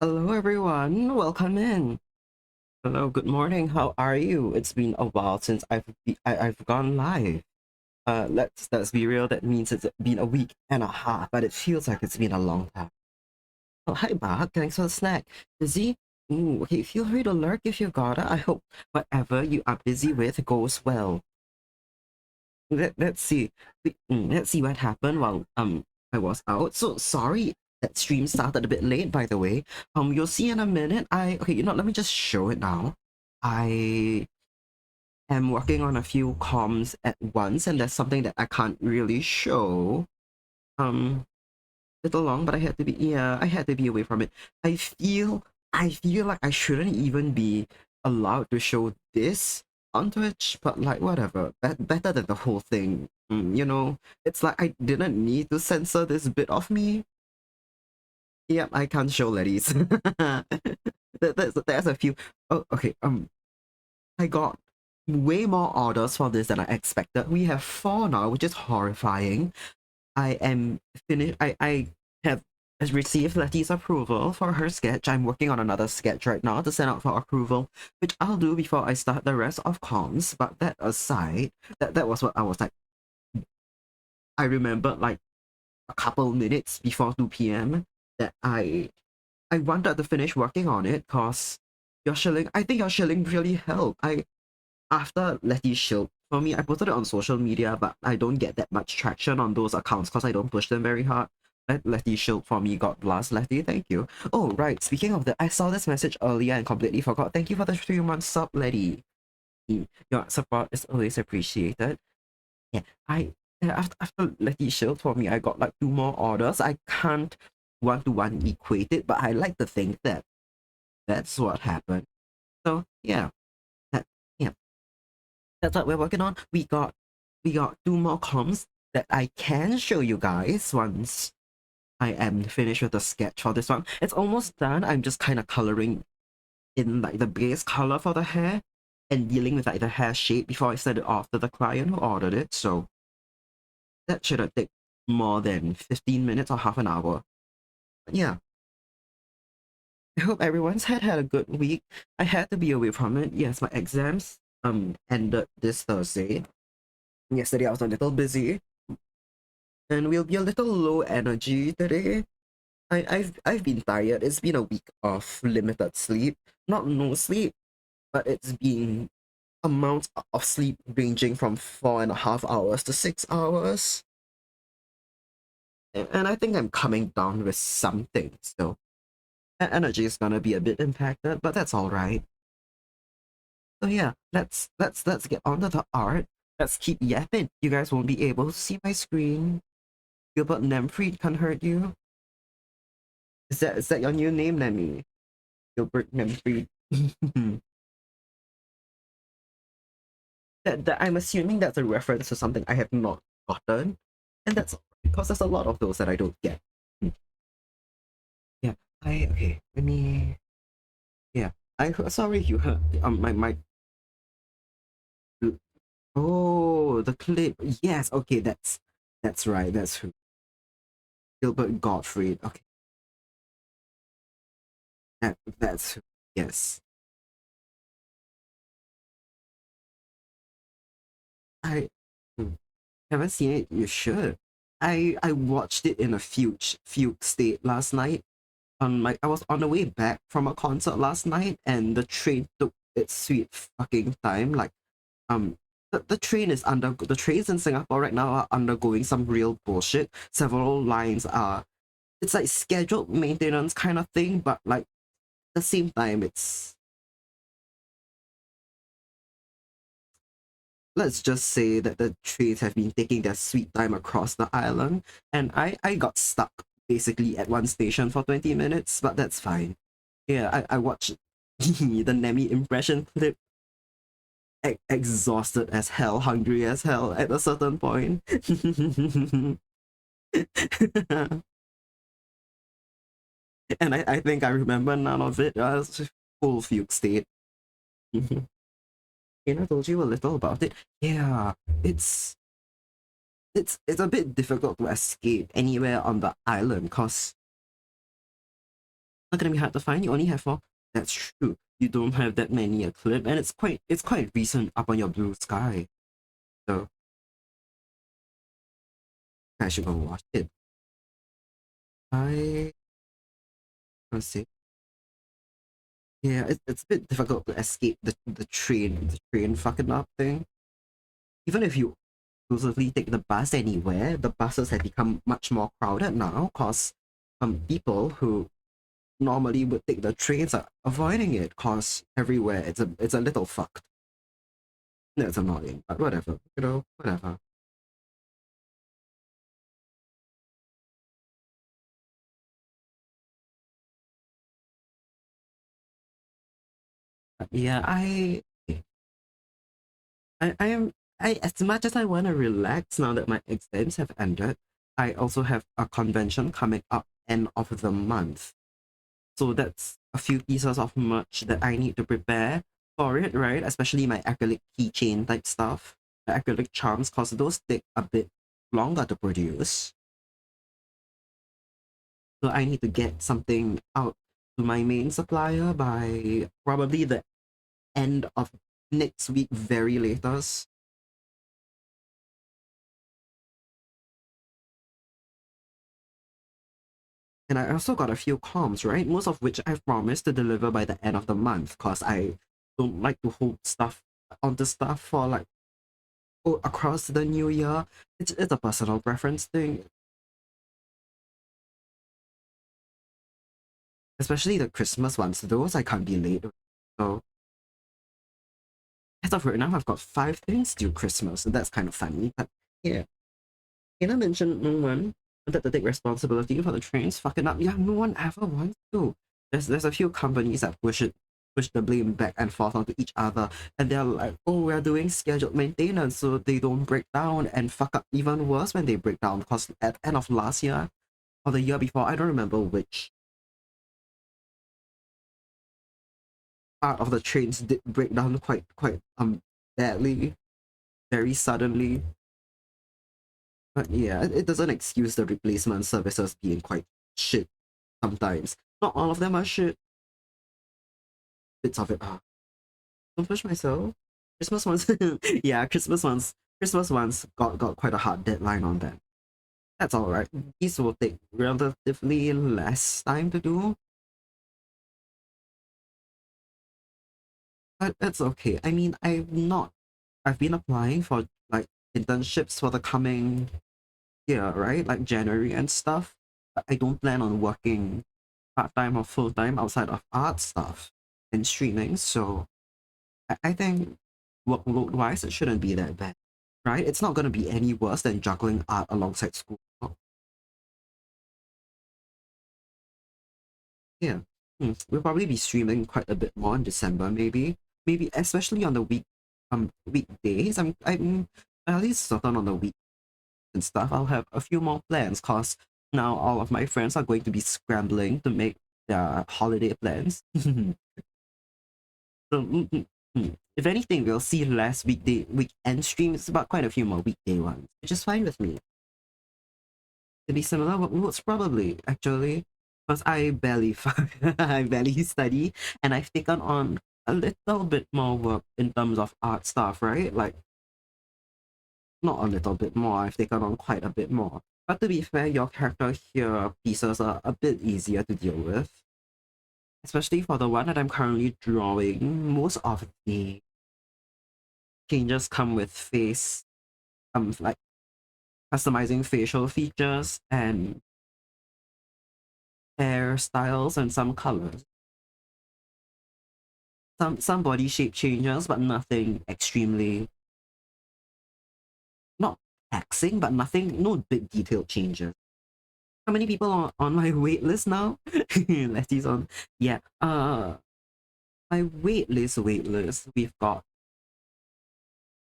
Hello, everyone. Welcome in. Hello, good morning. How are you? It's been a while since I've gone live. Let's be real. That means it's been a week and a half, but it feels like it's been a long time. Oh, hi, Bart. Thanks for the snack. Busy? Ooh, okay. Feel free to lurk if you gotta. I hope whatever you are busy with goes well. Let's see. Let's see what happened while I was out. So sorry that stream started a bit late, by the way. You'll see in a minute. Okay, let me just show it now. I am working on a few comms at once, and there's something that I can't really show. Little long, but I had to be away from it. I feel like I shouldn't even be allowed to show this on Twitch, but like whatever. Better than the whole thing. It's like I didn't need to censor this bit of me. Yep, I can't show ladies. There's a few. Oh, okay. I got way more orders for this than I expected. We have 4 now, which is horrifying. I am finished. I have has received Letty's approval for her sketch. I'm working on another sketch right now to send out for approval, which I'll do before I start the rest of comms. But that aside, that was what I was like. I remembered like a couple minutes before 2 p.m. that I wanted to finish working on it because your shilling. I think your shilling really helped. After Letty's shield, for me, I posted it on social media, but I don't get that much traction on those accounts because I don't push them very hard. Letty shield for me, God bless Letty, thank you. Oh, right, speaking of that, I saw this message earlier and completely forgot. Thank you for the 3-month sub, Letty. Your support is always appreciated. Yeah, after Letty shield for me, I got like 2 more orders. I can't one-to-one equate it, but I like to think that that's what happened. So, yeah. That, yeah. That's what we're working on. We got 2 more comms that I can show you guys once I am finished with the sketch for this one. It's almost done. I'm just kind of coloring in like the base color for the hair and dealing with like the hair shape before I send it off to the client who ordered it. So that shouldn't take more than 15 minutes or half an hour. But yeah, I hope everyone's had a good week. I had to be away from it. Yes, my exams ended this Thursday. Yesterday I was a little busy and we'll be a little low energy today. I've been tired. It's been a week of limited sleep. Not no sleep, but it's been amounts of sleep ranging from 4.5 hours to 6 hours. And I think I'm coming down with something still. Energy is gonna be a bit impacted, but that's alright. So yeah, let's get on to the art. Let's keep yapping. You guys won't be able to see my screen. Gilbert Nemfried can hurt you. Is that your new name, Nemi? Gilbert Nemfried. that I'm assuming that's a reference to something I have not gotten, and that's because there's a lot of those that I don't get. Yeah, I okay. Let me. Yeah, sorry you heard my. Oh, the clip. Yes, okay, that's right. That's who. Gilbert Gottfried. Okay, that's who. Yes, I haven't seen it. You should. I watched it in a fugue state last night. I was on the way back from a concert last night, and the train took its sweet fucking time. Like the trains in Singapore right now are undergoing some real bullshit. Several lines are it's like scheduled maintenance kind of thing, but like at the same time it's let's just say that the trains have been taking their sweet time across the island, and I got stuck basically at one station for 20 minutes, but that's fine. Yeah, I watched the Nemi impression clip, exhausted as hell, hungry as hell at a certain point. And I think I remember none of it. I was just full fugue state. And I told you a little about it. Yeah, it's it's a bit difficult to escape anywhere on the island because Not gonna be hard to find. You only have four. That's true. You don't have that many a clip, and it's quite recent up on your blue sky. So I should go watch it. I let's see. Yeah, it's a bit difficult to escape the train fucking up thing. Even if you exclusively take the bus anywhere, the buses have become much more crowded now because people who normally would take the trains are avoiding it because everywhere it's a little fucked. That's annoying, but whatever, whatever. But yeah, I am I as much as I want to relax now that my exams have ended, I also have a convention coming up end of the month. So that's a few pieces of merch that I need to prepare for it, right? Especially my acrylic keychain type stuff, the acrylic charms, because those take a bit longer to produce. So I need to get something out to my main supplier by probably the end of next week, very latest. And I also got a few comms, right? Most of which I've promised to deliver by the end of the month, because I don't like to hold stuff onto stuff for like across the new year. It's a personal preference thing, especially the Christmas ones. Those I can't be late. So as of right now, I've got 5 things due Christmas, and that's kind of funny. But yeah, Kayla mentioned no one wanted to take responsibility for the trains fucking up. Yeah, no one ever wants to. There's a few companies that push the blame back and forth onto each other, and they're like, oh, we're doing scheduled maintenance so they don't break down and fuck up even worse when they break down. Because at the end of last year or the year before, I don't remember which part of the trains did break down quite badly, very suddenly. But yeah, it doesn't excuse the replacement services being quite shit sometimes. Not all of them are shit. Bits of it are. Don't push myself. Christmas ones, yeah, Christmas ones got quite a hard deadline on them. That's all right. These will take relatively less time to do, but that's okay. I mean, I've been applying for like internships for the coming year, right? Like January and stuff. But I don't plan on working part time or full time outside of art stuff and streaming. So I think workload wise, it shouldn't be that bad, right? It's not going to be any worse than juggling art alongside school. Yeah. We'll probably be streaming quite a bit more in December, maybe especially on the weekdays. I'm at least certain on the week and stuff. I'll have a few more plans because now all of my friends are going to be scrambling to make their holiday plans. So, if anything, we'll see less weekend streams, but quite a few more weekday ones, which is fine with me. To be similar, what's probably actually because I barely I barely study, and I've taken on a little bit more work in terms of art stuff, right? Like not a little bit more. I've taken on quite a bit more. But to be fair, your character here pieces are a bit easier to deal with, especially for the one that I'm currently drawing. Most of the changes come with face, like customizing facial features and hairstyles and some colors. Some body shape changes, but nothing extremely not taxing, but nothing no big detailed changes. How many people are on my wait list now? Letty's on. Yeah. My wait list. We've got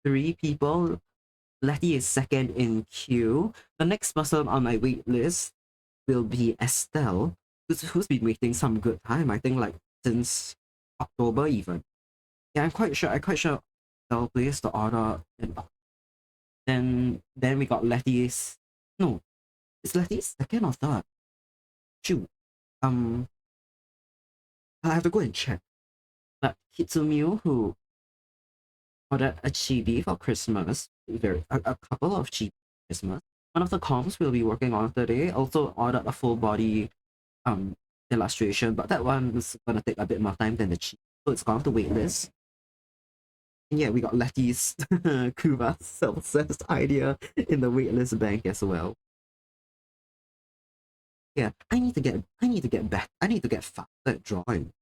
3 people. Letty is second in queue. The next person on my wait list will be Estelle, who's been waiting some good time. I think like since October even. Yeah, I'm quite sure Estelle placed the order in then we got Letty's no, it's Letty's second or third. Shoot. Um I have to go and check. But Kitsumiu, who ordered a chibi for Christmas, a couple of chibi for Christmas. One of the comps we'll be working on today also ordered a full body um illustration, but that one is gonna take a bit more time than the chibi, so it's gone to waitlist. And yeah, we got Letty's Kuva's self-assessed idea in the waitlist bank as well. Yeah, I need to get better. I need to get faster at drawing.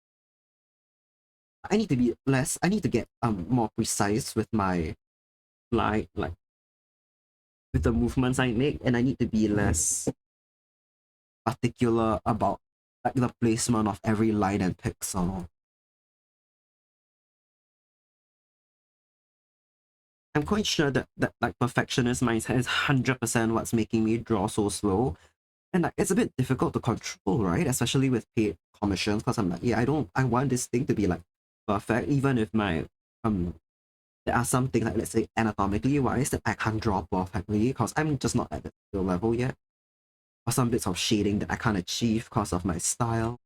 I need to be less. I need to get more precise with my like with the movements I make, and I need to be less particular about like the placement of every line and pixel. I'm quite sure that like perfectionist mindset is 100% what's making me draw so slow. And like it's a bit difficult to control, right? Especially with paid commissions, because I'm like, yeah, I want this thing to be like perfect, even if my there are some things like let's say anatomically wise that I can't draw perfectly because I'm just not at the skill level yet. Or some bits of shading that I can't achieve because of my style.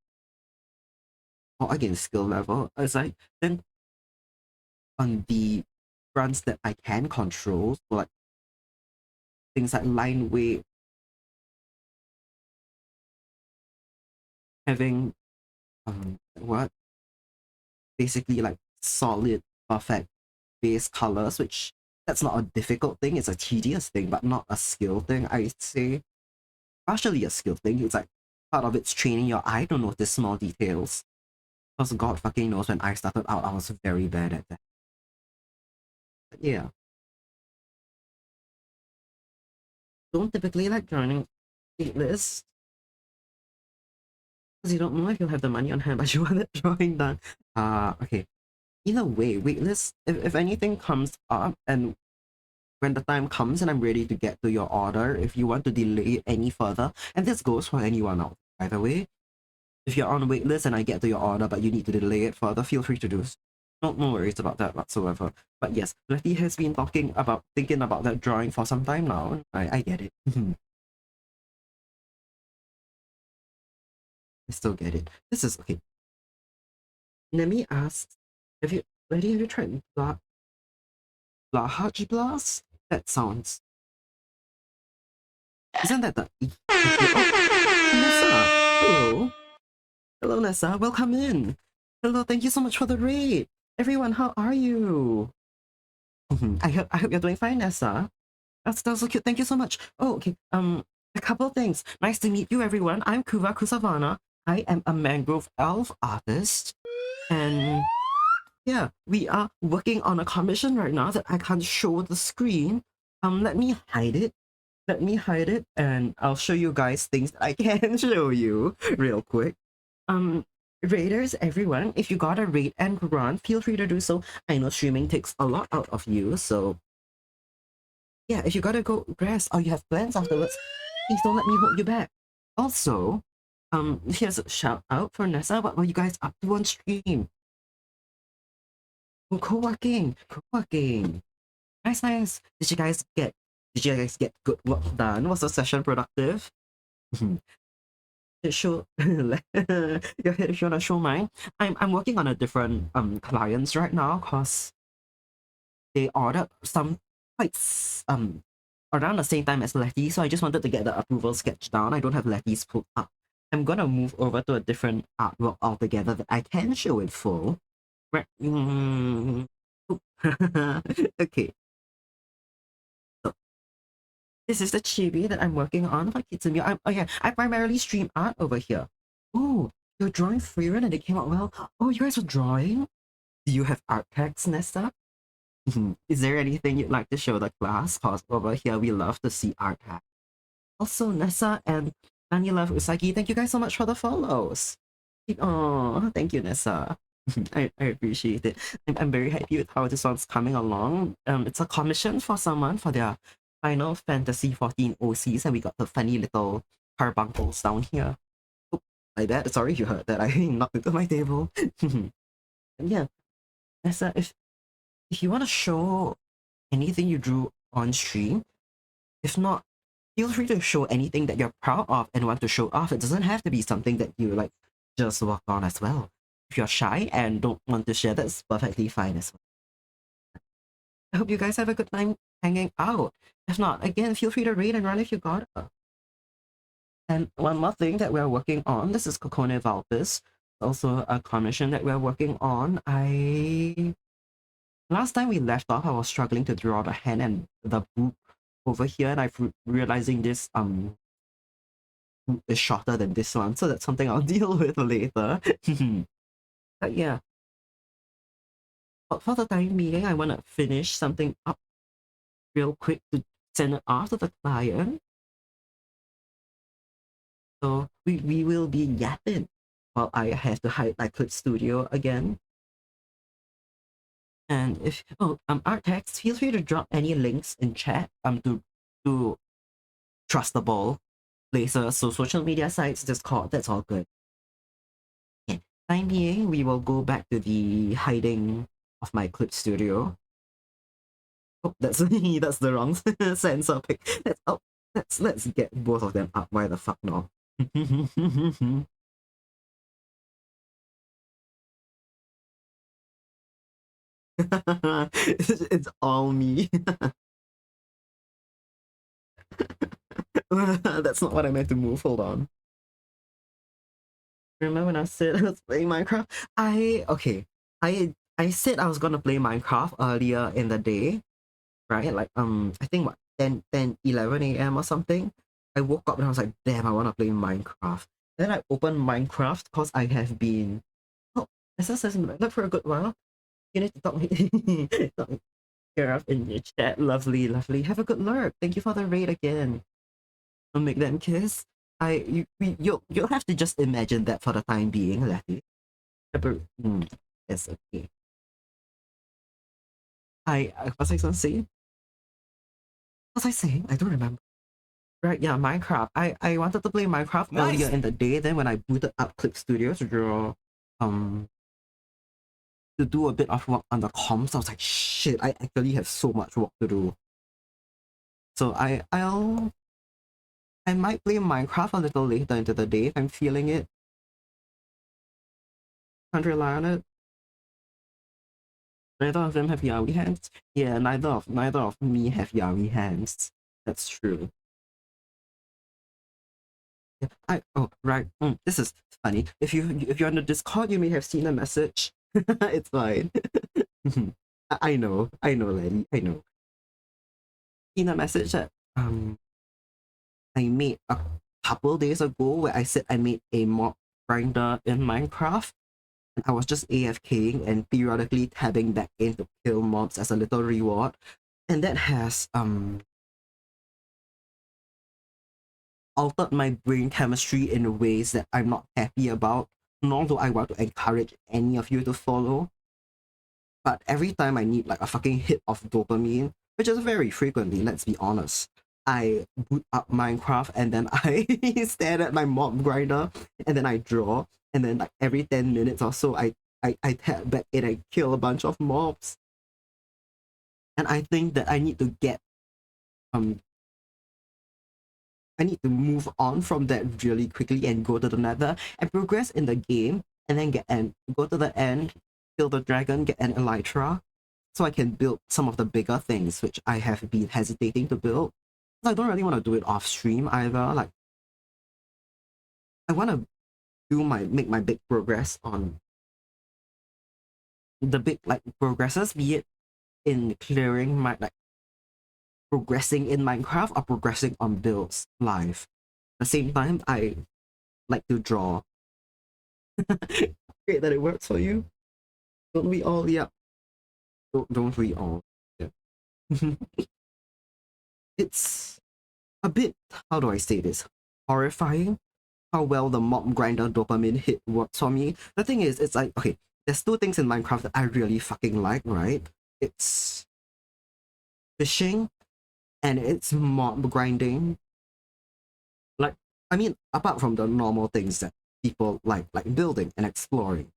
Or again skill level. It's like then on the fronts that I can control, so like things like line weight, having what basically like solid, perfect base colors, which that's not a difficult thing, it's a tedious thing, but not a skill thing, I'd say. Partially a skill thing, it's like part of it's training your eye to notice small details. Because God fucking knows when I started out, I was very bad at that. But yeah. Don't typically like joining waitlist because you don't know if you'll have the money on hand, but you want that drawing done. Okay. Either way, waitlist, if anything comes up and when the time comes and I'm ready to get to your order, if you want to delay it any further, and this goes for anyone out, by the way, if you're on waitlist and I get to your order but you need to delay it further, feel free to do so. No worries about that whatsoever. But yes, Letty has been thinking about that drawing for some time now. I get it. I still get it. This is okay. Let me ask, Letty, have you tried Blahaj Blast? That sounds. Isn't that the oh, Nessa? Hello. Hello, Nessa. Welcome in. Hello, thank you so much for the raid. Everyone, how are you? I hope you're doing fine, Nessa. That's so cute. Thank you so much. Oh, okay. A couple things. Nice to meet you, everyone. I'm Kuva Kusavana. I am a mangrove elf artist. And yeah, we are working on a commission right now that I can't show the screen. Let me hide it. Let me hide it, and I'll show you guys things that I can show you real quick. Um, Raiders, everyone, if you got a raid and run, feel free to do so. I know streaming takes a lot out of you, so yeah, if you gotta go rest or you have plans afterwards, please don't let me hold you back. Also, here's a shout out for Nessa. What were you guys up to on stream? Oh, co-working. Nice, nice. Did you guys get good work done? Was the session productive? Show go ahead if you wanna show mine. I'm working on a different clients right now because they ordered some quite around the same time as Letty, so I just wanted to get the approval sketch down. I don't have Letty's pulled up. I'm gonna move over to a different artwork altogether that I can show in full. Right. Okay. So this is the chibi that I'm working on for Kitsumi. I primarily stream art over here. Oh, you're drawing Freerun and it came out well. Oh, you guys are drawing? Do you have art packs, Nesta? Is there anything you'd like to show the class? Cause over here we love to see art packs. Also, Nessa and Nani Love Usagi, thank you guys so much for the follows. Oh, thank you, Nessa. I appreciate it. I'm very happy with how this one's coming along. It's a commission for someone for their Final Fantasy 14 OCs, and we got the funny little carbuncles down here. Oh, my bad. Sorry you heard that. I knocked into my table. And yeah, Nessa, if you want to show anything you drew on stream, if not, feel free to show anything that you're proud of and want to show off. It doesn't have to be something that you like just work on as well. If you're shy and don't want to share, that's perfectly fine as well. I hope you guys have a good time hanging out. If not, again, feel free to read and run if you got it. And one more thing that we're working on, this is Cocone Valpis, also a commission that we're working on. Last time we left off, I was struggling to draw the hand and the boot over here, and I'm realizing this boot is shorter than this one, so that's something I'll deal with later. But yeah, but for the time being, I want to finish something up real quick to send it off to the client. So we will be yapping while I have to hide my clip studio again. And if Artex, feel free to drop any links in chat to trustable places, so social media sites, Discord, that's all good. Okay. Time being, we will go back to the hiding of my clip studio. Oh, that's that's the wrong sensor pick. Let's up. Let's get both of them up. Why the fuck not? It's all me. That's not what I meant to move. Hold on. Remember when I said I was playing Minecraft? Okay. I said I was gonna play Minecraft earlier in the day, right? Like I think what 11 a.m. or something. I woke up and I was like, damn, I wanna play Minecraft. Then I opened Minecraft because I have been SSS look for a good while. You need to talk me talk me care of in your chat. Lovely, lovely. Have a good lurk. Thank you for the raid again. I'll make them kiss. You'll have to just imagine that for the time being, Letty. Yes, okay. I was I gonna say? What was I saying? I don't remember. Right, yeah, Minecraft. I wanted to play Minecraft earlier in the day. Then when I booted up Clip Studio to draw, to do a bit of work on the comms, I was like, shit, I actually have so much work to do. So I might play Minecraft a little later into the day if I'm feeling it. Can't rely on it. Neither of them have yaoi hands. Yeah, neither of me have yaoi hands. That's true. Yeah, right. This is funny. If you're on the Discord, you may have seen a message. It's fine. I know, Lenny. I know. Seen a message that I made a couple days ago where I said I made a mob grinder in Minecraft. And I was just AFKing and periodically tabbing back in to kill mobs as a little reward. And that has altered my brain chemistry in ways that I'm not happy about, nor do I want to encourage any of you to follow. But every time I need like a fucking hit of dopamine, which is very frequently, let's be honest, I boot up Minecraft and then I stare at my mob grinder and then I draw, and then like every 10 minutes or so I tap back in and kill a bunch of mobs. And I think that I need to get I need to move on from that really quickly and go to the nether and progress in the game, and then go to the end, kill the dragon, get an elytra, so I can build some of the bigger things which I have been hesitating to build. I don't really want to do it off stream either. Like I want to make my big progress on the big like progresses, be it in clearing my like progressing in Minecraft or progressing on builds live. At the same time, I like to draw. Great that it works for you. Don't we all? Yeah. Don't we all? Yeah. It's a bit, how do I say this? Horrifying how well the mob grinder dopamine hit works for me. The thing is, it's like, okay, there's two things in Minecraft that I really fucking like, right? It's fishing and it's mob grinding. Like, I mean, apart from the normal things that people like building and exploring,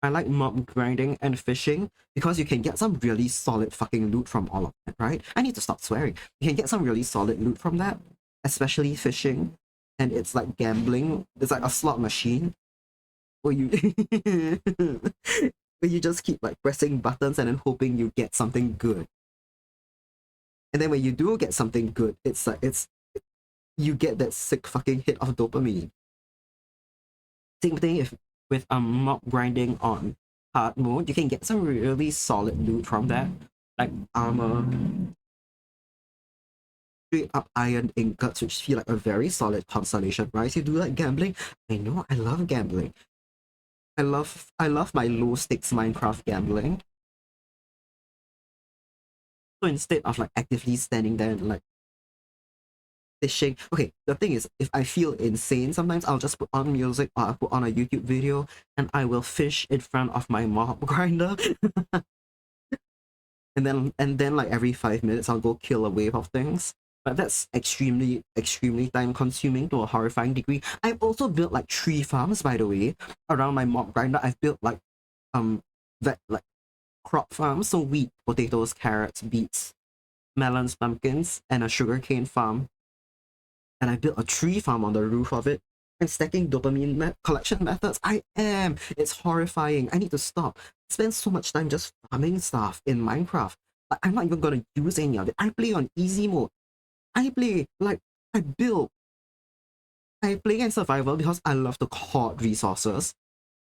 I like mob grinding and fishing because you can get some really solid fucking loot from all of it, right? I need to stop swearing. You can get some really solid loot from that, especially fishing. And it's like gambling. It's like a slot machine. Or you where you just keep like pressing buttons and then hoping you get something good. And then when you do get something good, it's like it's you get that sick fucking hit of dopamine. Same thing if with mob grinding on hard mode, you can get some really solid loot from that, like armor, straight up iron ingots, which feel like a very solid consolation prize. You do like gambling? I know, I love gambling. I love my low stakes Minecraft gambling. So instead of like actively standing there and like fishing, okay, the thing is, if I feel insane, sometimes I'll just put on music or I'll put on a YouTube video and I will fish in front of my mob grinder. And then like every 5 minutes I'll go kill a wave of things. But that's extremely time consuming to a horrifying degree. I've also built like 3 farms, by the way, around my mob grinder. I've built like that like crop farms, so wheat, potatoes, carrots, beets, melons, pumpkins, and a sugarcane farm. And I built a tree farm on the roof of it. And stacking dopamine collection methods. It's horrifying. I need to stop. I spend so much time just farming stuff in Minecraft. But I'm not even gonna use any of it. I play on easy mode. I play like I build. I play in survival because I love to hoard resources.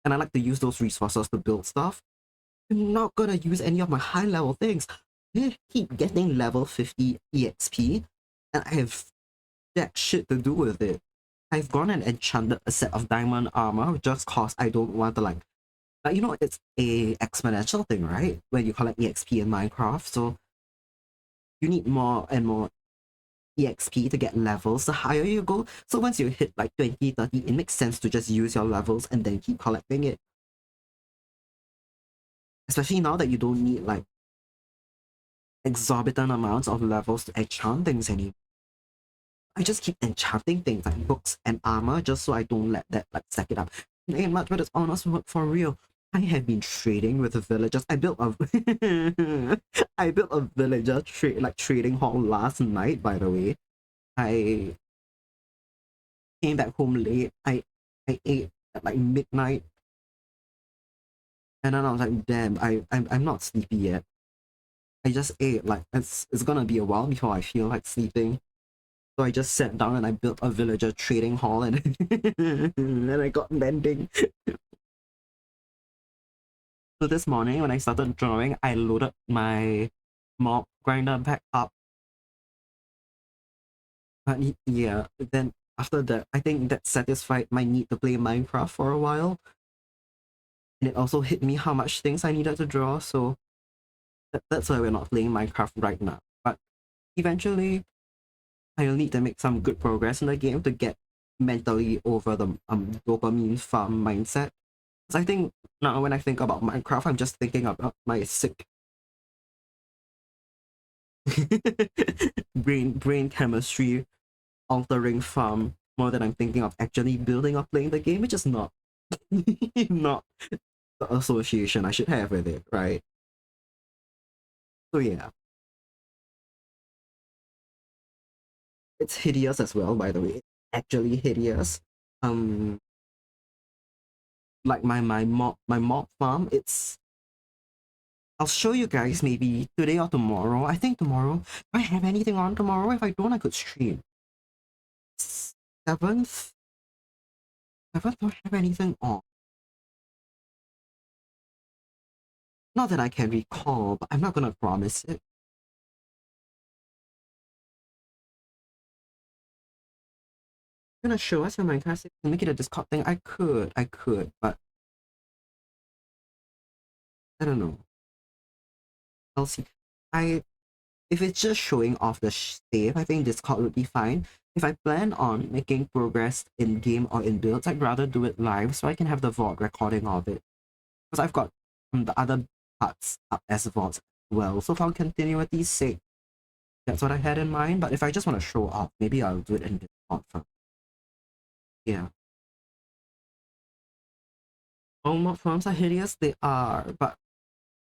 And I like to use those resources to build stuff. I'm not gonna use any of my high level things. I keep getting level 50 EXP, and I have jack shit to do with it. I've gone and enchanted a set of diamond armor just cause I don't want to like you know, it's a exponential thing, right? When you collect EXP in Minecraft, so you need more and more EXP to get levels the higher you go. So once you hit like 20, 30, it makes sense to just use your levels and then keep collecting it. Especially now that you don't need like exorbitant amounts of levels to enchant things anymore. I just keep enchanting things like books and armor just so I don't let that like stack it up. It ain't much, but it's honest work for real. I have been trading with the villagers. I built a I built a villager trading hall last night, by the way. I came back home late. I ate at like midnight, and then I was like, damn, I'm not sleepy yet. I just ate like it's gonna be a while before I feel like sleeping. So I just sat down and I built a villager trading hall and and I got mending. So this morning when I started drawing, I loaded my mob grinder back up. But yeah, then after that, I think that satisfied my need to play Minecraft for a while. And it also hit me how much things I needed to draw, so that's why we're not playing Minecraft right now. But eventually, I'll need to make some good progress in the game to get mentally over the dopamine farm mindset. Because I think now when I think about Minecraft, I'm just thinking about my sick brain chemistry altering farm more than I'm thinking of actually building or playing the game, which is not not the association I should have with it, right? So yeah, it's hideous as well, by the way. It's actually hideous. Um, like my mob farm, it's I'll show you guys maybe today or tomorrow. I think tomorrow. Do I have anything on tomorrow? If I don't, I could stream. 7th? 7th don't have anything on. Not that I can recall, but I'm not gonna promise it. Gonna show us your Minecraft and make it a Discord thing. I could, but I don't know. I'll see. I If it's just showing off the save, I think Discord would be fine. If I plan on making progress in game or in builds, I'd rather do it live so I can have the VOD recording of it. Because I've got the other parts up as VODs as well. So for continuity's sake, that's what I had in mind. But if I just want to show off, maybe I'll do it in Discord first. Yeah. All mod farms are hideous, they are, but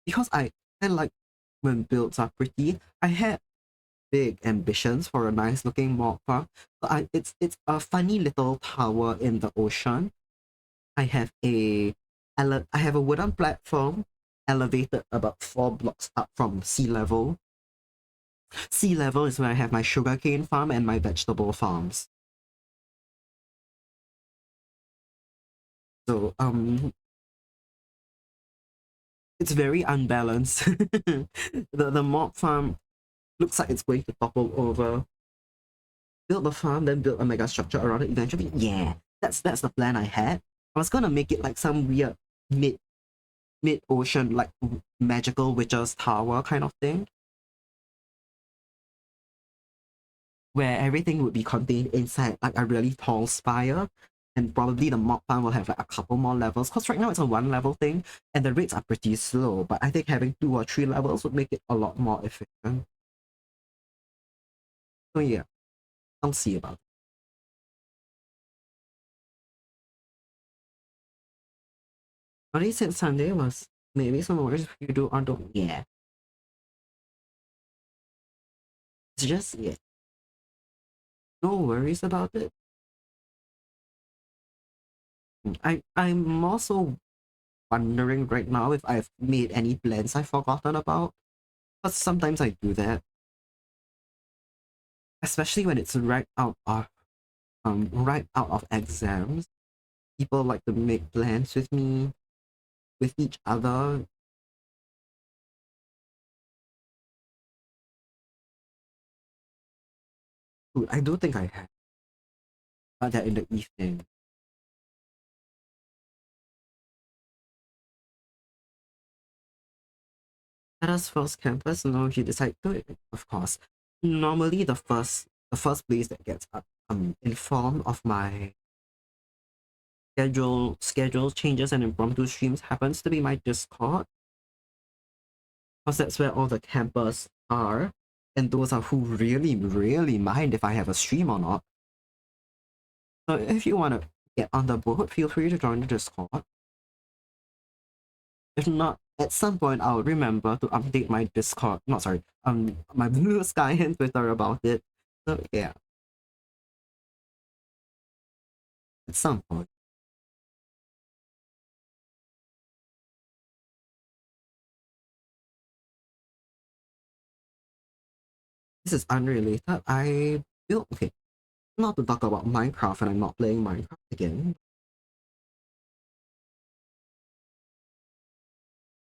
because I like when builds are pretty, I had big ambitions for a nice looking mob farm. So it's a funny little tower in the ocean. I have I have a wooden platform elevated about 4 blocks up from sea level. Sea level is where I have my sugarcane farm and my vegetable farms. So it's very unbalanced. The mob farm looks like it's going to topple over. Build the farm, then build a mega structure around it eventually. Yeah, that's the plan I had. I was gonna make it like some weird mid ocean like magical witch's tower kind of thing, where everything would be contained inside like a really tall spire, and probably the mob farm will have like a couple more levels. Cause right now it's a 1 level thing, and the rates are pretty slow. But I think having 2 or 3 levels would make it a lot more efficient. So yeah, I'll see about it. What he said Sunday was maybe some words you do or don't. Yeah, it's just yeah, no worries about it. I'm also wondering right now if I've made any plans I've forgotten about. But sometimes I do that, especially when it's right out of exams. People like to make plans with me, with each other. Ooh, I do think I have, but that in the evening. At us first campus, no, he decided to it, of course. Normally the first place that gets informed of my schedule changes and impromptu streams happens to be my Discord, because that's where all the campers are, and those are who really, really mind if I have a stream or not. So if you want to get on the boat, feel free to join the Discord. If not, at some point I'll remember to update my Discord, not sorry, my Blue Sky and Twitter about it. So yeah, at some point. This is unrelated. I built okay, not to talk about Minecraft and I'm not playing Minecraft again.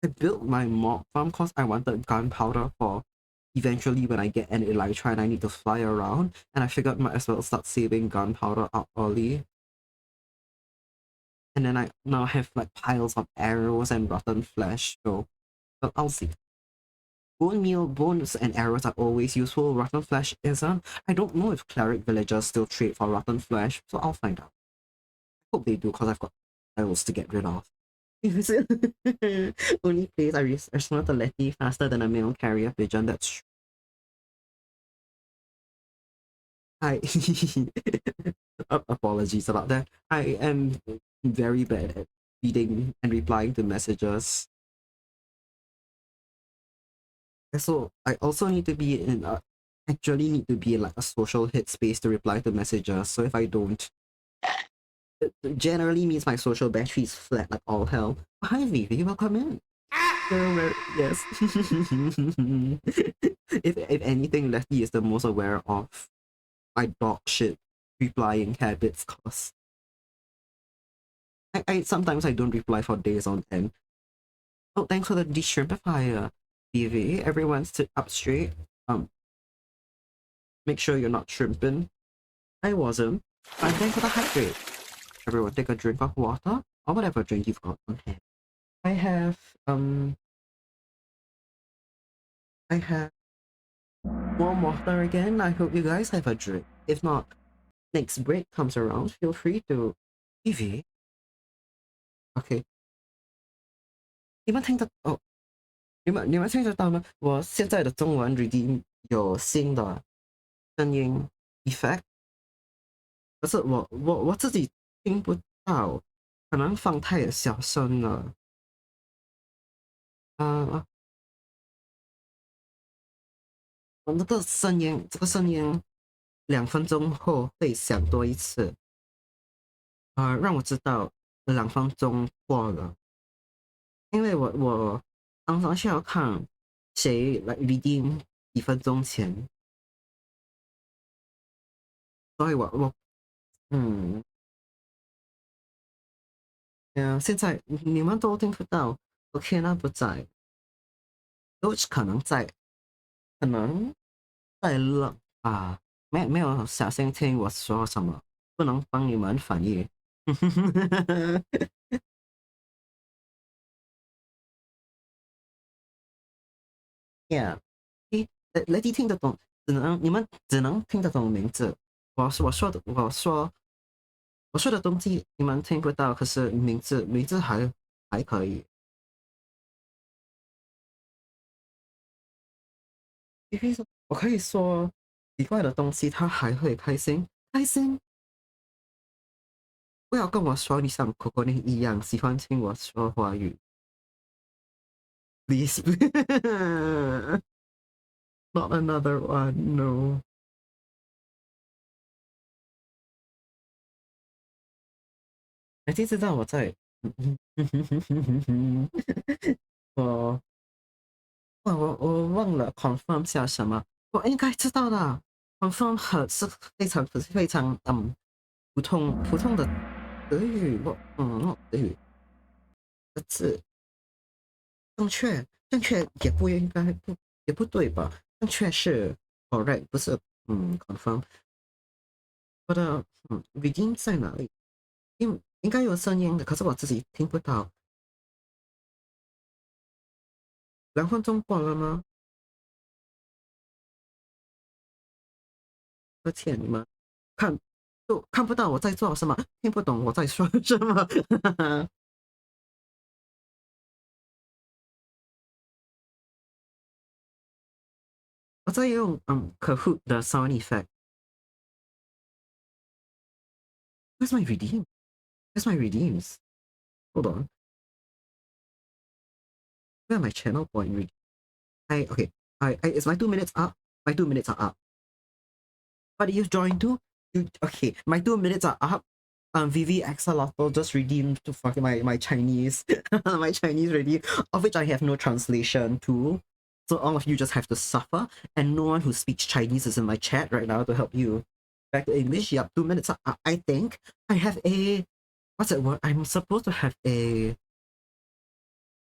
I built my mob farm because I wanted gunpowder for eventually when I get an elytra and I need to fly around, and I figured might as well start saving gunpowder up early. And then I now have like piles of arrows and rotten flesh, so but I'll see. Bone meal, bones and arrows are always useful. Rotten flesh isn't. I don't know if cleric villagers still trade for rotten flesh, so I'll find out. I hope they do, because I've got piles to get rid of. Only place I smell the letty faster than a mail carrier pigeon. That's true. I apologies about that. I am very bad at reading and replying to messages. So I also need to be in a actually need to be in like a social hit space to reply to messages. So if I don't, it generally means my social battery is flat like all hell. Hi Vivi, welcome in. Yes. If anything, Letty is the most aware of my dog shit replying habits, cause I sometimes I don't reply for days on end. Oh, thanks for the de-shrimpifier, Vivi. Everyone's sit up straight. Make sure you're not shrimping. I wasn't. And thanks for the hydrate. Everyone take a drink of water or whatever drink you've got on hand. I have I have warm water again. I hope you guys have a drink. If not, next break comes around, feel free to Vivi. OK，你们听得到吗？我现在的中文 redeem 有新的声音 effect，可是我自己听不到，可能放太小声了。我那个声音，这个声音2分钟后会响多一次。让我知道2分钟过了，因为我常常需要看谁来 redeem 几分钟前，所以我现在你们都听不到，OK，那不在，都可能在，可能在了啊，没有小心听我说什么，不能帮你们翻译。Yeah，雷迪听得懂，你们只能听得懂名字。我说的东西你们听不到，可是名字还可以。你可以说，我可以说奇怪的东西，他还会开心，开心。不要跟我说你像 Coco 一样喜欢听我说华语，please。Not another one, no。哎，其实道我在，我我忘了 confirm 下什么，我应该知道的。confirm 是非常普通的德语，德语的字正确也不对吧？正确是 correct，不是confirm。我的语音在哪里？应该有声音的，可是我自己听不到。2分钟过了吗？而且你们看都看不到我在做什么，听不懂我在说什么。我在用Kahoot 的 sound effect。Where's my redeem? Where's my redeems? Hold on. Where are my channel point redeem? Okay. Is my 2 minutes up? My 2 minutes are up. What did you join to? Okay, my 2 minutes are up. VV Axolotl just redeemed to fucking my Chinese my Chinese redeem, of which I have no translation to. So all of you just have to suffer, and no one who speaks Chinese is in my chat right now to help you. Back to English. Yep, 2 minutes are up. I think I have a what's that word? I'm supposed to have a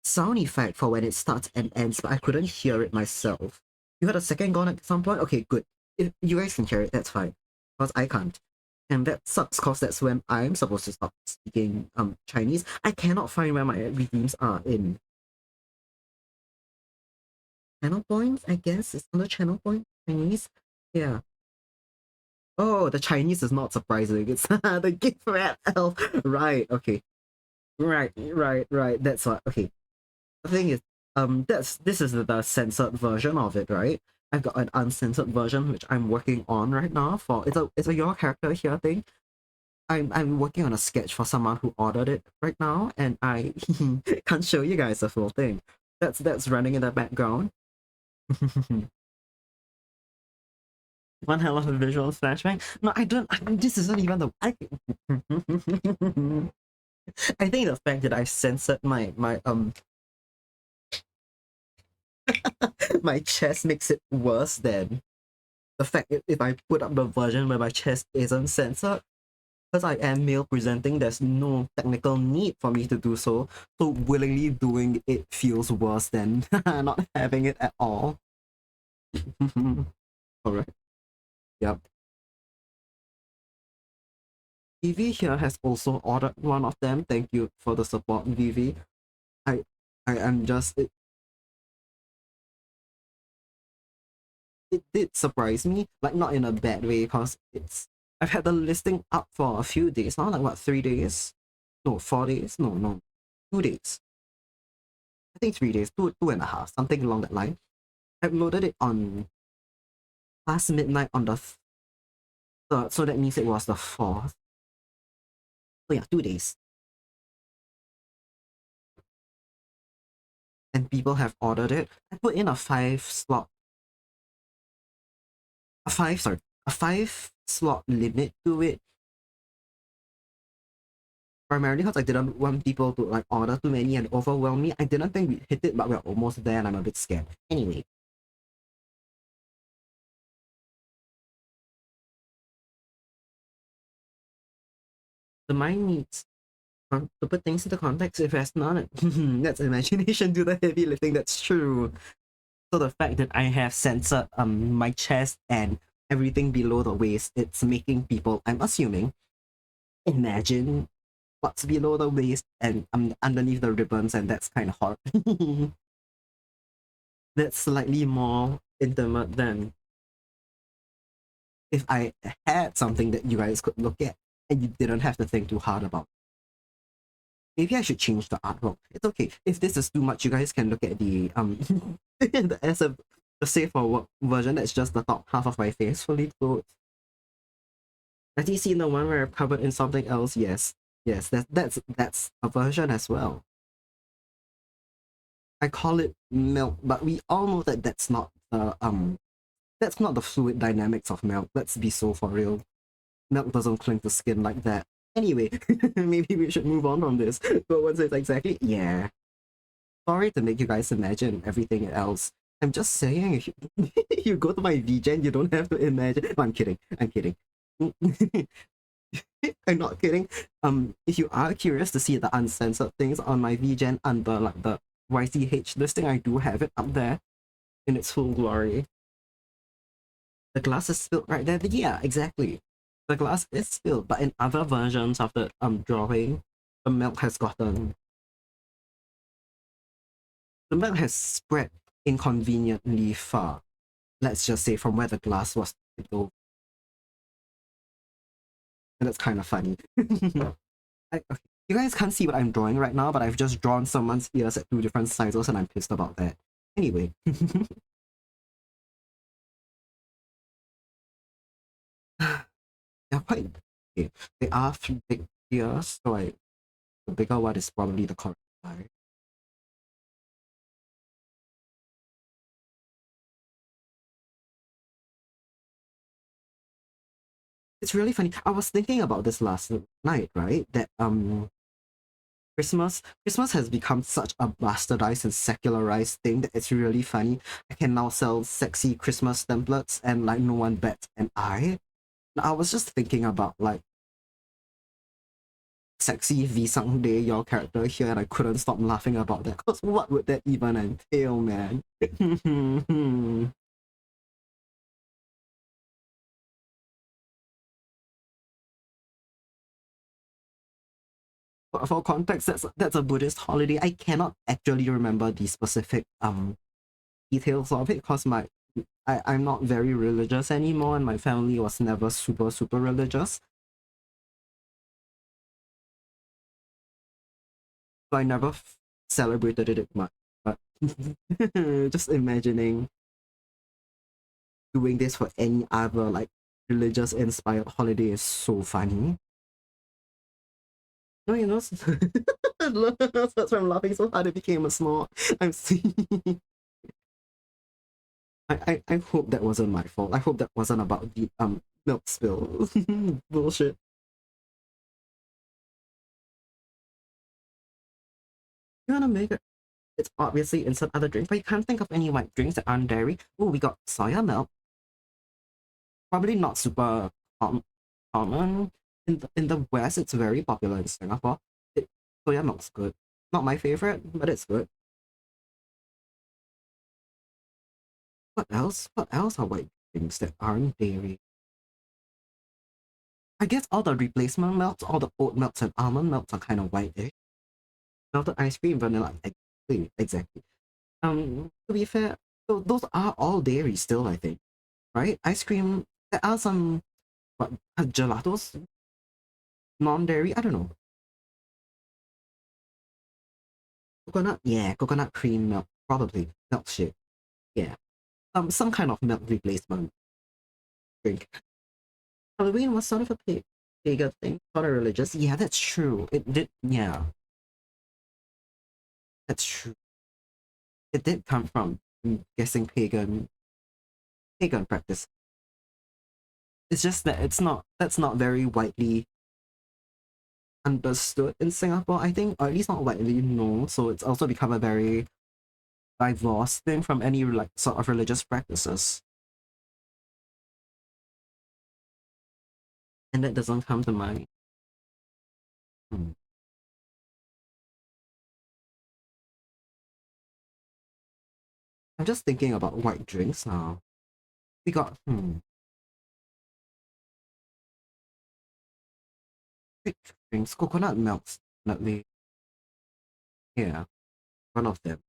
sound effect for when it starts and ends, but I couldn't hear it myself. You had a second gone at some point? Okay, good. If you guys can hear it, that's fine. Because I can't. And that sucks because that's when I'm supposed to stop speaking Chinese. I cannot find where my redeems are in channel points, I guess. It's under channel point Chinese. Yeah. Oh, the Chinese is not surprising. It's the gift rat elf. Right, okay. Right. That's what okay. The thing is, this is the censored version of it, right? I've got an uncensored version which I'm working on right now for it's a your character here thing. I'm working on a sketch for someone who ordered it right now, and I can't show you guys the full thing. That's running in the background. One hell of a visual flashback. No, I don't. This isn't even the. I think the fact that I censored my my chest makes it worse than the fact if I put up the version where my chest isn't censored, because I am male presenting, there's no technical need for me to do so. So willingly doing it feels worse than not having it at all. Alright. Yep. Vivi here has also ordered one of them. Thank you for the support, Vivi. I I am just it did surprise me, like not in a bad way, because I've had the listing up for a few days now, like what, 3 days? No, 4 days? No, 2 days. I think 3 days, two and a half, something along that line. I uploaded it on past midnight on the third, so that means it was the fourth. So yeah, 2 days. And people have ordered it. I put in a a five slot limit to it. Primarily because I didn't want people to like order too many and overwhelm me. I didn't think we'd hit it, but we're almost there and I'm a bit scared. Anyway, the mind needs to put things into context if there's none. That's imagination do the heavy lifting, that's true. So the fact that I have censored my chest and everything below the waist, it's making people, I'm assuming, imagine what's below the waist and underneath the ribbons, and that's kind of hard. That's slightly more intimate than if I had something that you guys could look at and you didn't have to think too hard about. Maybe I should change the artwork. It's okay. If this is too much, you guys can look at the the SF the safe for work version that's just the top half of my face fully clothed. Have you seen the one where I'm covered in something else? Yes. Yes, that's a version as well. I call it milk, but we all know that that's not the fluid dynamics of milk. Let's be so for real. Milk doesn't cling to skin like that. Anyway, maybe we should move on from this. But what is exactly? Yeah. Sorry to make you guys imagine everything else. I'm just saying, if you, you go to my VGen, you don't have to imagine. No, I'm kidding. I'm kidding. I'm not kidding. If you are curious to see the uncensored things on my VGen under like the YCH listing, I do have it up there in its full glory. The glass is spilled right there. Yeah, exactly. The glass is spilled, but in other versions of the drawing, the milk has gotten the milk has spread inconveniently far. Let's just say from where the glass was to, and it's kind of funny. Okay. You guys can't see what I'm drawing right now, but I've just drawn someone's ears at two different sizes, and I'm pissed about that. Anyway, they're quite big. They are three big ears, so the bigger one is probably the correct size. It's really funny. I was thinking about this last night, right? That Christmas has become such a bastardized and secularized thing that it's really funny. I can now sell sexy Christmas templates and like no one bets an eye. I was just thinking about like sexy V Day, your character here, and I couldn't stop laughing about that. Cause what would that even entail, man? For context, that's a Buddhist holiday. I cannot actually remember the specific details of it because I'm not very religious anymore, and my family was never super religious. So I never celebrated it much. But just imagining doing this for any other like religious inspired holiday is so funny. No, you know, that's why I'm laughing so hard. It became a snort. I'm seeing. I hope that wasn't my fault. I hope that wasn't about the milk spill. Bullshit. You wanna make it? It's obviously in some other drinks, but you can't think of any white drinks that aren't dairy. Oh, we got soya milk. Probably not super common. In the West, it's very popular in Singapore. Soya milk's good. Not my favorite, but it's good. What else? What else are white drinks that aren't dairy? I guess all the replacement milks, all the oat milks and almond milks are kind of white-ish. Melted ice cream, vanilla, exactly. To be fair, those are all dairy still, I think, right? Ice cream, there are some what gelatos, non-dairy. I don't know. Coconut, yeah, coconut cream milk, probably milkshake. Yeah, some kind of milk replacement drink. Halloween was sort of a pagan thing, sort of religious. Yeah, that's true. It did. Yeah, that's true. It did come from, I'm guessing, pagan practice. It's just that it's not. That's not very widely understood in Singapore, I think, or at least not widely known. So it's also become a very divorced thing from any like sort of religious practices. And that doesn't come to mind. Hmm. I'm just thinking about white drinks now. We got white drinks, coconut milks, definitely. Yeah, one of them.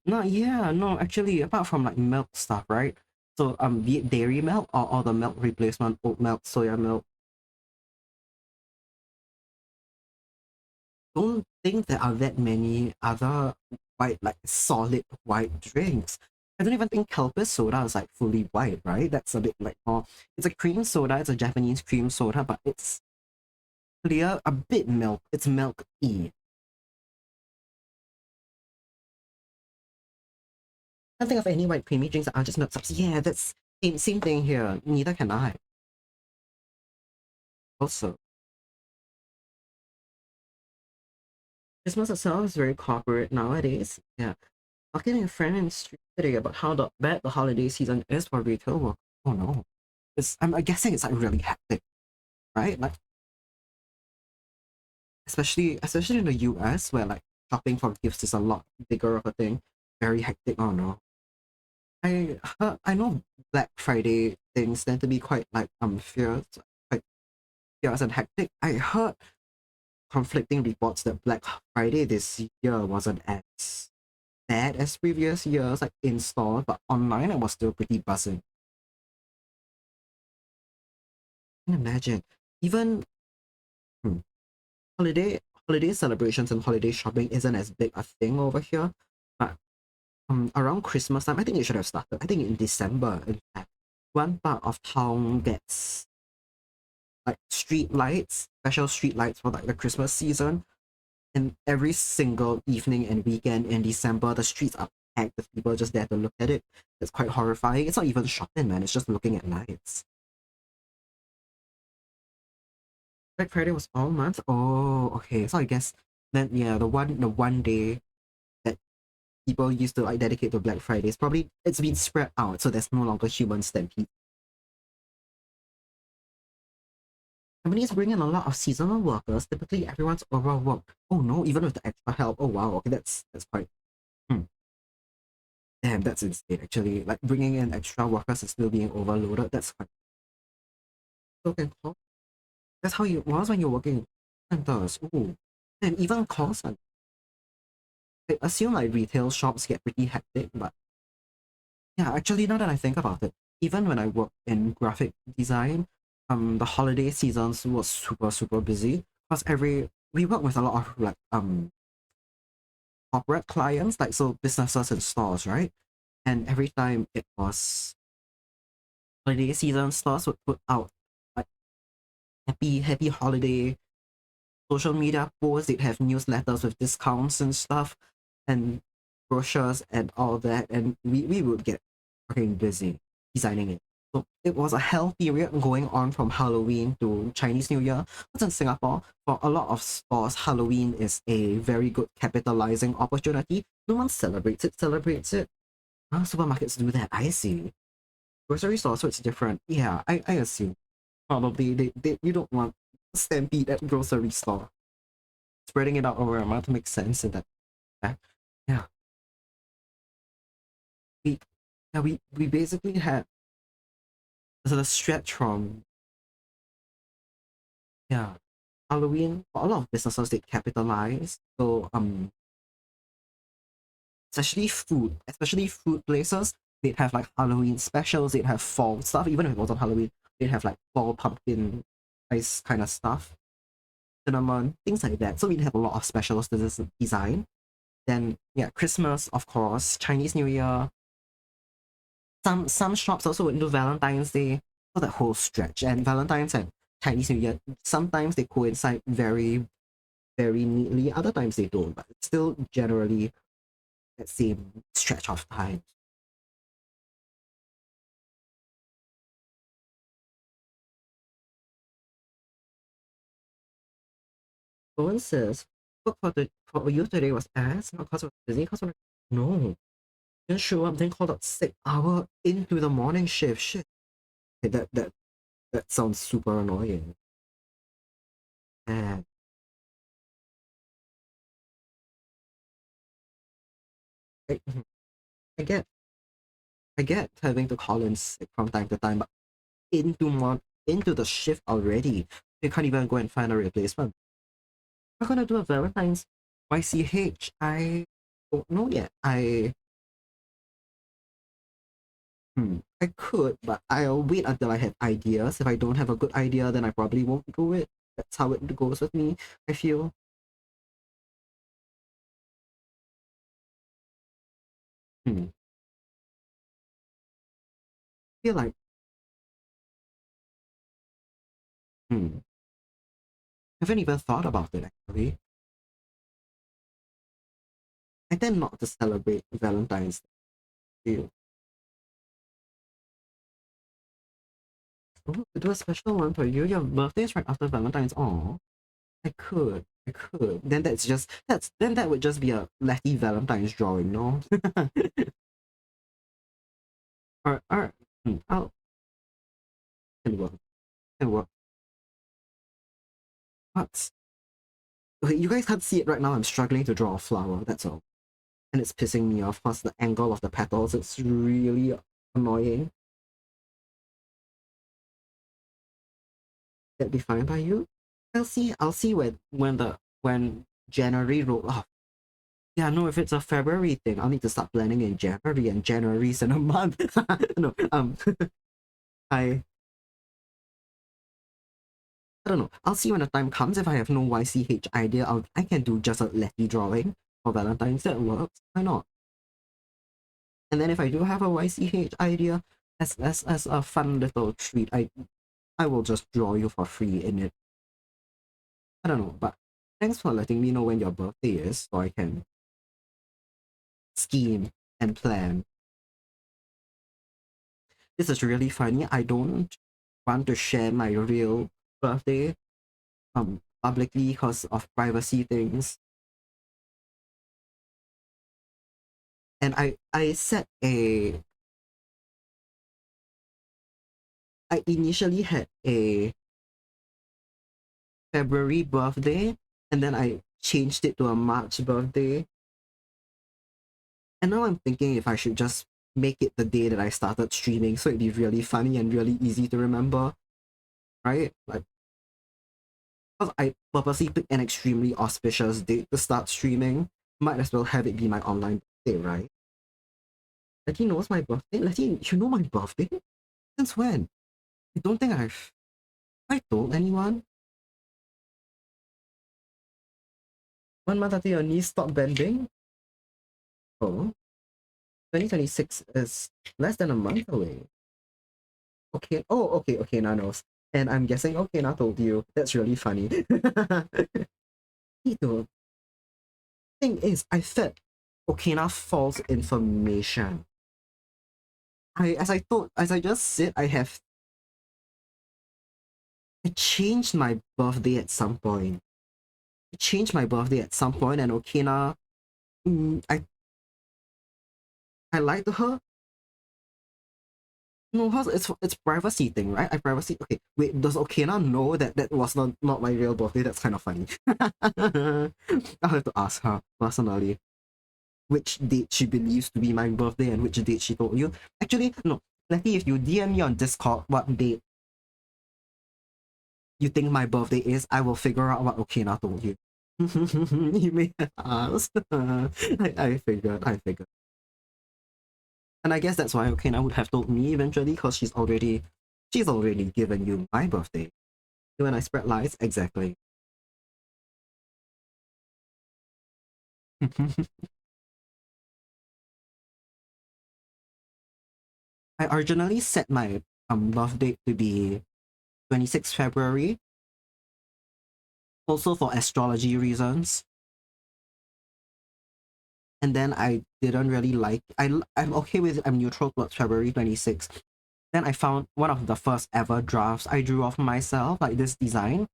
No, yeah, no, actually, apart from like milk stuff, right? So be it dairy milk or the milk replacement, oat milk, soya milk. Don't think there are that many other white, like solid white drinks. I don't even think Kelpis soda is like fully white, right? That's a bit like more. It's a cream soda. It's a Japanese cream soda, but it's clear, a bit milk. It's milk-y. I can't think of any white creamy drinks that are just milk subs. Yeah, that's same thing here. Neither can I. Also, Christmas itself is very corporate nowadays. Yeah. Talking to a friend in the street today about how bad the holiday season is for retail work. Oh no. I'm guessing it's like really hectic, right? Like especially in the US where like shopping for gifts is a lot bigger of a thing. Very hectic. Oh no. I know Black Friday things tend to be quite like fierce, quite fierce and hectic. I heard conflicting reports that Black Friday this year wasn't as bad as previous years, like in store, but online it was still pretty buzzing. I can imagine. Even hmm, holiday holiday celebrations and holiday shopping isn't as big a thing over here. But around Christmas time, I think it should have started. I think in December, in fact, one part of town gets like street lights, special street lights for like the Christmas season. And every single evening and weekend in December, the streets are packed with people just there to look at it. It's quite horrifying. It's not even shopping, man. It's just looking at lights. Black Friday was all month. Oh, okay. So I guess then yeah, the one day that people used to like dedicate to Black Friday is probably it's been spread out, so there's no longer human stampede. Companies bring in a lot of seasonal workers. Typically, everyone's overworked. Oh no, even with the extra help. Oh wow, okay, that's quite. Hmm. Damn, that's insane. Actually, like bringing in extra workers and still being overloaded. That's quite. So can call. That's how it was when you're working in centers. Ooh, and even call centers. I assume like retail shops get pretty hectic, but yeah, actually, now that I think about it, even when I worked in graphic design, the holiday seasons was super super busy because every we work with a lot of like corporate clients, like so businesses and stores, right? And every time it was holiday season, stores would put out like happy holiday social media posts. They'd have newsletters with discounts and stuff, and brochures and all that. And we would get fucking busy designing it. So it was a hell period going on from Halloween to Chinese New Year. But in Singapore, for a lot of stores, Halloween is a very good capitalizing opportunity. No one celebrates it. Ah, supermarkets do that. I see. Grocery stores, so it's different. Yeah, I assume. Probably they you don't want stampede at grocery store. Spreading it out over a month makes sense in that fact. Yeah. We we basically had the stretch from yeah Halloween for a lot of businesses they capitalize. So especially food places, they'd have like Halloween specials, they'd have fall stuff, even if it wasn't Halloween, they'd have like fall pumpkin ice kind of stuff, cinnamon, things like that. So we'd have a lot of specials to this design. Then yeah, Christmas, of course, Chinese New Year. Some shops also would do Valentine's Day for that whole stretch. And Valentine's and Chinese New Year, sometimes they coincide very, very neatly. Other times they don't, but it's still generally that same stretch of time. Owen says, book for you today was ass, not because I was busy, because I'm like, no. Didn't show up, then called out sick hour into the morning shift. Shit. Okay, that sounds super annoying. And I, I get I get having to call in sick from time to time, but into the shift already. You can't even go and find a replacement. We're gonna do a Valentine's YCH. I don't know yet. I could, but I'll wait until I have ideas. If I don't have a good idea, then I probably won't do it. That's how it goes with me, I feel. I feel like hmm, I haven't even thought about it actually. I tend not to celebrate Valentine's Day. Oh, to do a special one for you. Your birthday is right after Valentine's. Oh, I could. Then that would just be a Letty Valentine's drawing, no? Or I'll can work. Can work. What? Okay, you guys can't see it right now. I'm struggling to draw a flower. That's all, and it's pissing me off. Plus the angle of the petals. It's really annoying. That'd be fine by you. I'll see. I'll see when January roll off. Yeah, no, if it's a February thing, I'll need to start planning in January, and January's in a month. No, I I don't know. I'll see when the time comes. If I have no YCH idea, I can do just a Letty drawing for Valentine's. That works. Why not? And then if I do have a YCH idea, as a fun little treat, I will just draw you for free in it. I don't know, but thanks for letting me know when your birthday is, so I can scheme and plan. This is really funny. I don't want to share my real birthday publicly because of privacy things. And I initially had a February birthday, and then I changed it to a March birthday. And now I'm thinking if I should just make it the day that I started streaming so it'd be really funny and really easy to remember, right? Like, because I purposely picked an extremely auspicious date to start streaming, might as well have it be my online birthday, right? Letty knows my birthday. Letty, you know my birthday? Since when? I don't think I told anyone. 1 month after your knees stop bending? Oh, 2026 is less than a month away. Okay. Oh, okay, Nanos. And I'm guessing okay, I told you. That's really funny. The thing is, I fed Okina false information. As I just said, I changed my birthday at some point. I changed my birthday at some point, and Okina, mm, I lied to her. No, cause it's privacy thing, right? I privacy. Okay, wait. Does Okina know that that was not my real birthday? That's kind of funny. I'll have to ask her personally which date she believes to be my birthday and which date she told you. Actually, no. Letty, if you DM me on Discord what date you think my birthday is, I will figure out what Okina told you. You may have asked. I figured. And I guess that's why Okina would have told me eventually, because she's already given you my birthday. When I spread lies, exactly. I originally set my birthday to be 26th February, also for astrology reasons. and then I didn't really like. I'm okay with it. I'm neutral towards February 26th. Then I found one of the first ever drafts I drew of myself, like this design,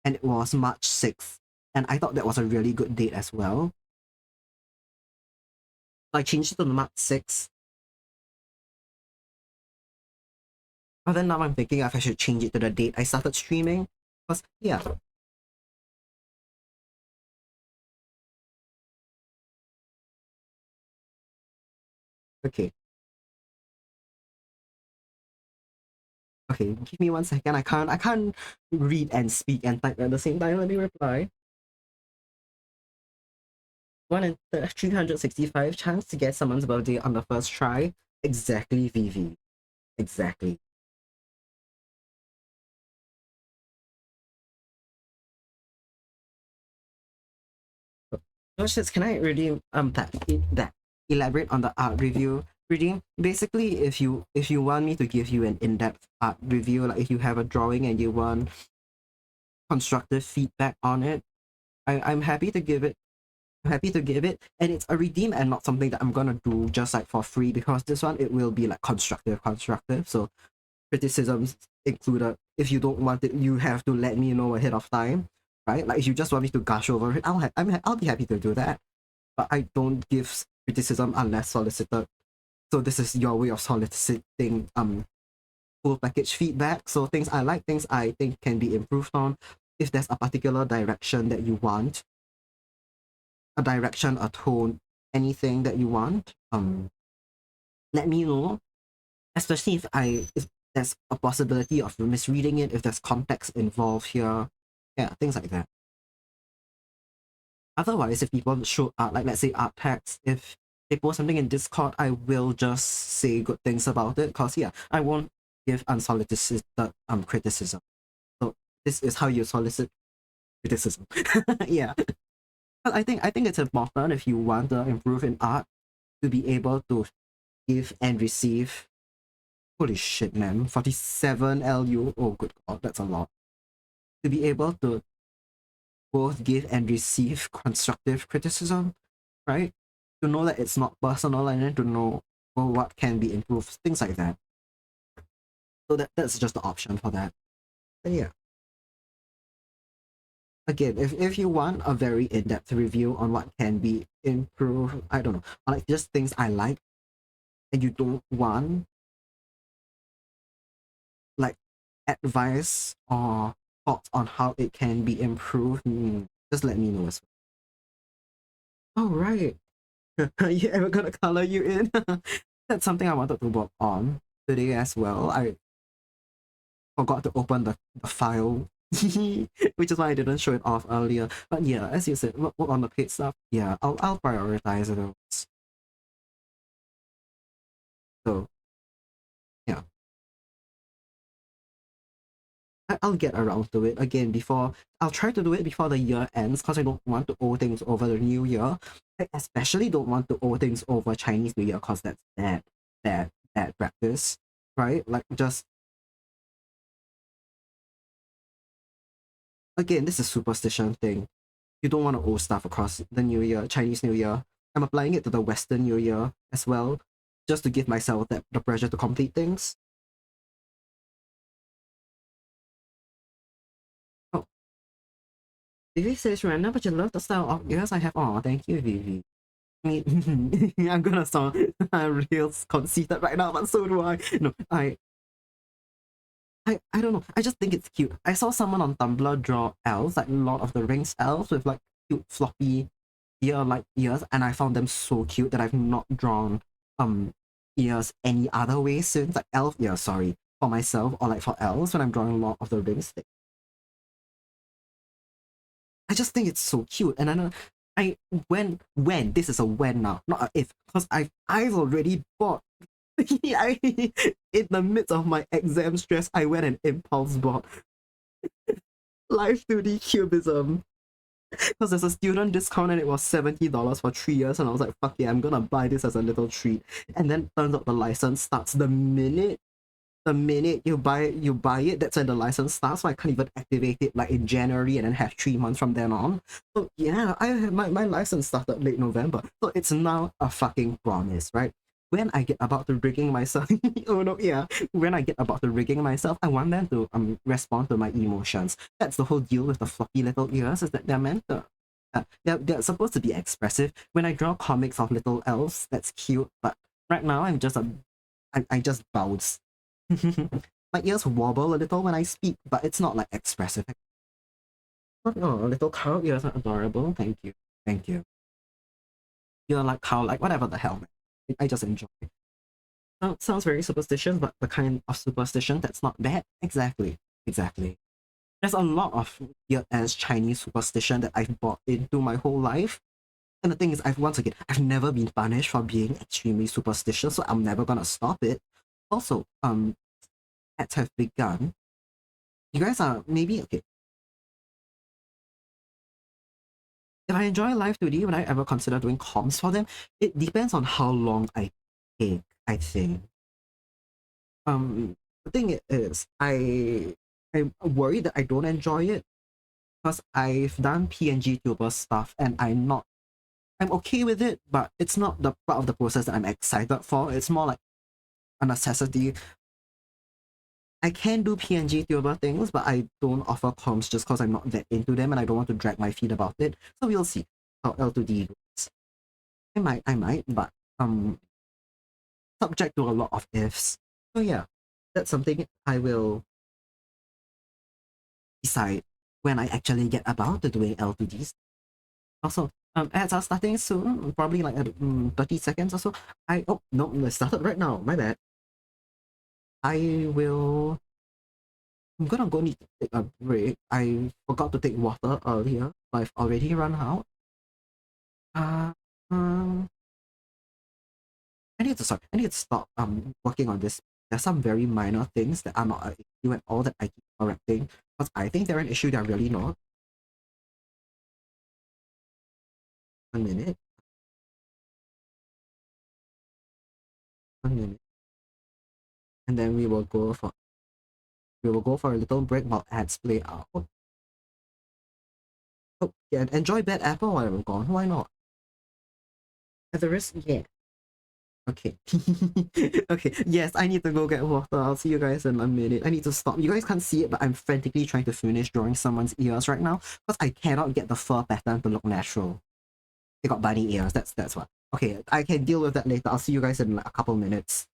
and it was March 6th. And I thought that was a really good date as well. I changed it to March 6th. But then now I'm thinking if I should change it to the date I started streaming. Because, yeah. Okay. Okay, give me 1 second. I can't read and speak and type at the same time. Let me reply. 1 in 365 chance to get someone's birthday on the first try. Exactly, Vivi. Exactly. Josh, can I really that elaborate on the art review? Reading basically, if you want me to give you an in-depth art review, like if you have a drawing and you want constructive feedback on it, I'm happy to give it. Happy to give it, and it's a redeem and not something that I'm gonna do just like for free, because this one it will be like constructive. So criticisms included. If you don't want it, you have to let me know ahead of time, right? Like if you just want me to gush over it, I'll be happy to do that. But I don't give criticism unless solicited. So this is your way of soliciting full package feedback. So things I like, things I think can be improved on. If there's a particular direction that you want, a direction, a tone, anything that you want, let me know. Especially if there's a possibility of misreading it, if there's context involved here, yeah, things like that. Otherwise, if people show art, like let's say art tags, if they post something in Discord, I will just say good things about it. Cause yeah, I won't give unsolicited criticism. So this is how you solicit criticism. Yeah. But I think it's important if you want to improve in art to be able to give and receive. Holy shit, man. 47 LU. Oh, good God, that's a lot. To be able to both give and receive constructive criticism, right? To know that it's not personal, and then to know, well, what can be improved, things like that. So that's just the option for that. But yeah. Again, if you want a very in-depth review on what can be improved, I don't know, or like just things I like, and you don't want like advice or thoughts on how it can be improved, just let me know as well. Oh, right. You ever gonna color you in? That's something I wanted to work on today as well. I forgot to open the file, which is why I didn't show it off earlier. But yeah, as you said, work on the paid stuff. Yeah, I'll prioritize those. So yeah, I'll get around to it again before. I'll try to do it before the year ends, because I don't want to owe things over the new year. I especially don't want to owe things over Chinese New Year, because that's bad practice, right? Like just again, this is superstition thing. You don't want to owe stuff across the New Year, Chinese New Year. I'm applying it to the Western New Year as well, just to give myself the pressure to complete things. Oh, Vivi says random, but you love the style of yours I have. Oh, thank you, Vivi. I mean, I'm gonna sound real conceited right now, but so do I. No, I don't know. I just think it's cute. I saw someone on Tumblr draw elves, like Lord of the Rings elves, with like cute floppy ear-like ears, and I found them so cute that I've not drawn ears any other way since, like elf ears, sorry, for myself, or like for elves when I'm drawing Lord of the Rings. I just think it's so cute, and I know when this is a when now, not a if, because I've already bought. I, in the midst of my exam stress, I went and impulse bought Life 2D Cubism, because there's a student discount and it was $70 for 3 years, and I was like, fuck yeah, I'm gonna buy this as a little treat. And then turns out the license starts the minute the minute you buy it, that's when the license starts. So I can't even activate it like in January and then have 3 months from then on. So yeah, I have my license started late November. So it's now a fucking promise, right? When I get about to rigging myself, oh no, yeah. When I get about to rigging myself, I want them to respond to my emotions. That's the whole deal with the floppy little ears, is that they're meant to they're supposed to be expressive. When I draw comics of little elves, that's cute, but right now I just bounce. My ears wobble a little when I speak, but it's not like expressive. Oh, little cow ears are adorable. Thank you. Thank you. You're like cow, like whatever the hell, man. I just enjoy it. Sounds very superstitious, but the kind of superstition that's not bad. Exactly. Exactly. There's a lot of weird ass Chinese superstition that I've bought into my whole life. And the thing is, I've never been punished for being extremely superstitious, so I'm never gonna stop it. Also, ads have begun. You guys are maybe okay. If I enjoy Live 2D, would I ever consider doing comms for them? It depends on how long I take, I think. The thing is, I'm worried that I don't enjoy it because I've done PNG tuber stuff and I'm okay with it, but it's not the part of the process that I'm excited for. It's more like a necessity. I can do PNG tuber things, but I don't offer comms just because I'm not that into them and I don't want to drag my feet about it. So we'll see how L2D goes. I might, but um, subject to a lot of ifs. So yeah, that's something I will decide when I actually get about to doing L2Ds. Also, ads are starting soon, probably like 30 seconds or so. Oh no, it started right now. My bad. I will. I'm gonna go need to take a break. I forgot to take water earlier, but I've already run out. Uh, um, I need to stop working on this. There's some very minor things that are not an issue at all that I keep correcting because I think they're an issue. They're really not. 1 minute, 1 minute, and then we will go for a little break while ads play out. Oh yeah, enjoy Bad Apple while I'm gone. Why not? At the risk, yeah. Okay. Okay. Yes, I need to go get water. I'll see you guys in a minute. I need to stop. You guys can't see it, but I'm frantically trying to finish drawing someone's ears right now because I cannot get the fur pattern to look natural. They got bunny ears. That's what. Okay, I can deal with that later. I'll see you guys in like a couple minutes.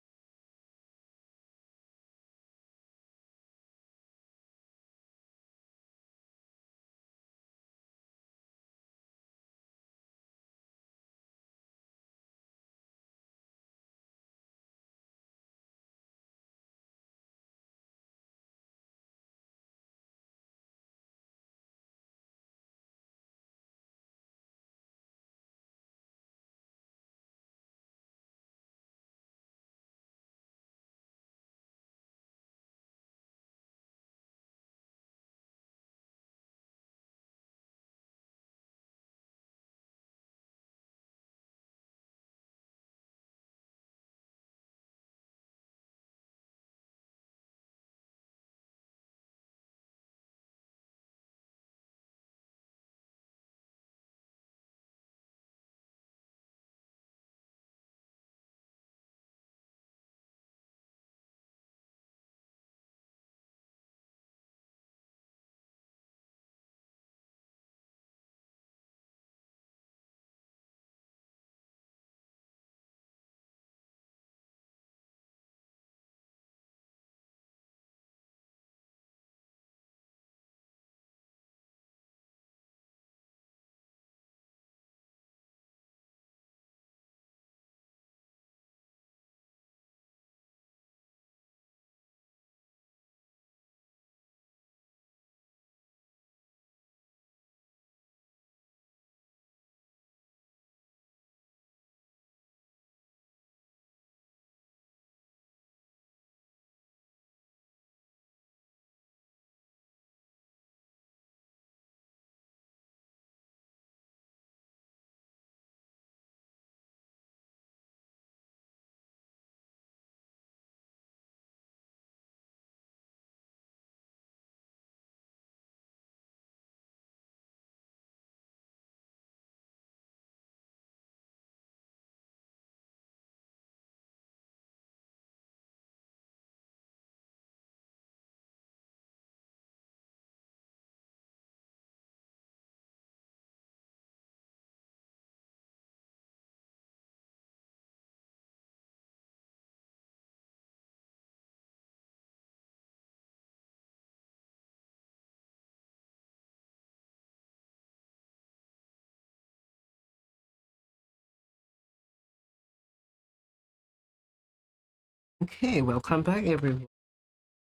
Okay, welcome back everyone.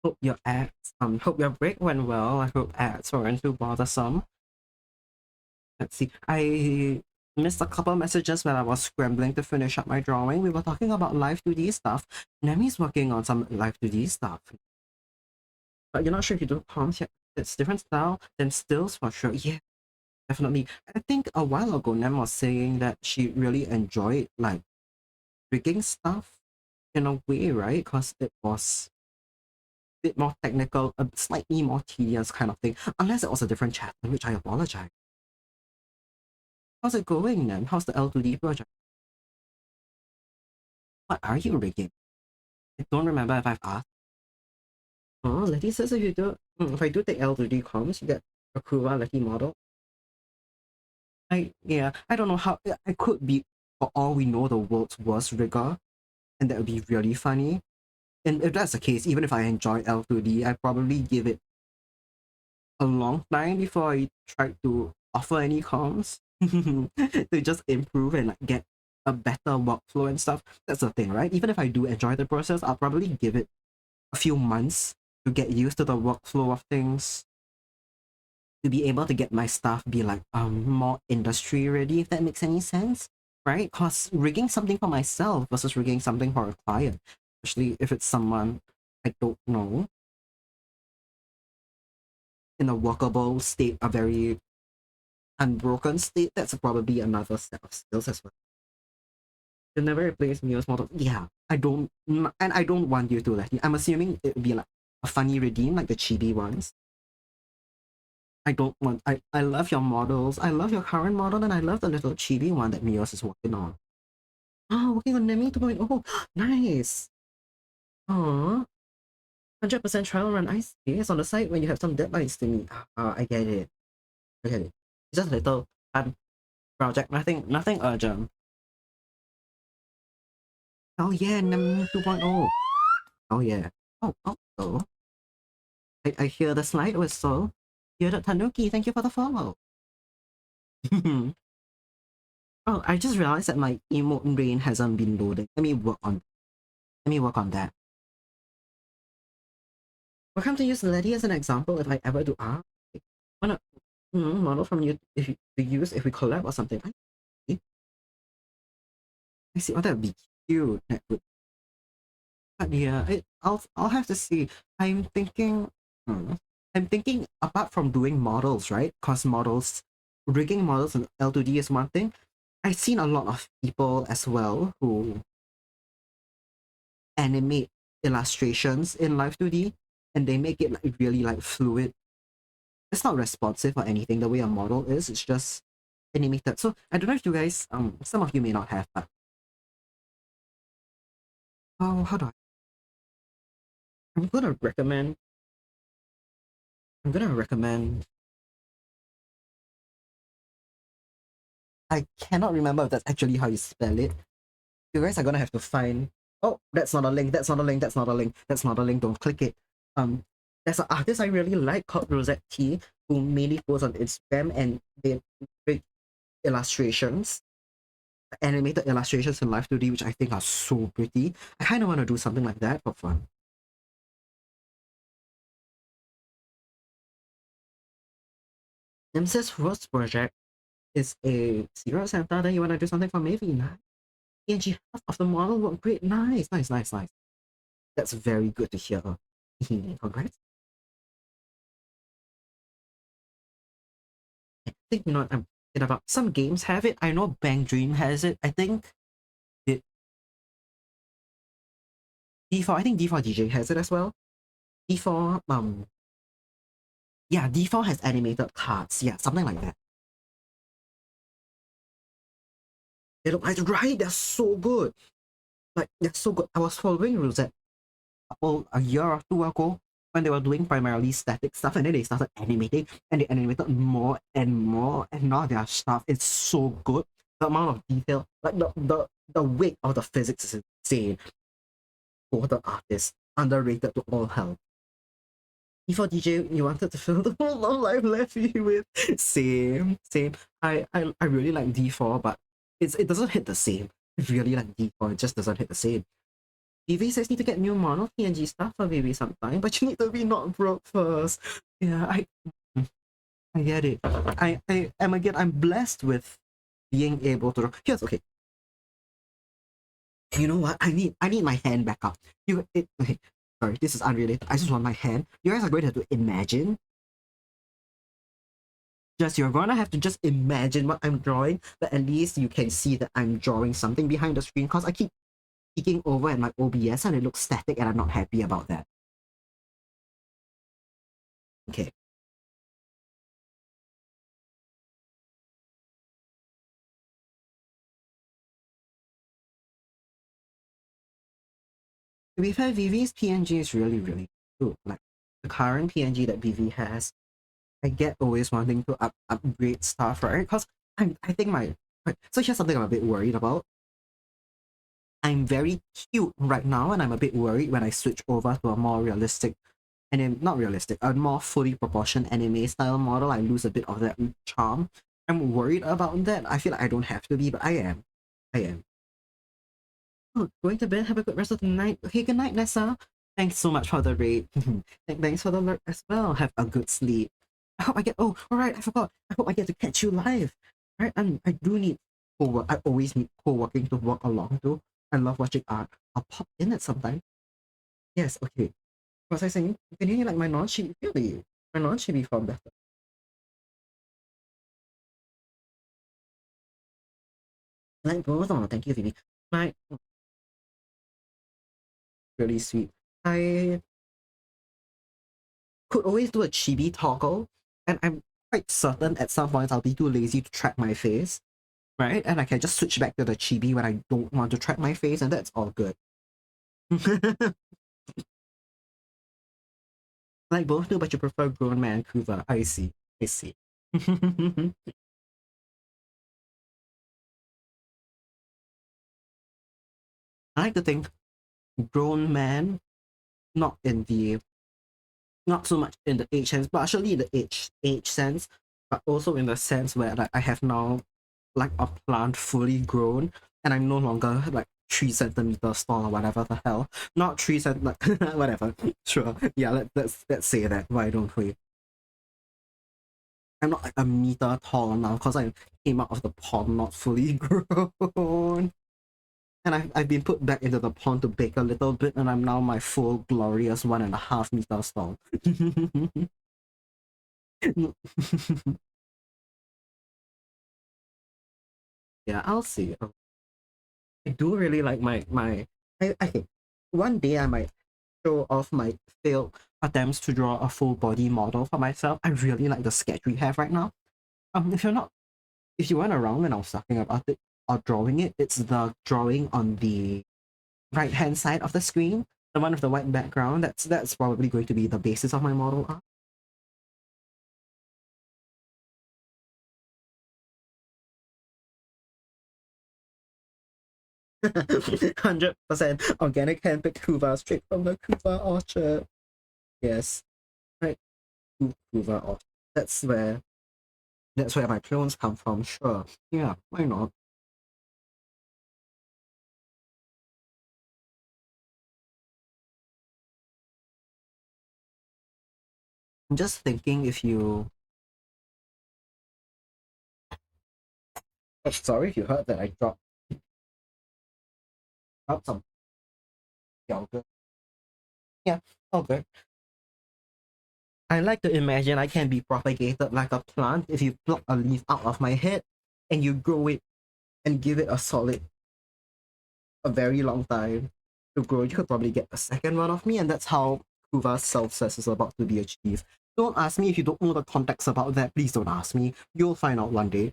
Hope your break went well. I hope ads weren't too bothersome. Let's see. I missed a couple messages when I was scrambling to finish up my drawing. We were talking about live 2D stuff. Nemi's working on some live 2D stuff. But you're not sure if you do prompts yet. It's different style than stills for sure. Yeah, definitely. I think a while ago Nem was saying that she really enjoyed like rigging stuff in a way, right? Because it was bit more technical, a slightly more tedious kind of thing, unless it was a different chapter, which I apologize. How's it going then? How's the L2D project? What are you rigging? I don't remember if I've asked. Oh, Letty says if I do take L2D comms, you get a Kuva Letty model. I don't know how, I could be, for all we know, the world's worst rigger, and that would be really funny. And if that's the case, even if I enjoy L2D, I'd probably give it a long time before I tried to offer any comms to just improve and like get a better workflow and stuff. That's the thing, right? Even if I do enjoy the process, I'll probably give it a few months to get used to the workflow of things, to be able to get my stuff be like more industry ready, if that makes any sense, right? Because rigging something for myself versus rigging something for a client, especially if it's someone I don't know, in a workable state, a very unbroken state, that's probably another set of skills as well. You never replace Mio's model. Yeah, and I don't want you to let you. I'm assuming it would be like a funny redeem, like the chibi ones. I don't want. I love your models. I love your current model, and I love the little chibi one that Mios is working on. Oh, working on Nemi 2.0. Nice. Aww. 100% trial run. I see. It's on the site when you have some deadlines to meet. I get it. I get it. It's just a little fun project. Nothing urgent. Oh yeah, Nemi 2.0. Oh yeah. Oh. I hear the slide whistle. Hear the Tanuki, thank you for the follow. Oh, I just realized that my emote brain hasn't been loading. Let me work on that. Welcome to use Letty as an example if I ever do wanna model from you if you to use if we collab or something. I see. Oh, that would be cute. That would, but yeah, I'll have to see. I'm thinking I'm thinking apart from doing models, right? Cause rigging models in L2D is one thing. I've seen a lot of people as well who animate illustrations in Live 2D and they make it like really like fluid. It's not responsive or anything the way a model is, it's just animated. So I don't know if you guys some of you may not have, but how do I I'm gonna recommend I'm gonna recommend I cannot remember if that's actually how you spell it. You guys are gonna have to find. Oh, that's not a link. That's not a link. That's not a link. That's not a link. Don't click it. There's an artist I really like called Rosette T, who mainly posts on Instagram and they make illustrations, animated illustrations in Live 2D, which I think are so pretty. I kind of want to do something like that for fun. MC's first project is a Zero Santa. Then you want to do something for Maybe? Nice. PNG half of the model work great. Nice. That's very good to hear. Congrats. I think you know what I'm thinking about. Some games have it. I know Bang Dream has it. I think it D4. I think D4 DJ has it as well. D4 yeah, D4 has animated cards. Yeah, something like that. They look like right. They're so good. Like they're so good. I was following Rosette a year or two ago when they were doing primarily static stuff, and then they started animating, and they animated more and more, and now their stuff is so good. The amount of detail, like the weight of the physics is insane for the artist. Underrated to all hell. Before DJ, you wanted to fill the whole of life left you with. Same. I really like D4, but it doesn't hit the same. I really like D4, it just doesn't hit the same. Vivi says need to get new model PNG stuff for Vivi sometime, but you need to be not broke first. Yeah, I get it. I am again. I'm blessed with being able to. Here's okay. You know what? I need my hand back up. Okay. Sorry, this is unrelated. I just want my hand. You guys are going to have to imagine. You're gonna have to just imagine what I'm drawing, but at least you can see that I'm drawing something behind the screen because I keep peeking over at my OBS and it looks static and I'm not happy about that. Okay. To be fair, Vivi's PNG is really, really good. Like the current PNG that Vivi has, I get always wanting to upgrade stuff, right? Because I think my right, so here's something I'm a bit worried about. I'm very cute right now, and I'm a bit worried when I switch over to a more realistic and not realistic, a more fully proportioned anime style model. I lose a bit of that charm. I'm worried about that. I feel like I don't have to be, but I am. I am. Oh, going to bed. Have a good rest of the night. Okay, good night, Nessa. Thanks so much for the raid. Thanks for the alert as well. Have a good sleep. I hope I get. Oh, all right. I forgot. I hope I get to catch you live. Right, and I do need co-work. I always need co-working to work along to. I love watching art. I'll pop in at some time. Yes. Okay. Was I saying? Can you hear like my non-chibi feeling? My non-chibi form better. Like both. Oh, thank you, Vivi. My really sweet. I could always do a chibi toggle, and I'm quite certain at some points I'll be too lazy to track my face, right? And I can just switch back to the chibi when I don't want to track my face, and that's all good. Like both do, but you prefer grown man Kuva. I see. I see. I like to think grown man, not in the not so much in the age sense, partially in the age sense, but also in the sense where like I have now like a plant fully grown and I'm no longer like 3 centimeters tall or whatever the hell. Not 3 cent like whatever. Sure. Yeah, let's say that. Why don't we? I'm not like a meter tall now because I came out of the pond not fully grown. And I've been put back into the pond to bake a little bit, and I'm now my full glorious 1.5 meters tall. Yeah, I'll see. I do really like I think one day I might show off my failed attempts to draw a full body model for myself. I really like the sketch we have right now. If you weren't around when I was talking about it or drawing it, it's the drawing on the right hand side of the screen, the one with the white background. That's probably going to be the basis of my model art. 100% organic handpicked kuva straight from the kuva orchard. Yes, right. Kuva orchard. That's where my clones come from. Sure. Yeah, why not? I'm just thinking if you. Oh, sorry if you heard that I dropped some yogurt. Yeah, all good. I like to imagine I can be propagated like a plant if you pluck a leaf out of my head and you grow it and give it a very long time to grow. You could probably get a second one of me, and that's how Kuva's self-cess is about to be achieved. Don't ask me if you don't know the context about that. Please don't ask me. You'll find out one day.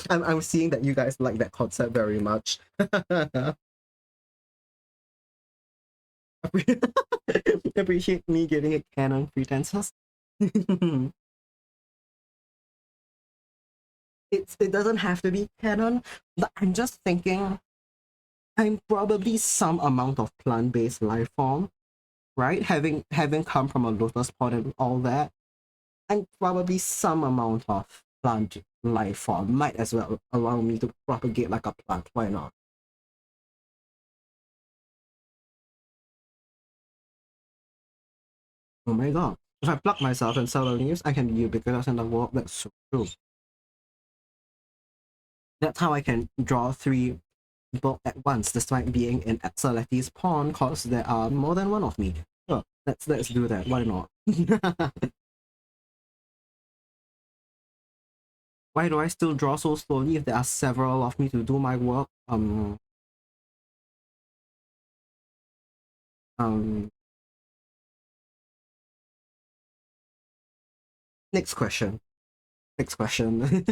I'm seeing that you guys like that concept very much. Appreciate me giving it canon pretenses. It doesn't have to be canon, but I'm just thinking I'm probably some amount of plant-based life form, right? Having come from a lotus pod and all that. and probably some amount of plant life form might as well allow me to propagate like a plant. Why not? Oh my god. If I pluck myself and sell the leaves, I can be ubiquitous in the world. That's so true. That's how I can draw three people at once, despite being in Exceleti's pawn, cause there are more than one of me. Sure, let's do that. Why not? Why do I still draw so slowly if there are several of me to do my work? Um, Next question. Next question.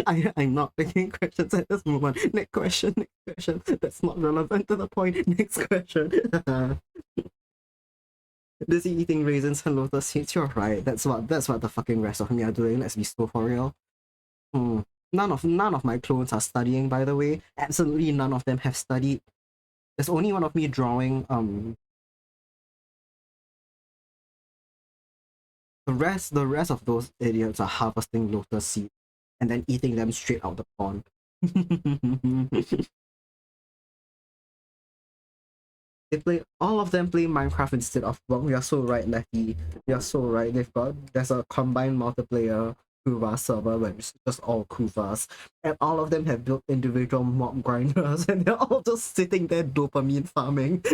I'm not taking questions at this moment. Next question. Next question. That's not relevant to the point. Next question. Is he eating raisins and lotus seeds? You're right. That's what the fucking rest of me are doing. Let's be so for real. Hmm. None of my clones are studying, by the way. Absolutely none of them have studied. There's only one of me drawing. The rest of those idiots are harvesting lotus seeds and then eating them straight out the pond. All of them play Minecraft instead of work. We are so right, Letty. We are so right. There's a combined multiplayer Kuva server where it's just all Kuvas. And all of them have built individual mob grinders and they're all just sitting there dopamine farming.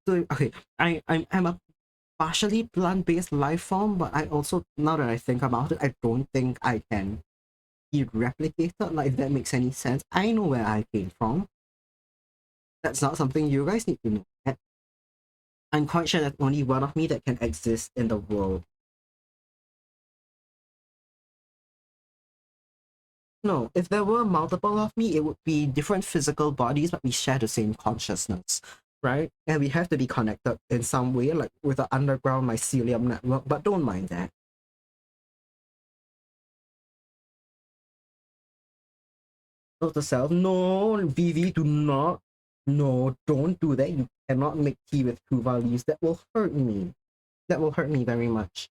Okay, I'm a partially plant-based life form, but I also, now that I think about it, I don't think I can be replicated, like if that makes any sense. I know where I came from. That's not something you guys need to know. I'm quite sure there's only one of me that can exist in the world. No, if there were multiple of me, it would be different physical bodies, but we share the same consciousness, right? And we have to be connected in some way, like with the underground mycelium network, but don't mind that. Not the self. No, Vivi, do not. No, don't do that. You cannot make tea with Kuva leaves. That will hurt me. That will hurt me very much.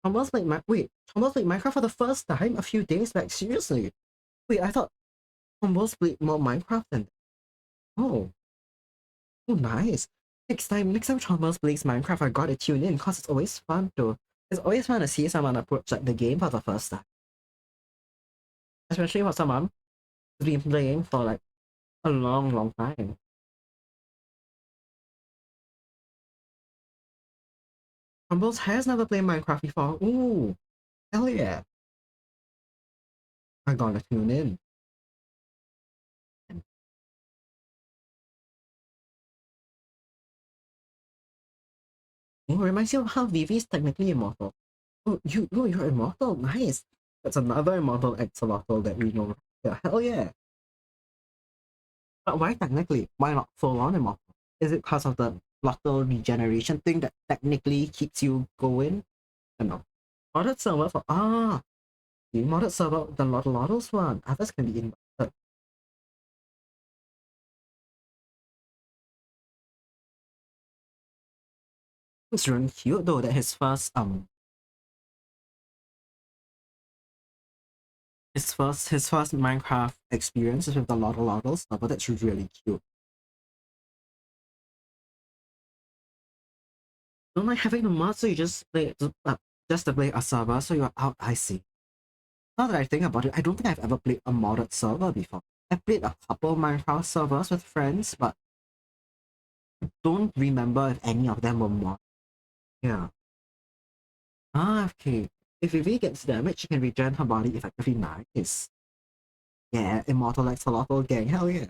Thomas played Minecraft for the first time a few days back. Seriously. Wait, I thought Thomas played more Minecraft than that. Oh, oh, nice. Next time Thomas plays Minecraft, I gotta tune in because it's always fun to see someone approach like the game for the first time, especially for someone who's been playing for like a long, long time. Thomas has never played Minecraft before. Ooh, hell yeah! I gotta tune in. Oh, reminds you of how Vivi is technically immortal. You're immortal. Nice. That's another immortal axolotl that we know. Yeah, hell yeah. But why technically? Why not full on immortal? Is it because of the lotto regeneration thing that technically keeps you going? I don't know. Modded server for the modded server, the Lottos one. Others can be invited. It's really cute though that his first Minecraft experience is with the Lottos server. That's really cute. Don't like having the mod, so you just to play a server, so you're out. I see. Now that I think about it, I don't think I've ever played a modded server before. I've played a couple Minecraft servers with friends, but don't remember if any of them were modded. Yeah. Okay. If Vivi gets damaged, she can regen her body effectively. Nice. Yeah, Immortal Axolotl gang. Hell yeah.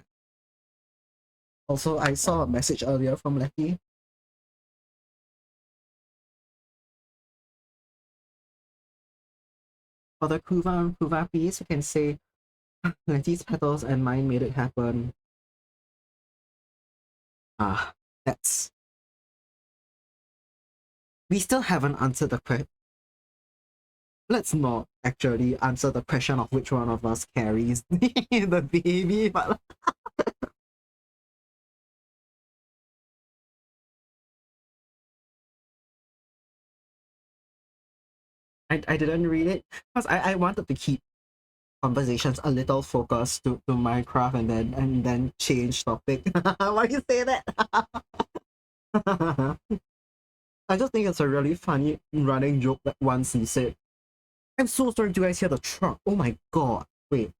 Also, I saw a message earlier from Lecky. For the Kuva piece, you can say Letty's petals and mine made it happen. Ah, that's we still haven't answered the question. let's not actually answer the question of which one of us carries the baby, but I didn't read it because I wanted to keep conversations a little focused to Minecraft and then change topic. Why you say that? I just think it's a really funny running joke that once he said, I'm so sorry, do you guys hear the truck? Oh my god. Wait,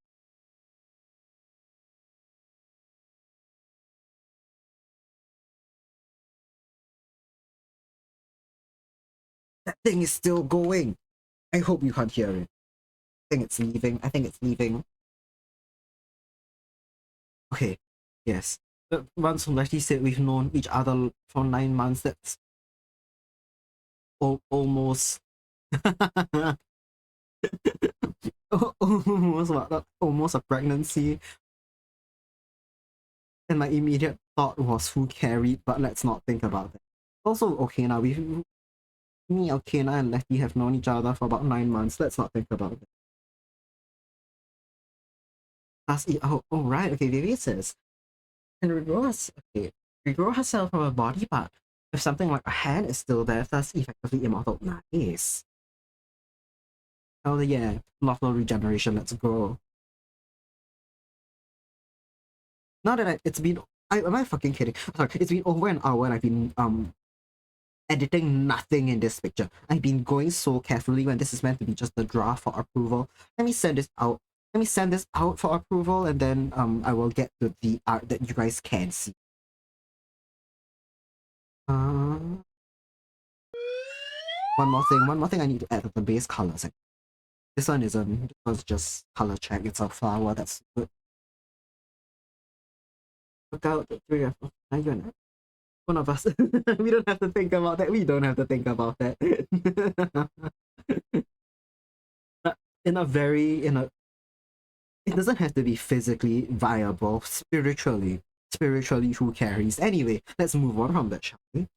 that thing is still going. I hope you can't hear it. I think it's leaving. I think it's leaving. Okay. Yes. Once Letty said we've known each other for 9 months, that's almost almost what? Almost a pregnancy. And my immediate thought was who carried, but let's not think about that. Also, okay, now me, Okena, and Letty have known each other for about 9 months. Let's not think about that. Oh, right. Okay, Vivi says, and regrow herself from a body part. If something like a hand is still there, that's effectively immortal. Nice. Oh yeah, mortal regeneration. Let's go. Now that it's been, am I fucking kidding? Sorry, it's been over an hour and I've been editing nothing in this picture. I've been going so carefully when this is meant to be just a draft for approval. Let me send this out. Let me send this out for approval, and then I will get to the art that you guys can see. Uh, one more thing I need to add to the base colors. This one isn't. This one's just color check. It's a flower. That's good. Look out, the three of us. One of us. We don't have to think about that. We don't have to think about that. But in a it doesn't have to be physically viable. Spiritually, who carries? Anyway, let's move on from that, shall we?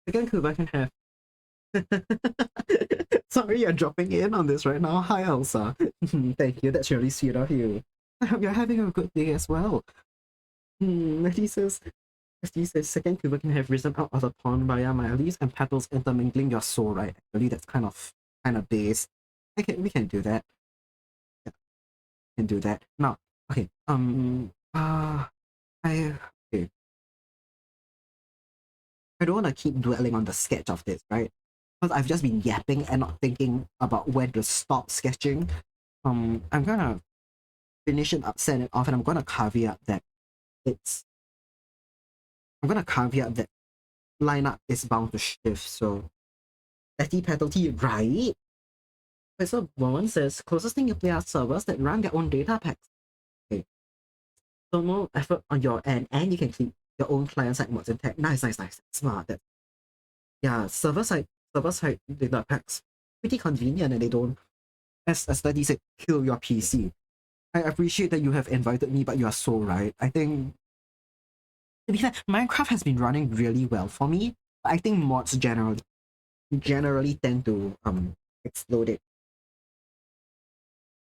Again, Kuba can have. Sorry, you're dropping in on this right now. Hi, Elsa. Thank you. That's really sweet of you. I hope you're having a good day as well. Letty says, second Kuba can have risen out of the pond via my leaves and petals intermingling. You're so right. Actually, that's kind of base. We can do that. Yeah, we can do that. Now, okay. I okay. I don't want to keep dwelling on the sketch of this, right? Because I've just been yapping and not thinking about when to stop sketching. I'm gonna finish it up, send it off, and it's I'm gonna caveat that lineup is bound to shift. So Letty penalty, right? Okay, so one says closest thing you play are servers that run their own data packs. Okay. So no effort on your end, and you can keep your own client-side mods intact. Nice. Smart. That yeah, server-side data packs pretty convenient, and they don't, as Letty said, kill your PC. I appreciate that you have invited me, but you are so right. I think, to be fair, Minecraft has been running really well for me. I think mods generally tend to explode it.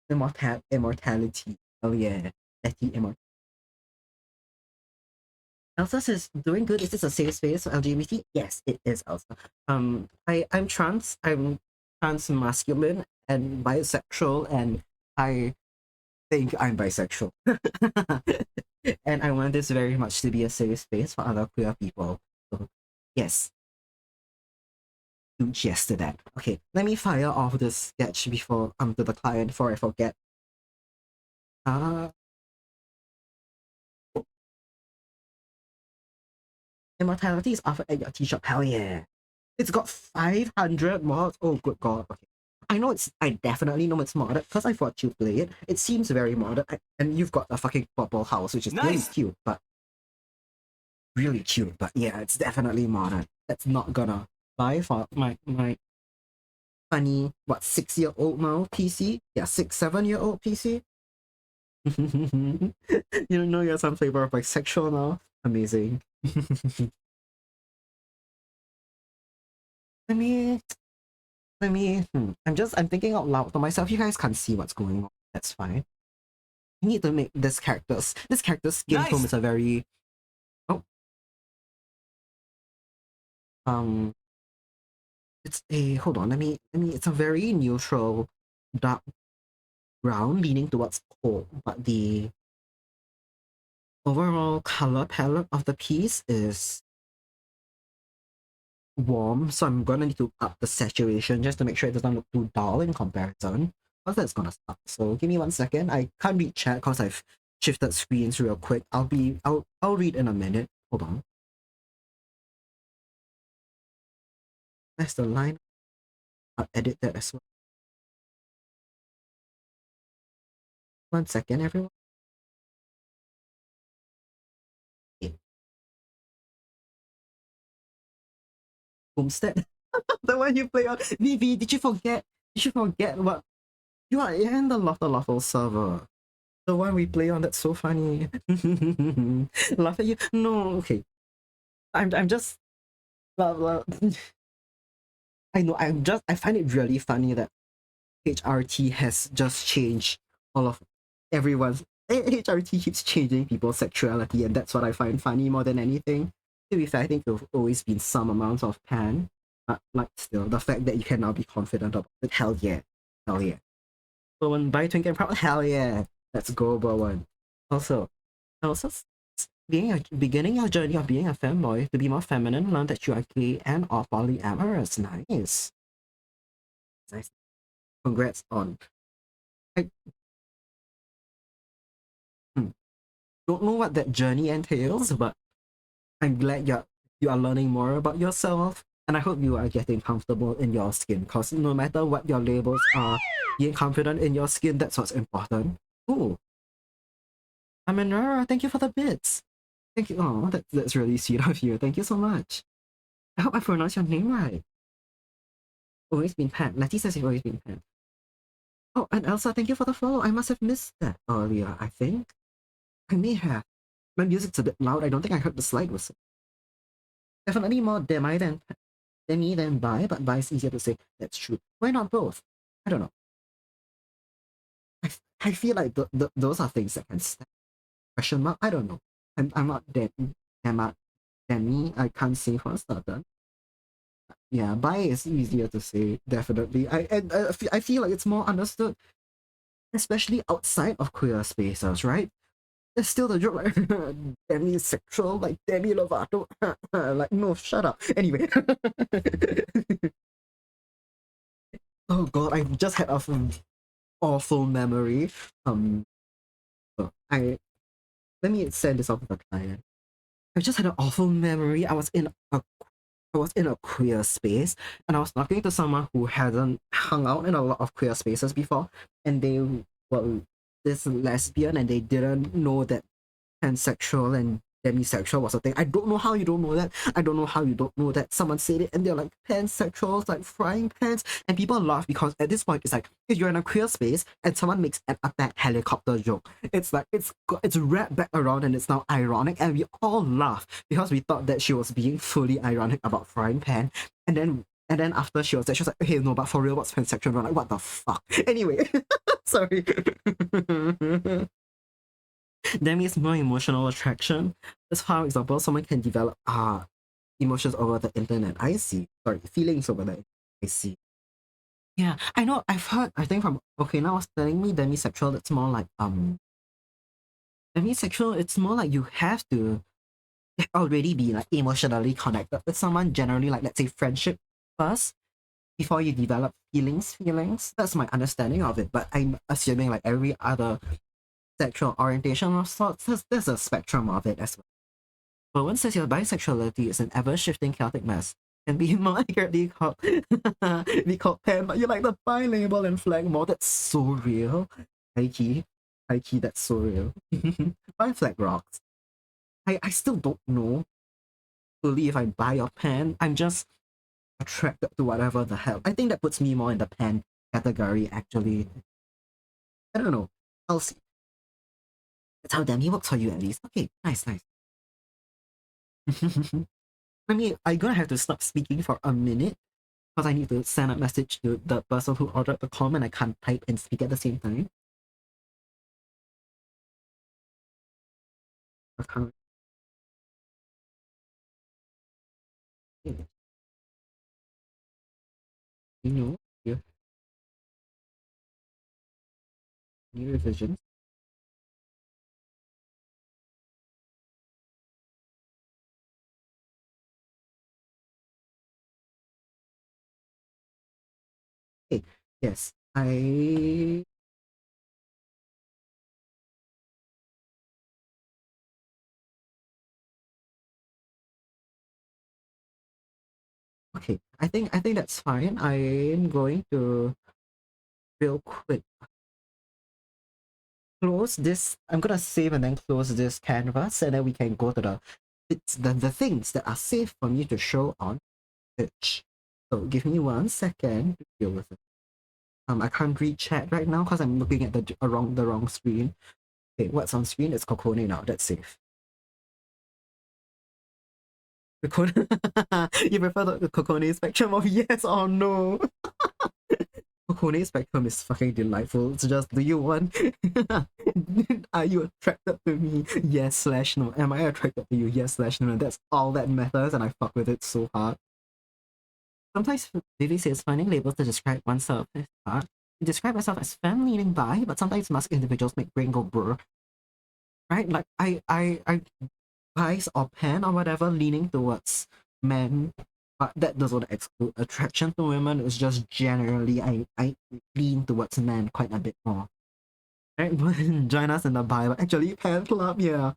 Immortality. Oh yeah, Letty immortality. Elsa says, doing good. Is this a safe space for LGBT? Yes, it is, Elsa. I'm trans. I'm trans masculine and bisexual, and I think I'm bisexual. And I want this very much to be a safe space for other queer people. So, yes, huge yes to that. Okay, let me fire off this sketch before to the client before I forget. Uh, Immortality is offered at your tea shop. Hell yeah. It's got 500 mods. Oh, good god. Okay. I definitely know it's modded because I've watched you play it. It seems very modded. And you've got a fucking purple house, which is nice. Really cute. But yeah, it's definitely modded. That's not gonna buy for my funny, what, 6-year-old now PC? Yeah, 7-year-old PC. You know you're some flavor of bisexual now. Amazing. I mean, I'm thinking out loud to myself. You guys can't see what's going on. That's fine. I need to make this character's skin tone is a very, oh, um, it's a, hold on, it's a very neutral dark brown leaning towards coal, but the overall color palette of the piece is warm, so I'm gonna need to up the saturation just to make sure it doesn't look too dull in comparison. Because that's gonna suck. So give me 1 second. I can't read chat because I've shifted screens real quick. I'll read in a minute. Hold on. That's the line. I'll edit that as well. 1 second, everyone. Okay. Homestead. The one you play on. Vivi, did you forget? Did you forget what you are in the Lotta Lawful server? The one we play on, that's so funny. Laugh at you. No, okay. I'm just blah, blah. I know, I find it really funny that HRT has just changed all of everyone's HRT keeps changing people's sexuality, and that's what I find funny more than anything. To be fair, I think there's always been some amount of pan, but like still, the fact that you can now be confident about it, hell yeah. Hell yeah. Bowen, buy Twink and Proud, hell yeah. Let's go, Bowen. Also, beginning your journey of being a femboy to be more feminine, learn that you are gay and or polyamorous. Nice. Nice. Congrats on. I don't know what that journey entails, but I'm glad you are learning more about yourself, and I hope you are getting comfortable in your skin. Cause no matter what your labels are, being confident in your skin, that's what's important. Ooh, Aminara, thank you for the bits. Thank you. Oh, that's really sweet of you. Thank you so much. I hope I pronounced your name right. Always been Pan. Letty says you've always been Pan. Oh, and Elsa, thank you for the follow. I must have missed that earlier, I think. I may have. My music's a bit loud. I don't think I heard the slide was definitely more demi than bi, but bi is easier to say. That's true. Why not both? I don't know. I feel like those are things that can stand. Question mark? I don't know. I'm not demi. I can't say for certain. Yeah, bi is easier to say, definitely. I feel like it's more understood, especially outside of queer spaces, right? There's still the joke like demisexual, like Demi Lovato. Like, no, shut up. Anyway. Oh god, I just had a awful memory. So let me send this off to the client. I just had an awful memory. I was in a queer space, and I was talking to someone who hadn't hung out in a lot of queer spaces before, and they were this lesbian, and they didn't know that pansexual and demisexual was a thing. I don't know how you don't know that. I don't know how you don't know that. Someone said it and they're like pansexuals, like frying pans, and people laugh because at this point it's like if you're in a queer space and someone makes an attack helicopter joke, it's like it's wrapped back around and it's now ironic, and we all laugh because we thought that she was being fully ironic about frying pan, and then after she was like, hey, no, but for real, what's pansexual? We're like, what the fuck? Anyway, sorry. That means more emotional attraction. That's how, for example, someone can develop emotions over the internet. I see. Sorry, feelings over the internet. I see. Yeah, I know. I've heard. I think from okay now was telling me demisexual. It's more like demisexual. It's more like you have to already be like emotionally connected with someone. Generally, like let's say friendship first before you develop feelings. Feelings. That's my understanding of it. But I'm assuming like every other sexual orientation of sorts, there's a spectrum of it as well. But one says your bisexuality is an ever-shifting chaotic mess. Can be more accurately called be called pan, but you like the bi label and flag more. That's so real. High key. High key, that's so real. Bi flag rocks. I still don't know fully if I buy or pan. I'm just attracted to whatever the hell. I think that puts me more in the pan category actually. I don't know. I'll see. That's how Demi works for you at least. Okay, nice, nice. I'm gonna have to stop speaking for a minute because I need to send a message to the person who ordered the comment. I can't type and speak at the same time. I can't. You know, yeah, new revisions. Okay, yes, I. Okay, I think that's fine. I'm going to real quick close this. I'm gonna save and then close this canvas, and then we can go to the things that are safe for me to show on Twitch. So give me 1 second to deal with it. I can't read chat right now because I'm looking at the wrong screen. Okay, what's on screen? It's Kokone now. That's safe. Kokone. You prefer the Kokone spectrum of yes or no? Kokone spectrum is fucking delightful. It's just, do you want? Are you attracted to me? Yes slash no. Am I attracted to you? Yes slash no. And that's all that matters, and I fuck with it so hard. Sometimes Lily says finding labels to describe oneself is hard. I describe myself as femme leaning bi, but sometimes masked individuals make brain go brr. Right? Like I bias or pan or whatever leaning towards men, but that doesn't exclude attraction to women. It's just generally I lean towards men quite a bit more. Right? Join us in the bio. Actually, pan club, yeah.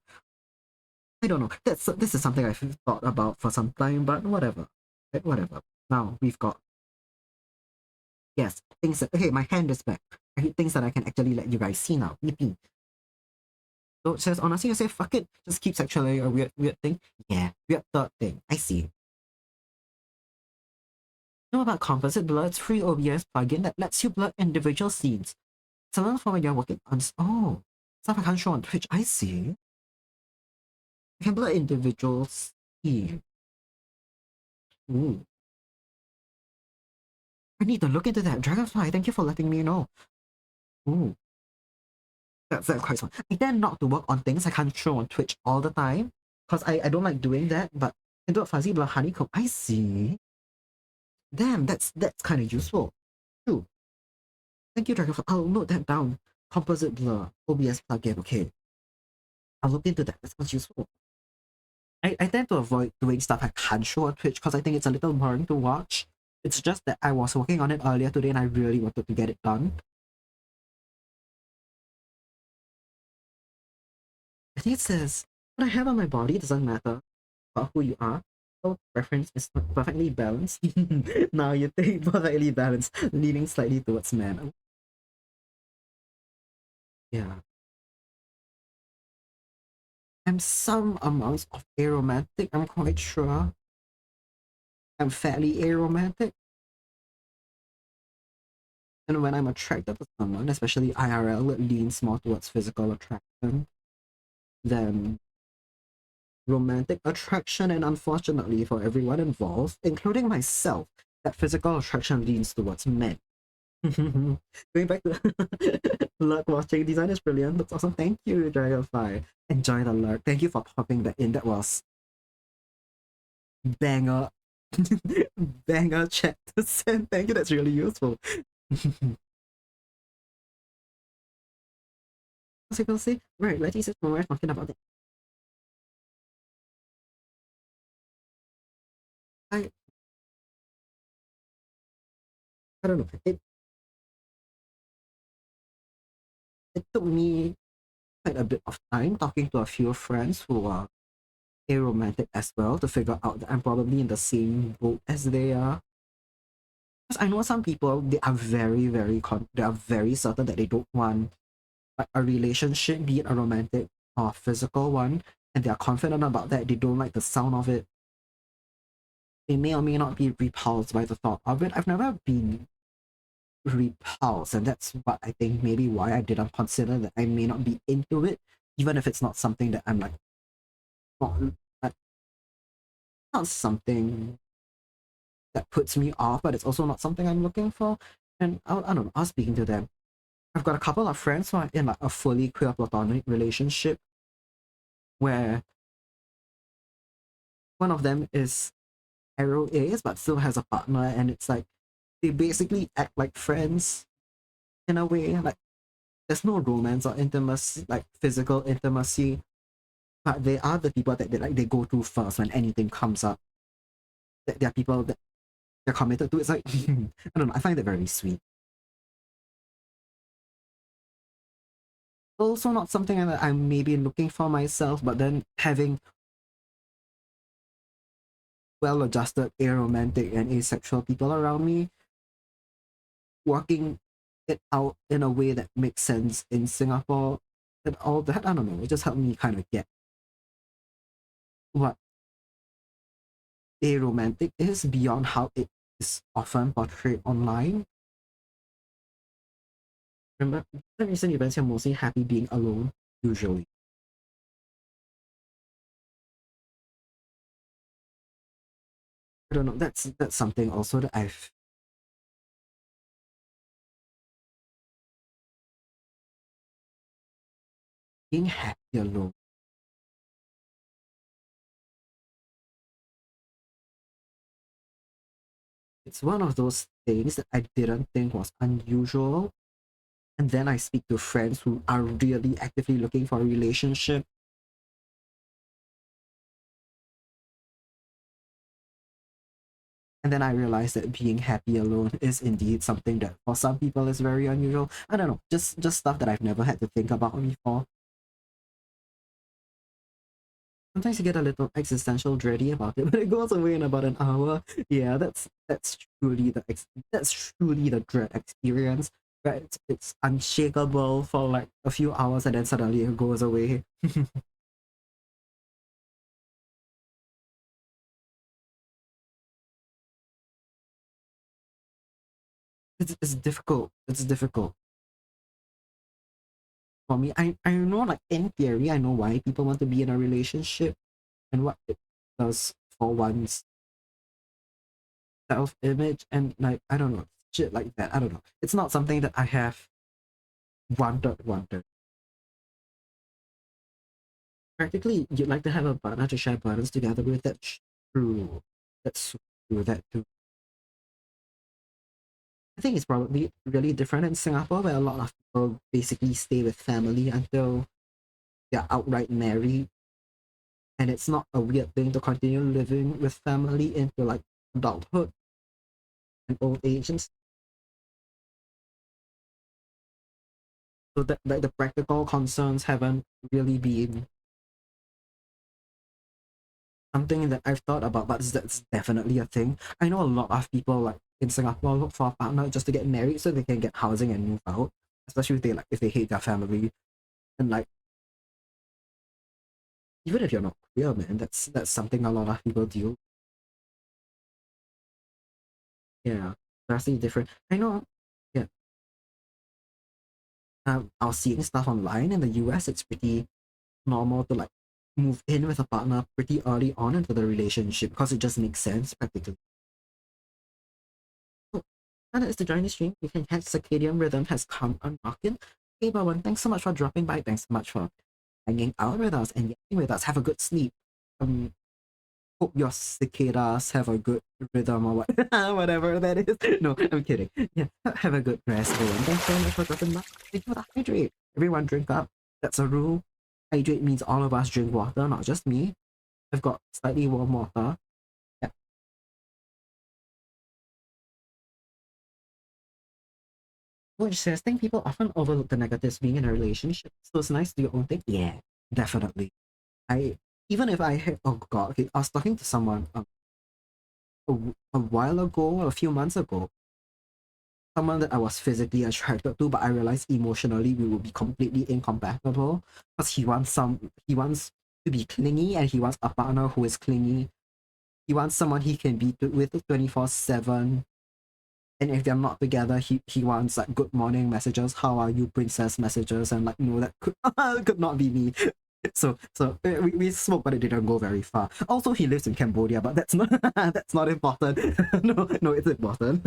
I don't know. This is something I've thought about for some time, but whatever. Whatever. Now we've got, yes, things that, okay, my hand is back. Things that I can actually let you guys see now. Yippee. So it says, honestly, you say, fuck it. Just keep sexually a weird thing. Yeah, weird third thing. I see. Know about composite blur? It's free OBS plugin that lets you blur individual scenes. It's a little for when you're working on. Oh, stuff I can't show on Twitch. I see. I can blur individual scenes. Ooh. I need to look into that. Dragonfly, thank you for letting me know. Ooh. That's quite fun. I tend not to work on things I can't show on Twitch all the time. Because I don't like doing that, but I can do a fuzzy blur honeycomb. I see. Damn, that's kind of useful. True. Thank you, Dragonfly. I'll note that down. Composite blur, OBS plugin. Okay, I'll look into that. That sounds useful. I tend to avoid doing stuff I can't show on Twitch because I think it's a little boring to watch. It's just that I was working on it earlier today and I really wanted to get it done. I think it says, what I have on my body doesn't matter about who you are. So preference is perfectly balanced. Now you think perfectly balanced, leaning slightly towards man. Yeah. I'm some amounts of aromantic, I'm quite sure. I'm fairly aromantic. And when I'm attracted to someone, especially IRL, it leans more towards physical attraction than romantic attraction. And unfortunately for everyone involved, including myself, that physical attraction leans towards men. Going back to lurk watching, design is brilliant. That's awesome. Thank you, Dragonfly. Enjoy the lurk. Thank you for popping that in. That was banger. Banger chat to send. Thank you. That's really useful. People say, right, let's use more talking about it. I I don't know. It took me quite a bit of time talking to a few friends who are aromantic as well to figure out that I'm probably in the same boat as they are. Because I know some people, they are they are very certain that they don't want a relationship, be it a romantic or physical one, and they are confident about that. They don't like the sound of it. They may or may not be repulsed by the thought of it. I've never been repulsed, and that's what I think maybe why I didn't consider that I may not be into it, even if it's not something that I'm like, not, like, not something that puts me off, but it's also not something I'm looking for. And I don't know, I was speaking to them. I've got a couple of friends who are in like a fully queer platonic relationship where one of them is hetero is but still has a partner, and it's like they basically act like friends in a way. Like there's no romance or intimacy, like physical intimacy, but they are the people that they go to first when anything comes up. They're people that they're committed to. It's like I don't know. I find it very sweet. Also, not something that I'm maybe looking for myself, but then having well-adjusted, aromantic, and asexual people around me, working it out in a way that makes sense in Singapore, and all that. I don't know. It just helped me kind of get what aromantic is beyond how it is often portrayed online. Remember, the recent events, you're mostly happy being alone, usually. I don't know. That's something also that I've being happy alone. It's one of those things that I didn't think was unusual. And then I speak to friends who are really actively looking for a relationship. And then I realized that being happy alone is indeed something that for some people is very unusual. I don't know, just stuff that I've never had to think about before. Sometimes you get a little existential dready about it, but it goes away in about an hour. Yeah, that's truly that's truly the dread experience. Where it's unshakable for like a few hours and then suddenly it goes away. It's difficult. It's difficult for me. I know like in theory I know why people want to be in a relationship and what it does for one's self image, and like I don't know, shit like that. I don't know. It's not something that I have wanted. Practically, you'd like to have a partner to share burdens together with. That's true. That's true. That too. I think it's probably really different in Singapore, where a lot of people basically stay with family until they're outright married, and it's not a weird thing to continue living with family into like adulthood and old age. And so that like the practical concerns haven't really been something that I've thought about, but that's definitely a thing. I know a lot of people like in Singapore look for a partner just to get married so they can get housing and move out, especially if they hate their family. And like even if you're not queer, man, that's something a lot of people do. Yeah, vastly different. I know. Yeah, I was seeing stuff online in the US. It's pretty normal to like move in with a partner pretty early on into the relationship because it just makes sense practically. Oh, and it's to join the stream. You can catch circadian rhythm has come unrocking. Hey, Bowen, thanks so much for dropping by. Thanks so much for hanging out with us and yapping with us. Have a good sleep. Um, hope your cicadas have a good rhythm or what, whatever that is. No, I'm kidding. Yeah, have a good rest, Bowen. Thanks so much for dropping by. Thank you for the hydrate. Everyone drink up. That's a rule. Hydrate means all of us drink water, not just me. I've got slightly warm water. Yeah. Which says, think people often overlook the negatives being in a relationship. So it's nice to do your own thing. Yeah, definitely. I even if I had oh god, okay, I was talking to someone a while ago, a few months ago, someone that I was physically attracted to, but I realized emotionally we would be completely incompatible because he wants to be clingy and he wants a partner who is clingy. He wants someone he can be with 24/7. And if they're not together, he wants like good morning messages, how are you, princess messages, and like no, that could could not be me. We spoke, but it didn't go very far. Also, he lives in Cambodia, but that's not that's not important. No, no, it's important.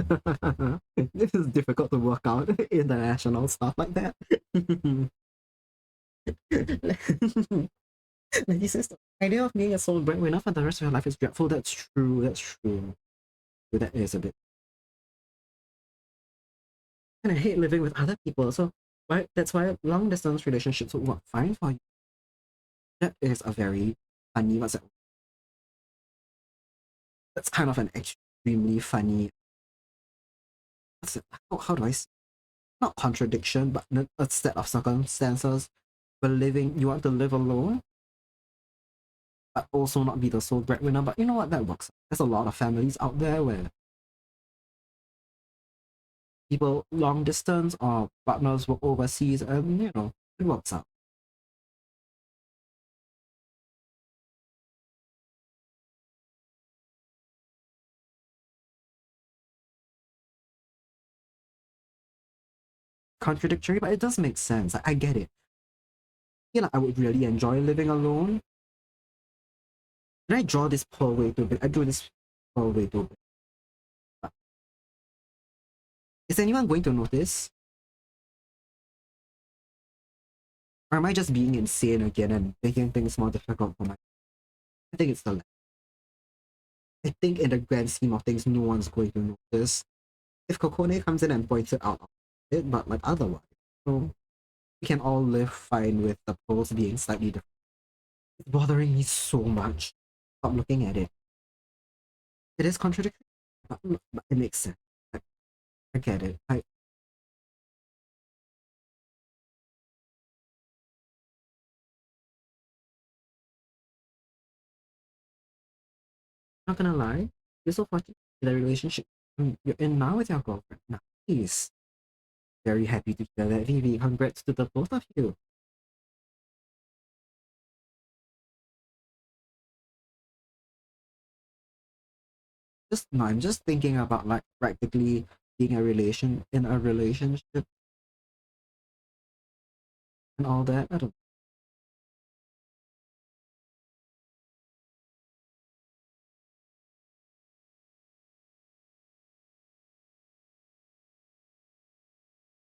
This is difficult to work out international stuff like that. Like he says, the idea of being a sole breadwinner for the rest of your life is dreadful. That's true. That's true. That is a bit. And I hate living with other people. So, right, that's why long distance relationships would work fine for you. That is a very funny, what's that? That's kind of an extremely funny. What's it? How do I say? Not contradiction, but a set of circumstances where you want to live alone, but also not be the sole breadwinner. But you know what? That works. There's a lot of families out there where people long distance or partners work overseas, and it works out. Contradictory, but it does make sense. I get it. I would really enjoy living alone. And I draw this poor way too big. I drew this poor way too big. Is anyone going to notice? Or am I just being insane again and making things more difficult for my? I think it's the. I think in the grand scheme of things, no one's going to notice. If Kokone comes in and points it out, but like otherwise, so we can all live fine with the poles being slightly different. It's bothering me so much. Stop looking at it. It is contradictory, but it makes sense. I get it. Not gonna lie, you're so fortunate in the relationship you're in now with your girlfriend. Nice. Very happy to hear that, Vivi. Congrats to the both of you. I'm just thinking about like practically being in a relationship and all that. I don't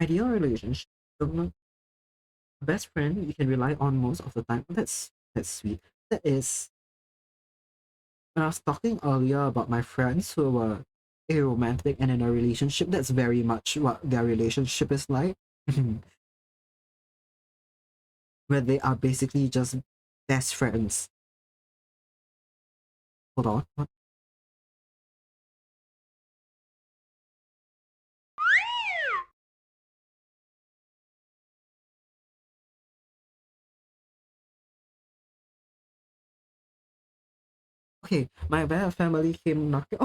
ideal relationship. So, best friend you can rely on most of the time. That's sweet. That is when I was talking earlier about my friends who were aromantic and in a relationship, that's very much what their relationship is like. Where they are basically just best friends. Hold on. What? Okay, my bad family came knocking.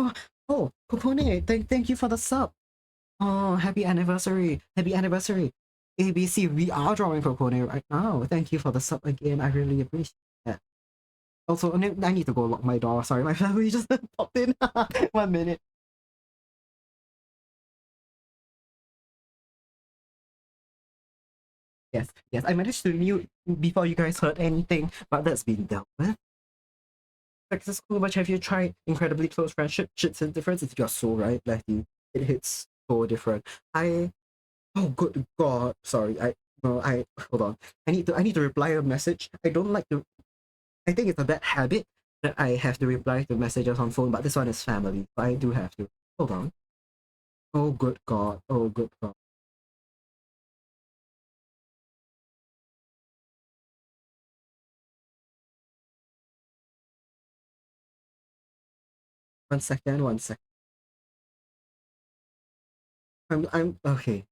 Oh, Kokone, thank you for the sub. Oh, happy anniversary. Happy anniversary. ABC, we are drawing Kokone right now. Thank you for the sub again. I really appreciate that. Also, I need to go lock my door. Sorry, my family just popped in. 1 minute. Yes, yes, I managed to mute before you guys heard anything, but that's been dealt with. Texas School, much have you tried incredibly close friendship? Shits and difference. It's your soul, right, Letty? It hits so different. Oh good god, sorry. I hold on. I need to reply a message. I don't like to I think it's a bad habit that I have to reply to messages on phone, but this one is family, so I do have to. Hold on. Oh good god. Oh good god. 1 second, 1 second. I'm okay.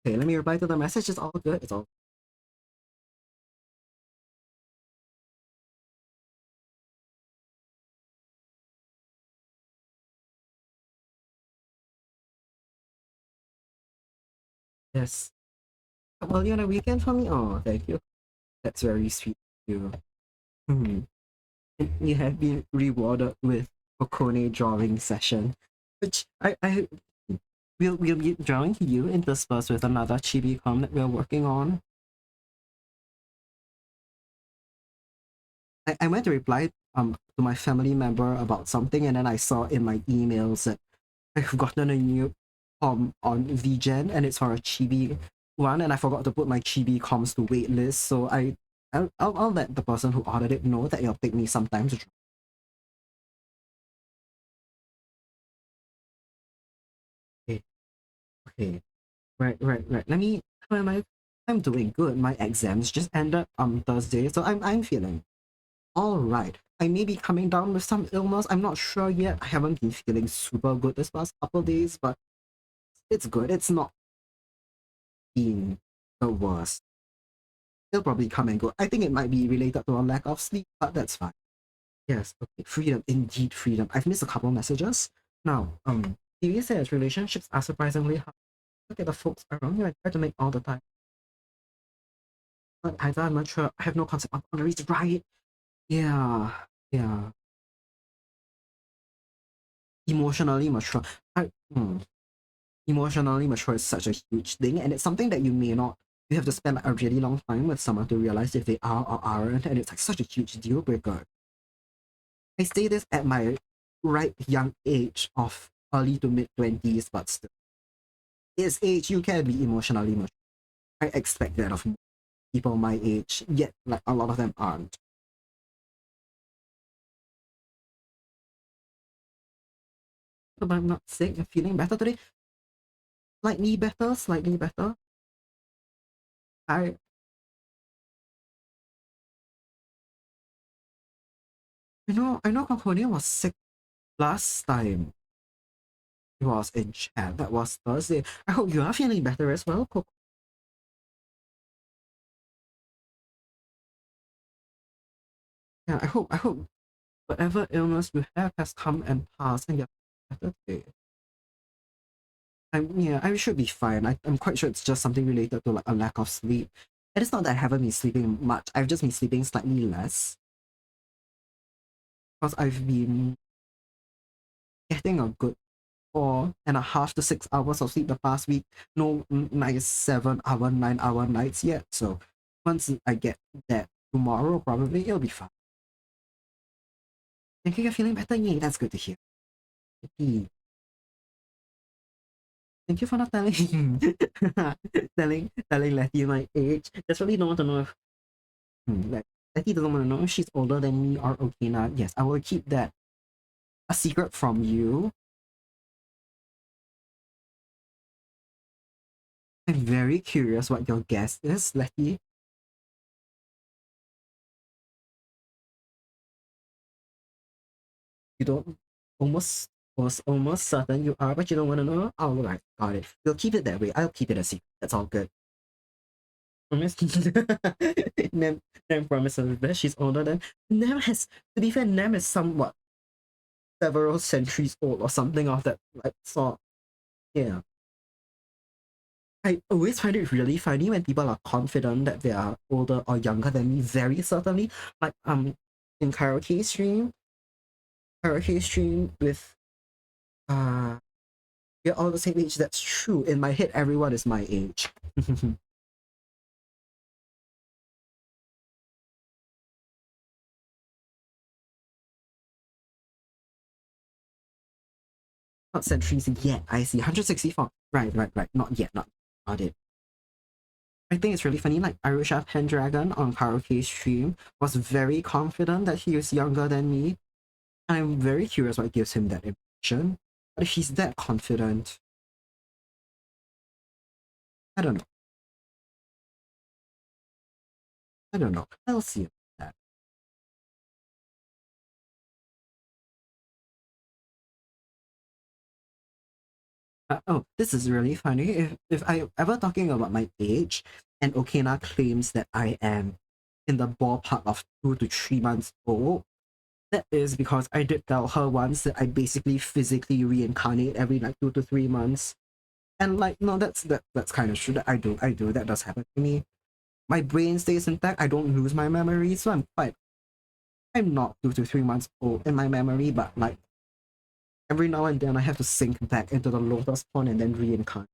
Okay, let me reply to the message. It's all good. It's all yes. Well, you on a weekend for me? Oh, thank you. That's very sweet of you. Hmm. You have been rewarded with a Kone drawing session, which I we'll be drawing you interspersed with another chibi com that we're working on. I went to reply to my family member about something, and then I saw in my emails that I've gotten a new on VGen, and it's for a chibi one, and I forgot to put my chibi comms to waitlist, so I'll let the person who ordered it know that it'll take me some time to try. Okay, okay, right. How am I? I'm doing good. My exams just ended on Thursday, so I'm feeling all right. I may be coming down with some illness. I'm not sure yet. I haven't been feeling super good this past couple days, but it's good. It's not been the worst. It'll probably come and go. I think it might be related to a lack of sleep, but that's fine. Yes, okay. Freedom, indeed freedom. I've missed a couple messages. Now, TV says relationships are surprisingly hard. Look at the folks around you. I try to make all the time. But either I'm mature, I have no concept of boundaries, right? Yeah, yeah. Emotionally mature. I, hmm. Emotionally mature is such a huge thing, and it's something that you have to spend like, a really long time with someone to realize if they are or aren't, and it's like such a huge deal breaker. I say this at my ripe young age of early to mid 20s, but still, this age you can be emotionally mature. I expect that of people my age, yet like a lot of them aren't. But I'm not sick. I'm feeling better today. Slightly better, slightly better. I I know Concordia was sick last time he was in chat. That was Thursday. I hope you are feeling better as well, Coco. Yeah, I hope whatever illness you have has come and passed and you're better today. I should be fine. I'm quite sure it's just something related to like a lack of sleep. And it's not that I haven't been sleeping much. I've just been sleeping slightly less because I've been getting a good 4.5 to 6 hours of sleep the past week. No nice 7 hour, 9 hour nights yet. So once I get that tomorrow, probably it'll be fine. Thank you, you're feeling better. Yay, that's good to hear. Yippee. Thank you for not telling telling Letty my age. Just really don't want to know if like Letty doesn't want to know if she's older than me or okay now. Yes, I will keep that a secret from you. I'm very curious what your guess is, Letty. You don't almost was almost certain you are, but you don't want to know. All right, got it. We'll keep it that way. I'll keep it a secret. That's all good. Promise. Nem promises that she's older than Nem has. To be fair, Nem is somewhat several centuries old or something of that like sort. Yeah. I always find it really funny when people are confident that they are older or younger than me, very certainly. Like in karaoke stream with we're all the same age. That's true. In my head, everyone is my age. Not centuries yet. I see. 164. Right. Not yet. Not it. I think it's really funny. Like Arusha Pendragon on karaoke stream was very confident that he was younger than me. And I'm very curious what gives him that impression. But if he's that confident, I don't know. I don't know. I'll see about that. Oh, this is really funny. If I ever talking about my age, and Okina claims that I am in the ballpark of 2 to 3 months old, that is because I did tell her once that I basically physically reincarnate every like 2 to 3 months. And like no, that's kind of true. That I do. That does happen to me. My brain stays intact. I don't lose my memory, so I'm not 2 to 3 months old in my memory, but like every now and then I have to sink back into the lotus pond and then reincarnate.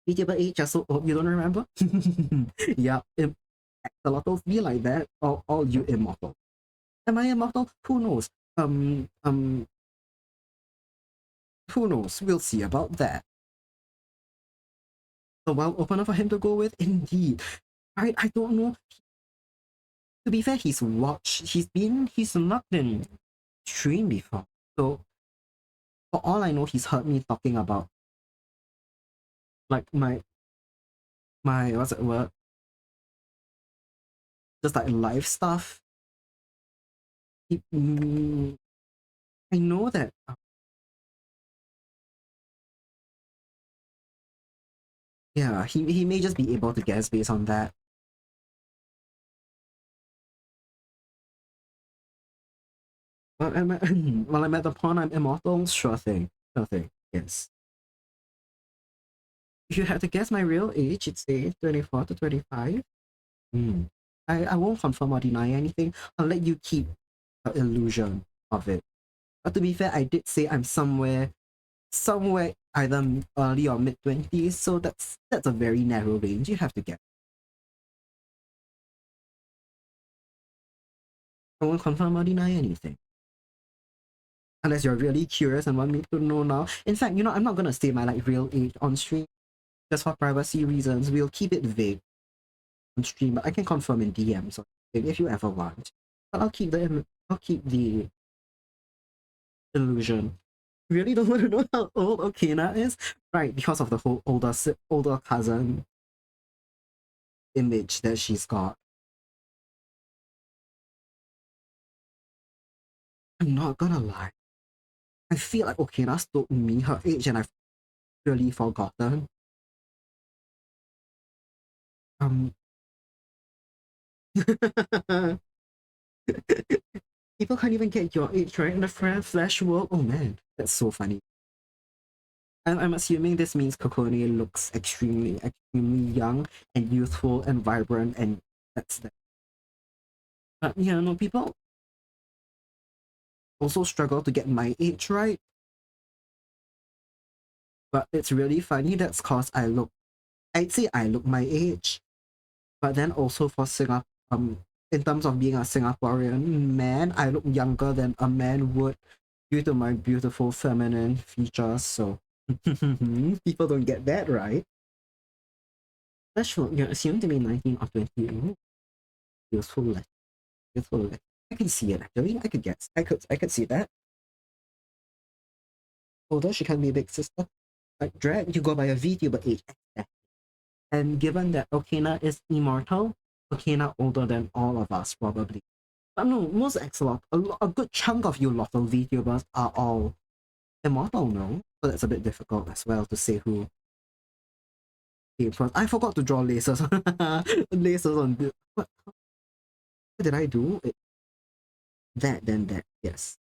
Medieval age, just so old, you don't remember? Yeah, axolotls be like that, or all you immortal? Am I immortal? Who knows? Um, um, who knows? We'll see about that. A well opener for him to go with, indeed. I don't know. To be fair, he's not been streamed before. So for all I know, he's heard me talking about like my what's it word? Just like live stuff. He, I know that yeah, he may just be able to guess based on that. Well, I'm at the point I'm immortal, sure thing. Sure thing. Yes. If you had to guess my real age, it's say 24 to 25. Hmm. I won't confirm or deny anything. I'll let you keep the illusion of it. But to be fair, I did say I'm somewhere either early or mid 20s, so that's a very narrow range. You have to get. I won't confirm or deny anything. Unless you're really curious and want me to know now. In fact, I'm not gonna say my like real age on stream just for privacy reasons. We'll keep it vague on stream, but I can confirm in DMs if you ever want. But I'll keep the illusion. Really don't want to know how old Okina is? Right, because of the whole older cousin image that she's got. I'm not gonna lie. I feel like Okina's told me her age and I've really forgotten. Um People can't even get your age right in the Flash world. Oh man, that's so funny. I'm assuming this means Kokone looks extremely young and youthful and vibrant, and that's that. Yeah, no, people also struggle to get my age right, but it's really funny. That's cause I'd say I look my age, but then also for Singapore, in terms of being a Singaporean man, I look younger than a man would due to my beautiful feminine features. So people don't get that right. That's true. You're assumed to be 19 or 20. Ooh, useful left. Useful left. I can see it actually. I could guess. I could see that. Although she can be a big sister. Like Drag, you go by a VTuber age. And given that Okina is immortal, Okina older than all of us probably. But no, most Axolot, a good chunk of you local VTubers are all immortal, no? So that's a bit difficult as well to say who came first. I forgot to draw lasers. Lasers on this. What did I do? That, then that. Yes.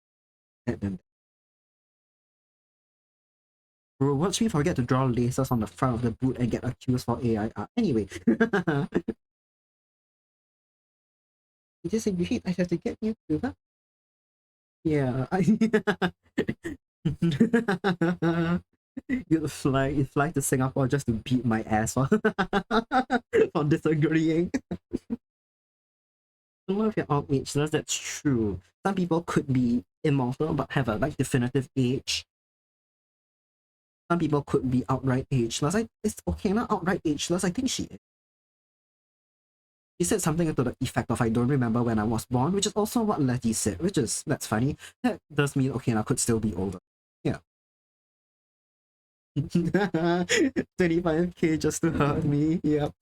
That, then that. Bro, watch me forget to draw lasers on the front of the boot and get accused for AI art. Anyway. You just said you hate I have to get you to that? Yeah. You fly to Singapore just to beat my ass for, for disagreeing. I don't know if you're all ageless, that's true. Some people could be immortal but have a like definitive age. Some people could be outright ageless. It's okay, not outright ageless. I think she is. She said something to the effect of I don't remember when I was born, which is also what Letty said, which is that's funny. That does mean okay, I could still be older. Yeah. 25k just to hurt me. Yep.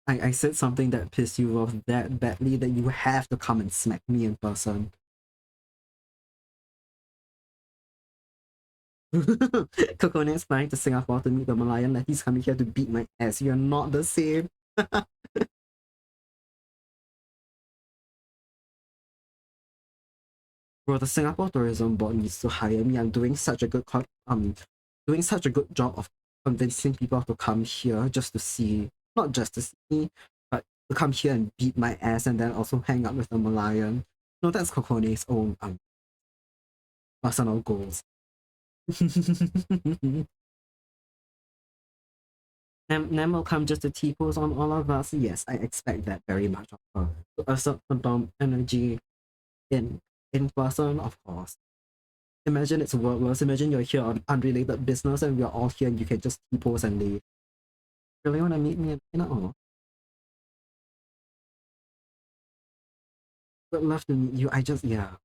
I said something that pissed you off that badly that you have to come and smack me in person. Coconut's flying to Singapore to meet the Malayan Letty's coming here to beat my ass. You're not the same. Bro, the Singapore Tourism Board needs to hire me. I'm doing such a good job of convincing people to come here just to see, not just to see me, but to come here and beat my ass and then also hang out with the Malayan. No, that's Kokone's own personal goals. Nam will come just to T-pose on all of us. Yes, I expect that very much of her. To assert her dom energy in person, of course. Imagine it's worthless. Imagine you're here on unrelated business and we're all here and you can just T-pose and leave. Really want to meet me? No. Would love to meet you. I just, yeah.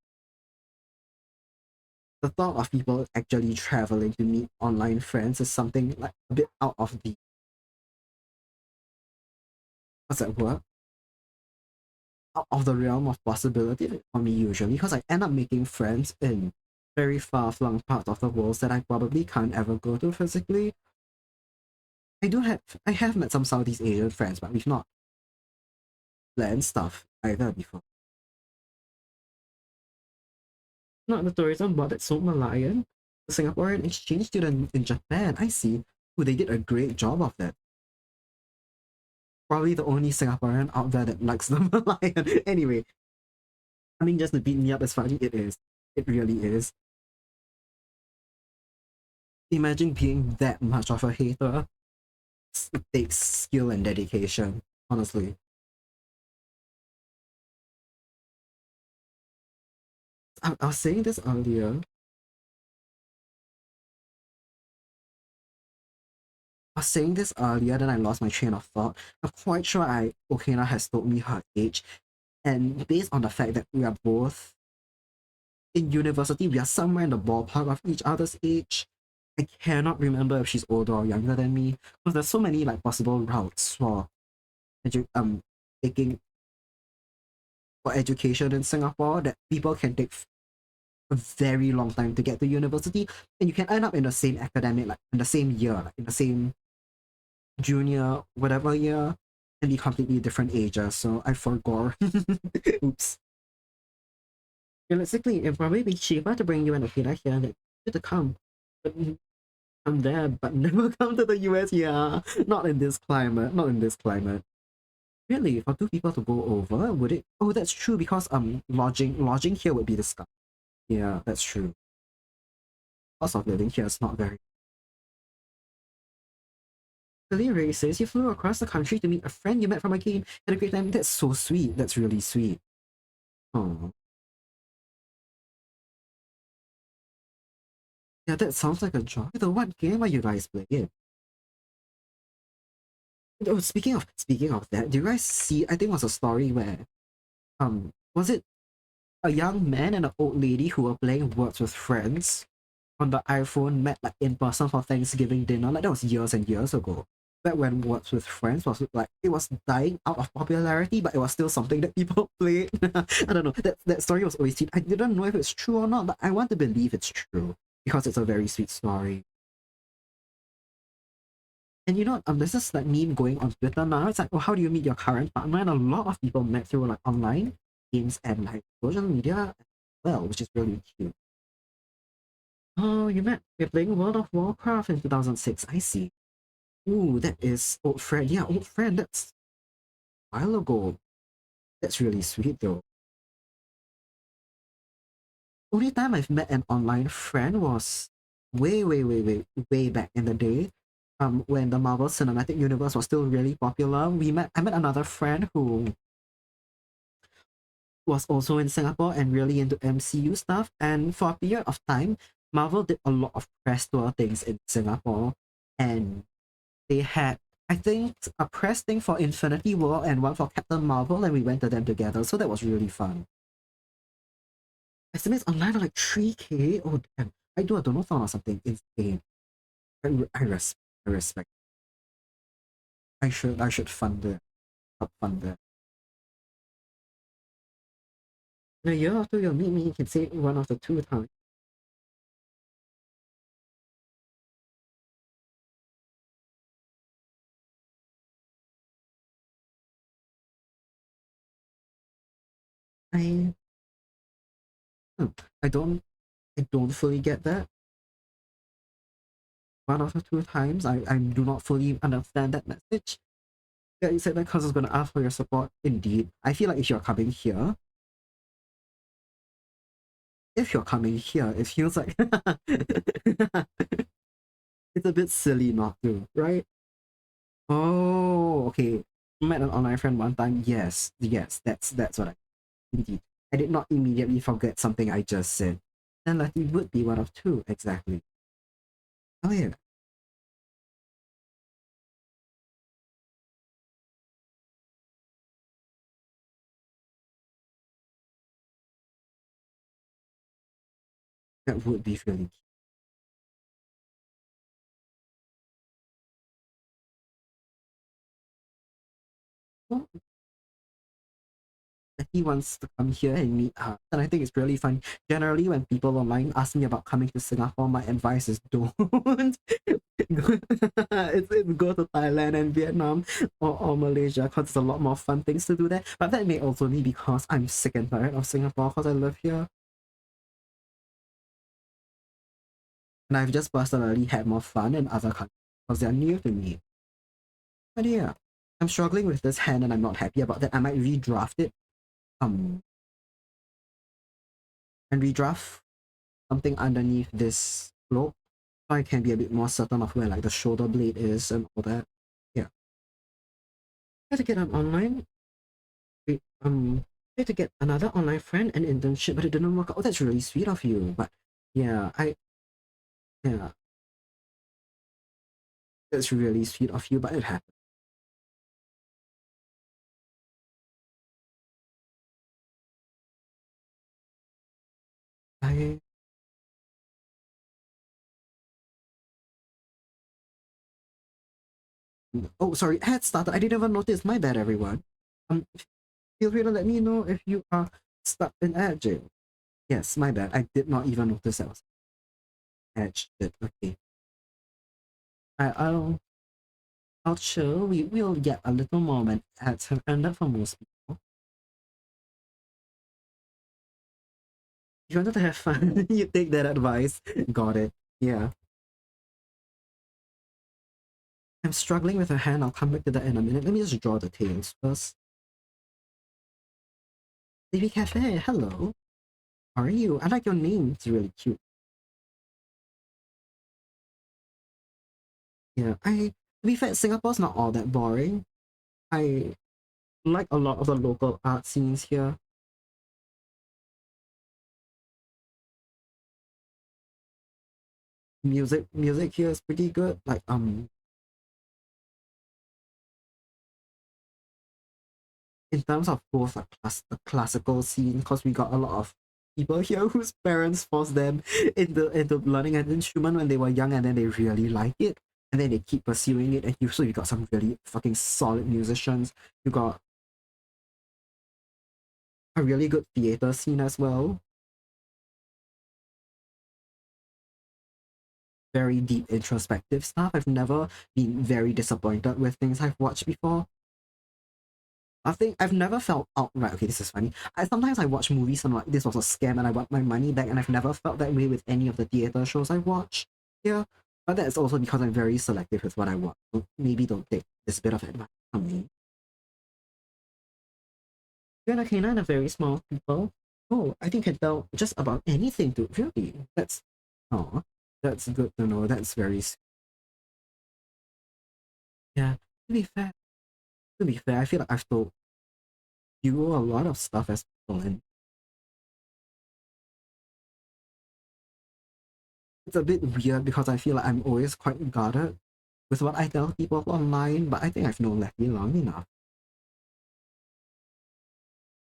The thought of people actually traveling to meet online friends is something like a bit out of the, what's that word? Out of the realm of possibility for me usually, because I end up making friends in very far-flung parts of the world that I probably can't ever go to physically. I have met some Southeast Asian friends, but we've not planned stuff either before. Not the tourism board that sold Malayan, the Singaporean exchange student in Japan. I see. Who they did a great job of that. Probably the only Singaporean out there that likes the Malayan. Anyway, I mean, just to beat me up as funny it is. It really is. Imagine being that much of a hater. It takes skill and dedication, honestly. I was saying this earlier. I was saying this earlier, then I lost my train of thought. I'm quite sure Okina has told me her age, and based on the fact that we are both in university, we are somewhere in the ballpark of each other's age. I cannot remember if she's older or younger than me, because there's so many like possible routes for taking for education in Singapore that people can take a very long time to get to university, and you can end up in the same academic, like in the same year, like in the same junior whatever year, and be completely different ages. So I forgot. Oops. Realistically, it'd probably be cheaper to bring you and Akira here than you to come. But I'm there, but never come to the US. Yeah, not in this climate. Not in this climate. Really, for two people to go over, would it? Oh, that's true because lodging here would be the sky. Yeah, that's true. Cost of living here is not very. Billy Ray says you flew across the country to meet a friend you met from a game. Had a great time. That's so sweet. That's really sweet. Oh, yeah, that sounds like a joy. The what game are you guys playing? Oh, speaking of that, do you guys see? I think it was a story where was it a young man and an old lady who were playing Words with Friends on the iPhone met like in person for Thanksgiving dinner? Like that was years and years ago. Back when Words with Friends was like it was dying out of popularity, but it was still something that people played. I don't know. That story was always sweet. I didn't know if it's true or not, but I want to believe it's true because it's a very sweet story. And you know, there's this like meme going on Twitter now. It's like, oh, how do you meet your current partner? And a lot of people met through like online games and like social media as well, which is really cute. Oh, you're playing World of Warcraft in 2006. I see. Ooh, that is old friend. Yeah, old friend. That's a while ago. That's really sweet though. Only time I've met an online friend was way back in the day. When the Marvel Cinematic Universe was still really popular. I met another friend who was also in Singapore and really into MCU stuff. And for a period of time, Marvel did a lot of press tour things in Singapore. And they had, I think, a press thing for Infinity War and one for Captain Marvel, and we went to them together. So that was really fun. Estimates online are like 3K. Oh, damn. I do a donathon or something insane. I respect. I should fund it. Help fund it. In a year after you'll meet me, you can say one of the two times. I hmm, I don't I don't fully get that. One of the two times, I do not fully understand that message. Yeah, you said that because I was gonna ask for your support. Indeed. I feel like if you're coming here, if you're coming here, it feels like it's a bit silly not to, right? Oh, okay. Met an online friend one time. Yes, yes, that's what I indeed. I did not immediately forget something I just said. And Letty would be one of two, exactly. Oh yeah, that would be really cute. He wants to come here and meet her. And I think it's really fun. Generally, when people online ask me about coming to Singapore, my advice is don't. It's go to Thailand and Vietnam or Malaysia because there's a lot more fun things to do there. But that may also be because I'm sick and tired of Singapore because I live here. And I've just personally had more fun in other countries because they're new to me. But yeah, I'm struggling with this hand and I'm not happy about that. I might redraft it. Um, and redraft something underneath this cloak so I can be a bit more certain of where like the shoulder blade is and all that. Yeah. I had to get an online I had to get another online friend an internship, but it didn't work out. Oh, that's really sweet of you. But yeah, yeah, that's really sweet of you, but it happened. I oh sorry, I had started. I didn't even notice. My bad, everyone. Feel free to let me know if you are stuck in ad jail. Yes, my bad. I did not even notice I was edged it. Okay. I'll chill. We will get a little moment at have ended for most people. If you wanted to have fun, you take that advice. Got it. Yeah. I'm struggling with a hand. I'll come back to that in a minute. Let me just draw the tails first. Baby Cafe, hello. How are you? I like your name. It's really cute. Yeah, to be fair, Singapore's not all that boring. I like a lot of the local art scenes here. Music here is pretty good. Like in terms of both the classical scene, because we got a lot of people here whose parents forced them into learning an instrument when they were young, and then they really like it, and then they keep pursuing it. And you got some really fucking solid musicians. You got a really good theater scene as well. Very deep introspective stuff. I've never been very disappointed with things I've watched before. I think I've never felt outright. Okay, this is funny. Sometimes I watch movies and I'm like, this was a scam and I want my money back, and I've never felt that way with any of the theater shows I watch. Yeah, but that's also because I'm very selective with what I watch. So maybe don't take this bit of advice from me. You're and a canine are very small people. Oh, I think I can tell just about anything to really. Oh, that's good to know. That's very yeah. To be fair, I feel like I've told you a lot of stuff as well, and it's a bit weird because I feel like I'm always quite guarded with what I tell people online, but I think I've known Letty long enough.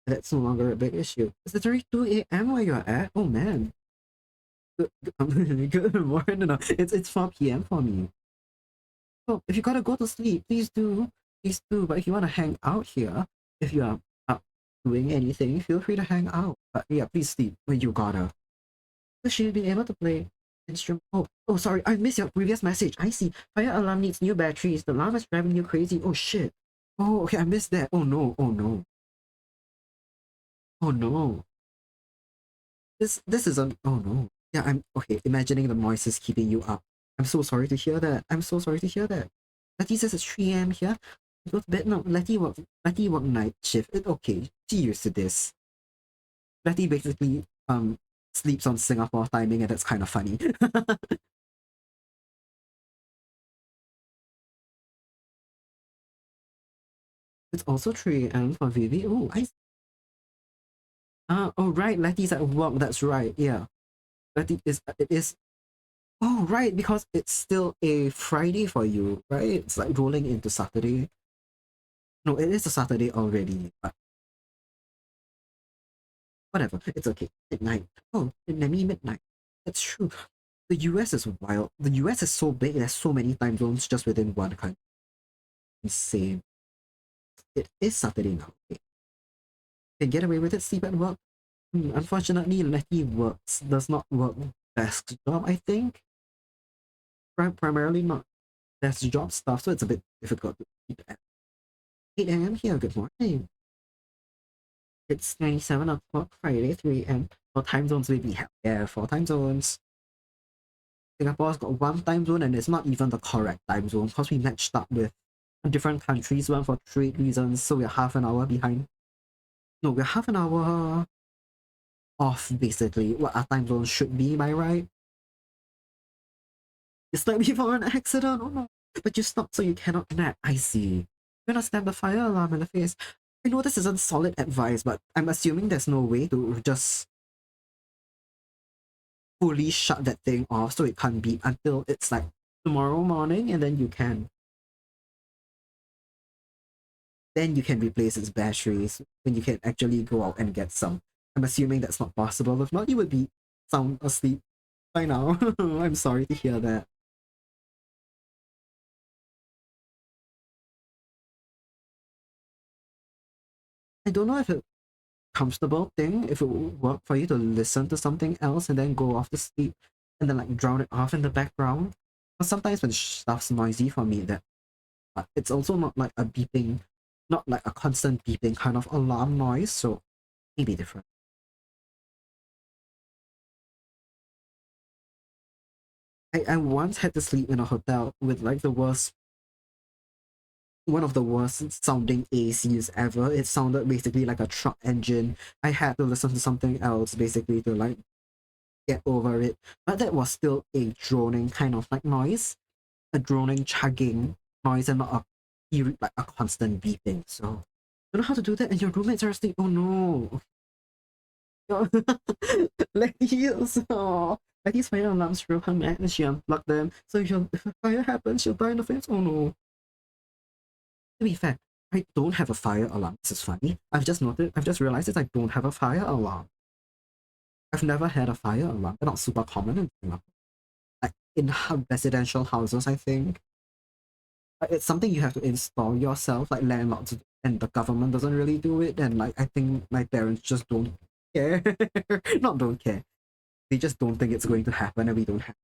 That's no longer a big issue. Is it already 2 a.m. where you're at? Oh man. Good morning. No, it's 4 p.m. for me. So if you gotta go to sleep, please do. Please do. But if you wanna hang out here, if you are up doing anything, feel free to hang out. But yeah, please sleep when you gotta. So she'll be able to play instrument. Oh, sorry, I missed your previous message. I see. Fire alarm needs new batteries. The alarm is driving you crazy. Oh shit. Oh, okay, I missed that. Oh no, oh no. Oh no. This isn't oh no. Yeah, I'm okay, imagining the noise is keeping you up. I'm so sorry to hear that. I'm so sorry to hear that. Letty says it's 3 a.m. here. Go to bed. No, Letty work night shift. Okay, she used to this. Letty basically sleeps on Singapore timing, and that's kind of funny. It's also 3 a.m. for Vivi. Oh, oh right, Letty's at work. That's right. Yeah, Letty is. It is. Oh right, because it's still a Friday for you, right? It's like rolling into Saturday. No, it is a Saturday already, but whatever. It's okay. Midnight. Oh, Nemi midnight. That's true. The US is wild. The US is so big. There's so many time zones just within one country. Insane. It is Saturday now. Okay. Can get away with it. Sleep at work. Unfortunately, Letty does not work desk job. I think primarily not desk job stuff, so it's a bit difficult to keep at 8 a.m. here. Good morning. It's 97 o'clock Friday, 3 a.m. For time zones, baby. Hell yeah, 4 time zones. Singapore's got one time zone, and it's not even the correct time zone because we matched up with different countries, one for trade reasons, so we're half an hour behind. No, we're half an hour off, basically, what our time zone should be, am I right? You slept before an accident, oh no. But you stopped so you cannot nap, I see. You're gonna stab the fire alarm in the face. I know this isn't solid advice, but I'm assuming there's no way to just fully shut that thing off so it can't beep until it's like tomorrow morning, and then you can replace its batteries when you can actually go out and get some. I'm assuming that's not possible. If not, you would be sound asleep by now. I'm sorry to hear that. I don't know if it's a comfortable thing, if it would work for you to listen to something else and then go off to sleep and then like drown it off in the background. But sometimes when stuff's noisy for me, that but it's also not like a beeping, not like a constant beeping kind of alarm noise, so maybe different. I once had to sleep in a hotel with like the worst one of the worst sounding ACs ever. It sounded basically like a truck engine. I had to listen to something else basically to like get over it. But that was still a droning kind of like noise, a droning chugging noise, and not like a constant beeping. So you know how to do that, and your roommates are asleep. Oh no. Letty's Letty's fire alarms through her mat and she unplugged them. So if a fire happens, she'll die in the face. Oh no. To be fair, I don't have a fire alarm. This is funny. I've just realized that I don't have a fire alarm. I've never had a fire alarm. They're not super common in Singapore. Like in residential houses, I think. It's something you have to install yourself, like landlords and the government doesn't really do it. And like I think my parents just don't care. Not don't care. They just don't think it's going to happen and we don't have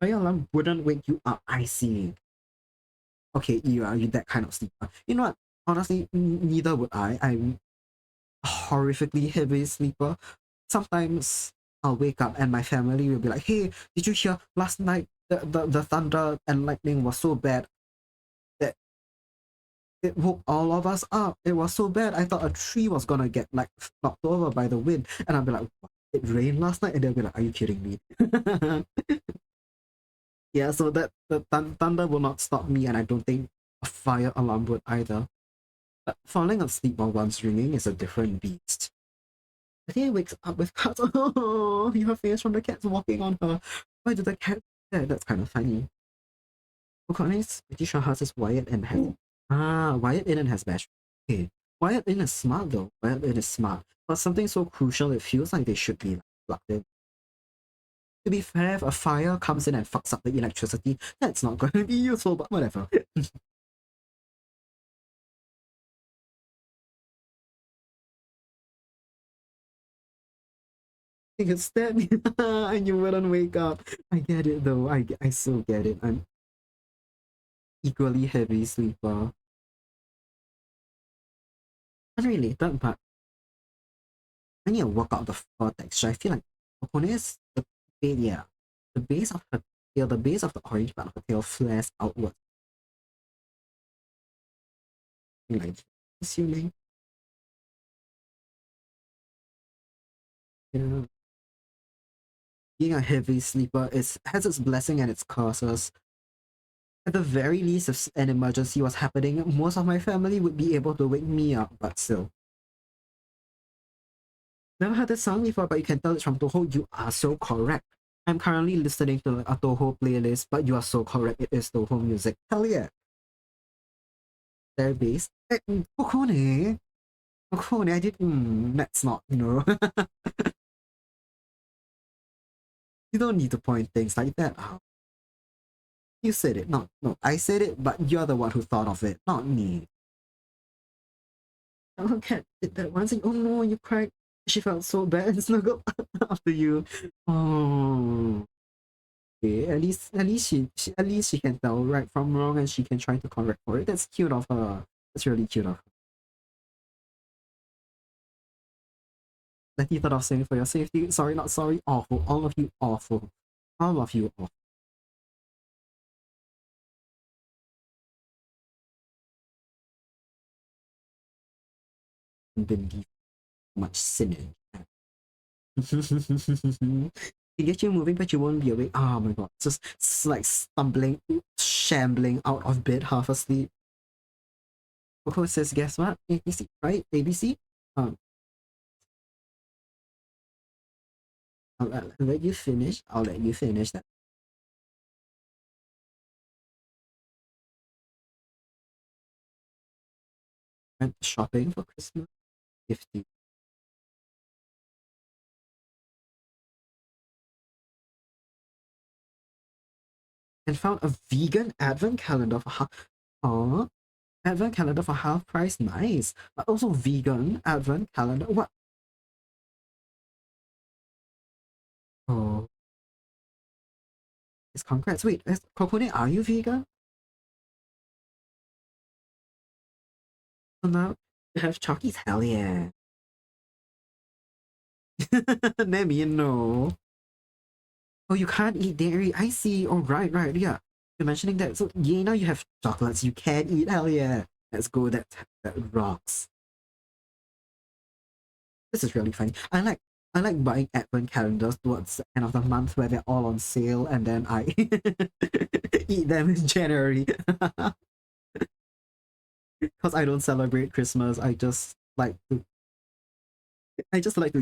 fire alarm wouldn't wake you up. I see. Okay, you that kind of sleeper. You know what? Honestly, neither would I. I'm horrifically heavy sleeper. Sometimes I'll wake up and my family will be like, "Hey, did you hear last night the thunder and lightning was so bad that it woke all of us up. It was so bad. I thought a tree was gonna get like knocked over by the wind." And I'll be like, "What? It rained last night?" And they'll be like, "Are you kidding me?" Yeah, so that the thunder will not stop me, and I don't think a fire alarm would either. But falling asleep while one's ringing is a different beast. I think he wakes up with cats. Oh, her face from the cats walking on her. Why did the cat do that? That's kind of funny. O'Connor's pretty sure hers is wired and has wired in and has battery. Okay. Wired in is smart though. Wired in is smart. But something so crucial it feels like they should be like, plugged in. To be fair, if a fire comes in and fucks up the electricity, that's not going to be useful, but whatever. You could stab me and you wouldn't wake up. I get it though. I so get it. I'm equally heavy sleeper. Unrelated, but I need to work out the fur texture. I feel like Okone's yeah, the base of her tail, the base of the orange part of her tail flares outward. Like assuming. Yeah. being a heavy sleeper has its blessing and its curses. At the very least, if an emergency was happening, most of my family would be able to wake me up, but still. Never heard this song before, but you can tell it's from Toho. You are so correct. I'm currently listening to a Toho playlist, but you are so correct. It is Toho music. Hell yeah. Their bass. Kokone. Kokone, I did. That's not, you don't need to point things like that out. You said it. No, no, I said it, but you're the one who thought of it, not me. Oh, cat did that once, and oh no, you cried. She felt so bad and snuggled after you. Oh, okay. At least she can tell right from wrong, and she can try to correct for it. That's cute of her. That's really cute of her. That you thought of saying for your safety. Sorry, not sorry. Awful. All of you awful. All of you awful. Believe much sinning. It gets you moving, but you won't be awake. Oh my god. Just like stumbling, shambling out of bed half asleep. Coco says, guess what? ABC, right? ABC? Um, I'll let you finish. I'll let you finish that. Went shopping for Christmas. Gifting. And found a vegan advent calendar for advent calendar for half price. Nice. But also vegan advent calendar. What? Oh, it's congrats. Wait, Kokone, are you vegan? So now you have Chalkies? Hell yeah. Nemi, no. Oh, you can't eat dairy. I see. Oh, right. Yeah. You're mentioning that. So, yeah, now you have chocolates. You can eat. Hell yeah. Let's go. That rocks. This is really funny. I like buying advent calendars towards the end of the month where they're all on sale, and then I eat them in January. Because I don't celebrate Christmas. I just like to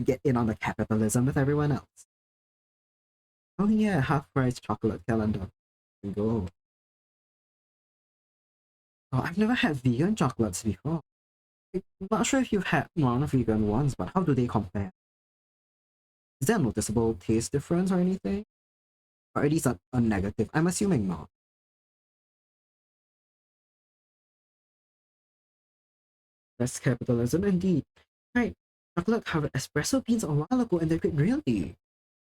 get in on the capitalism with everyone else. Oh yeah, half price chocolate calendar. Go. Oh, I've never had vegan chocolates before. I'm not sure if you've had non-vegan ones, but how do they compare? Is there a noticeable taste difference or anything? Or at least a negative? I'm assuming not. That's capitalism indeed. Right. Chocolate covered espresso beans a while ago and they're good really.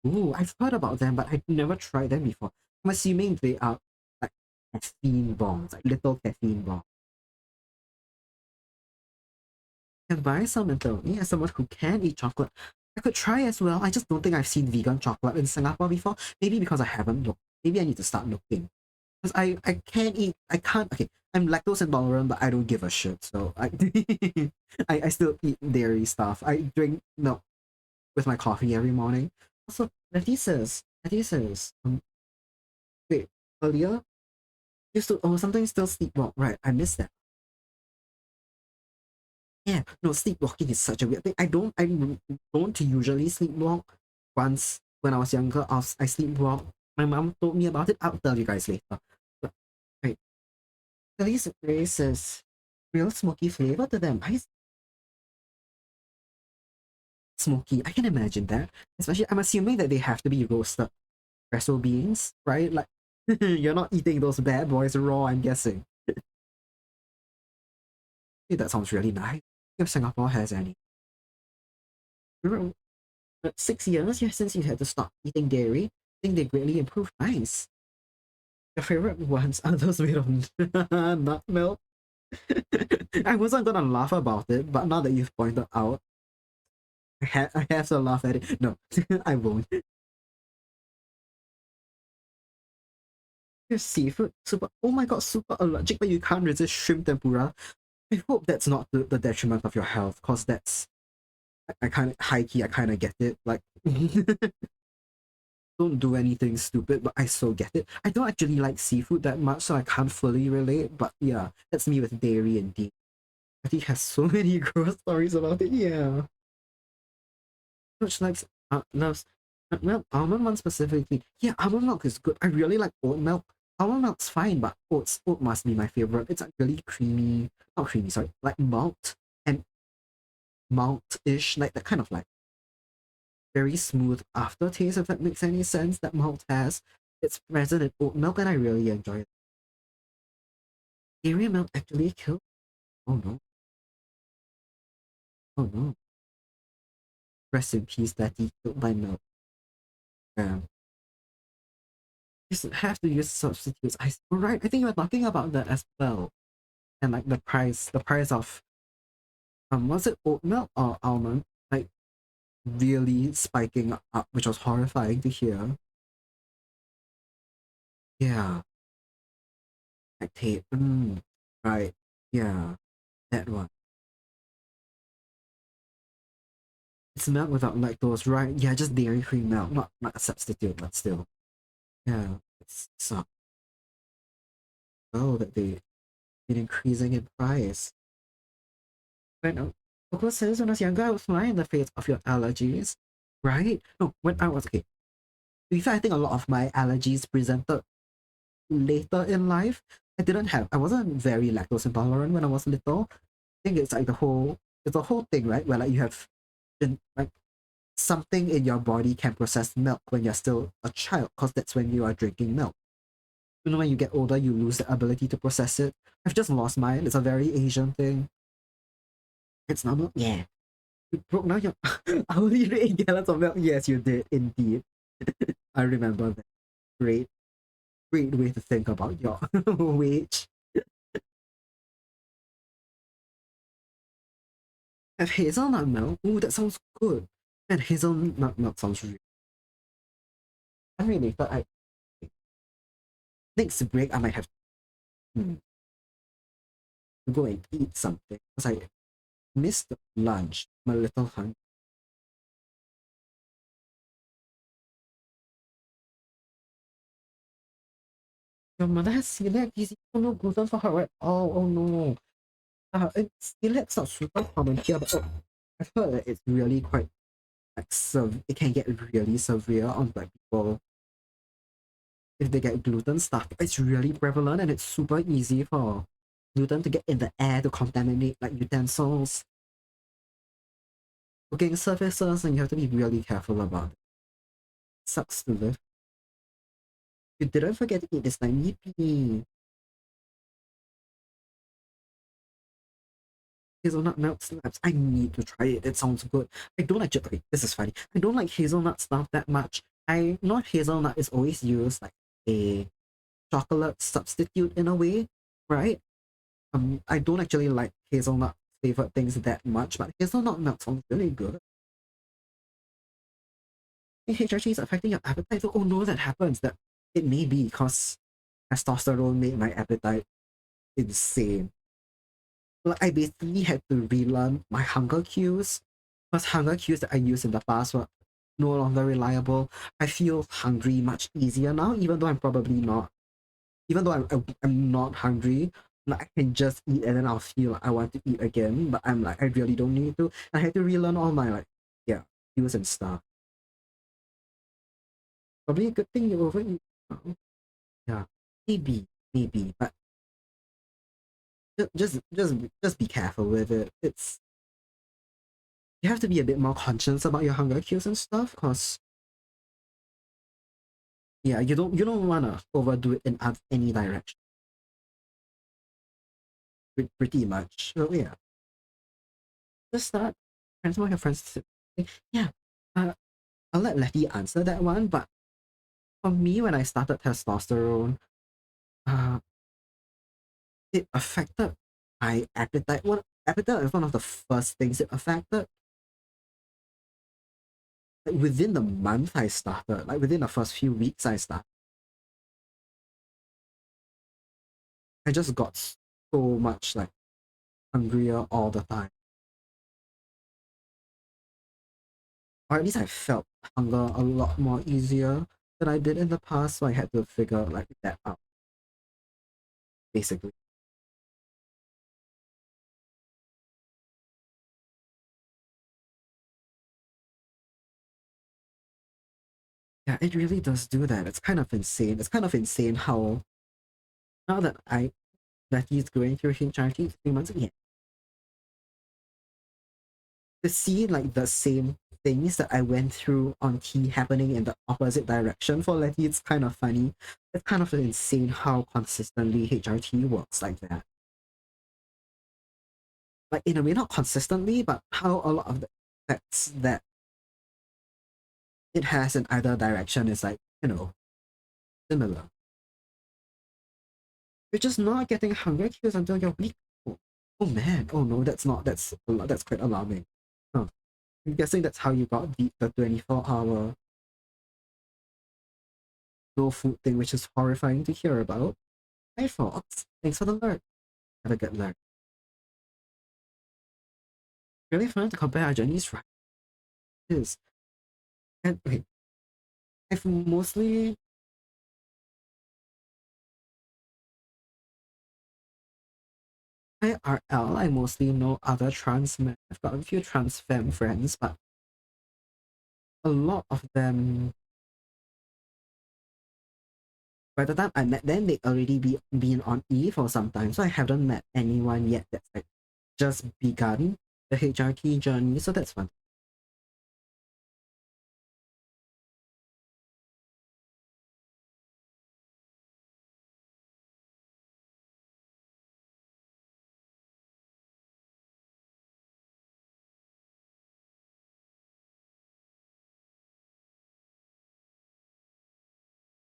Ooh, I've heard about them, but I've never tried them before. I'm assuming they are like caffeine bombs, like little caffeine bombs. Can buy some and tell me as someone who can eat chocolate. I could try as well. I just don't think I've seen vegan chocolate in Singapore before. Maybe because I haven't looked. Maybe I need to start looking. Because I can't, okay, I'm lactose intolerant, but I don't give a shit. So I still eat dairy stuff. I drink milk with my coffee every morning. Also, wait, earlier, something still sleepwalk. Right, I missed that. Yeah, no, sleepwalking is such a weird thing. I don't usually sleepwalk. Once when I was younger, I sleepwalk. My mom told me about it. I'll tell you guys later. But right, these races real smoky flavor to them. Smoky. I can imagine that. Especially, I'm assuming that they have to be roasted espresso beans, right? Like you're not eating those bad boys raw. I'm guessing. Hey, that sounds really nice. If Singapore has any. 6 years, yeah, since you had to stop eating dairy. I think they greatly improved. Nice. Your favorite ones are those made of nut milk. I wasn't gonna laugh about it, but now that you've pointed out, I have to laugh at it. No, I won't. Your seafood super. Oh my god, super allergic, but you can't resist shrimp tempura. I hope that's not the detriment of your health, cause that's I kind of high key. I kind of get it. Like don't do anything stupid, but I so get it. I don't actually like seafood that much, so I can't fully relate. But yeah, that's me with dairy and deep. I think has so many gross stories about it. Yeah, much likes loves milk. Almond one specifically. Yeah, almond milk is good. I really like oat milk. Almond milk's fine, but oat must be my favorite. It's like really creamy, not creamy, sorry, like malt and malt-ish, like that kind of like very smooth aftertaste, if that makes any sense, that malt has. It's present in oat milk and I really enjoy it. Dairy milk actually killed. Oh no. Oh no. Rest in peace, Daddy killed by milk. Yeah. You have to use substitutes. Right, I think you were talking about that as well. And like the price of was it oat milk or almond? Like really spiking up, which was horrifying to hear. Yeah. Lactate. Right. Yeah. That one. It's milk without lactose, right? Yeah, just dairy-free milk, not a substitute, but still. Yeah, it's so oh that they been increasing in price. When Coco says when I was younger, I was fine in the face of your allergies, right? No, when I was okay. To be fair, I think a lot of my allergies presented later in life. I wasn't very lactose intolerant when I was little. I think it's like it's a whole thing, right? Where like you have like something in your body can process milk when you're still a child, because that's when you are drinking milk. You know, when you get older, you lose the ability to process it. I've just lost mine. It's a very Asian thing. It's not milk. Yeah. You broke down your. I only drink 8 gallons of milk. Yes, you did indeed. I remember that. Great, great way to think about your wage. Have hazelnut milk. Ooh, that sounds good. And hazelnut milk sounds really unrelated. I next break I might have to go and eat something because I missed lunch. I'm a little hungry. Your mother has celiac disease. Oh no, gluten for her, right? Oh no. Celiac's not super common here, but I've heard that it's really quite like it can get really severe on black people if they get gluten stuff. It's really prevalent and it's super easy for gluten to get in the air to contaminate like utensils, cooking surfaces, and you have to be really careful about it. Sucks to live. You didn't forget to eat this time, yippee! Hazelnut milk snaps. I need to try it. It sounds good. I don't like okay, this is funny. I don't like hazelnut stuff that much. I know hazelnut is always used like a chocolate substitute in a way, right? I don't actually like hazelnut flavored things that much, but hazelnut milk sounds really good. HRT is affecting your appetite. So, oh no, that happens. That it may be because testosterone made my appetite insane. Like I basically had to relearn my hunger cues because hunger cues that I used in the past were no longer reliable. I feel hungry much easier now, even though I'm probably not. Even though I'm not hungry, like I can just eat and then I'll feel like I want to eat again, but I'm like I really don't need to. I had to relearn all my like yeah cues and stuff. Probably a good thing you overeat. Now. Yeah, maybe, but just be careful with it. It's you have to be a bit more conscious about your hunger cues and stuff, cause yeah, you don't wanna overdo it in any direction. Pretty much. So yeah, just start. Friends, more your friends. Yeah, uh, I'll let Letty answer that one. But for me, when I started testosterone, uh, it affected my appetite. What appetite is one of the first things it affected. Like within the month I started, like within the first few weeks I started, I just got so much like hungrier all the time. Or at least I felt hunger a lot more easier. that I did in the past, so I had to figure like that out, basically. Yeah, it really does do that. It's kind of insane. It's kind of insane how now that he's going through HRT 3 months again, to see like the same things that I went through on T happening in the opposite direction for Letty, it's kind of funny. It's kind of insane how consistently HRT works like that. Like in a way, not consistently, but how a lot of the effects that it has in either direction is like, similar. You're just not getting hunger cues until you're weak. Oh, oh man, oh no, that's quite alarming. Huh. I'm guessing that's how you got the 24-hour no food thing, which is horrifying to hear about. Hi Fox, thanks for the alert. Have a good alert. Really fun to compare our journeys, right? It is. And okay, I've mostly IRL, I mostly know other trans men. I've got a few trans femme friends, but a lot of them, by the time I met them, they already been on E for some time, so I haven't met anyone yet that's like just begun the HRT journey, so that's fun.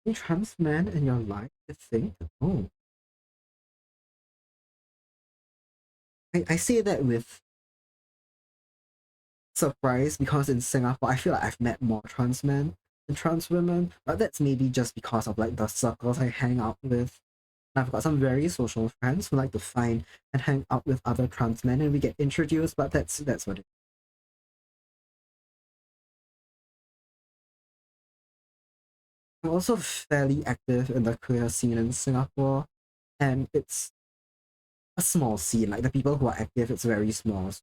Any trans man in your life, you think? Oh, I say that with surprise because in Singapore, I feel like I've met more trans men than trans women, but that's maybe just because of like the circles I hang out with. I've got some very social friends who like to find and hang out with other trans men, and we get introduced. But that's what it. I'm also fairly active in the queer scene in Singapore, and it's a small scene. Like the people who are active, it's very small. So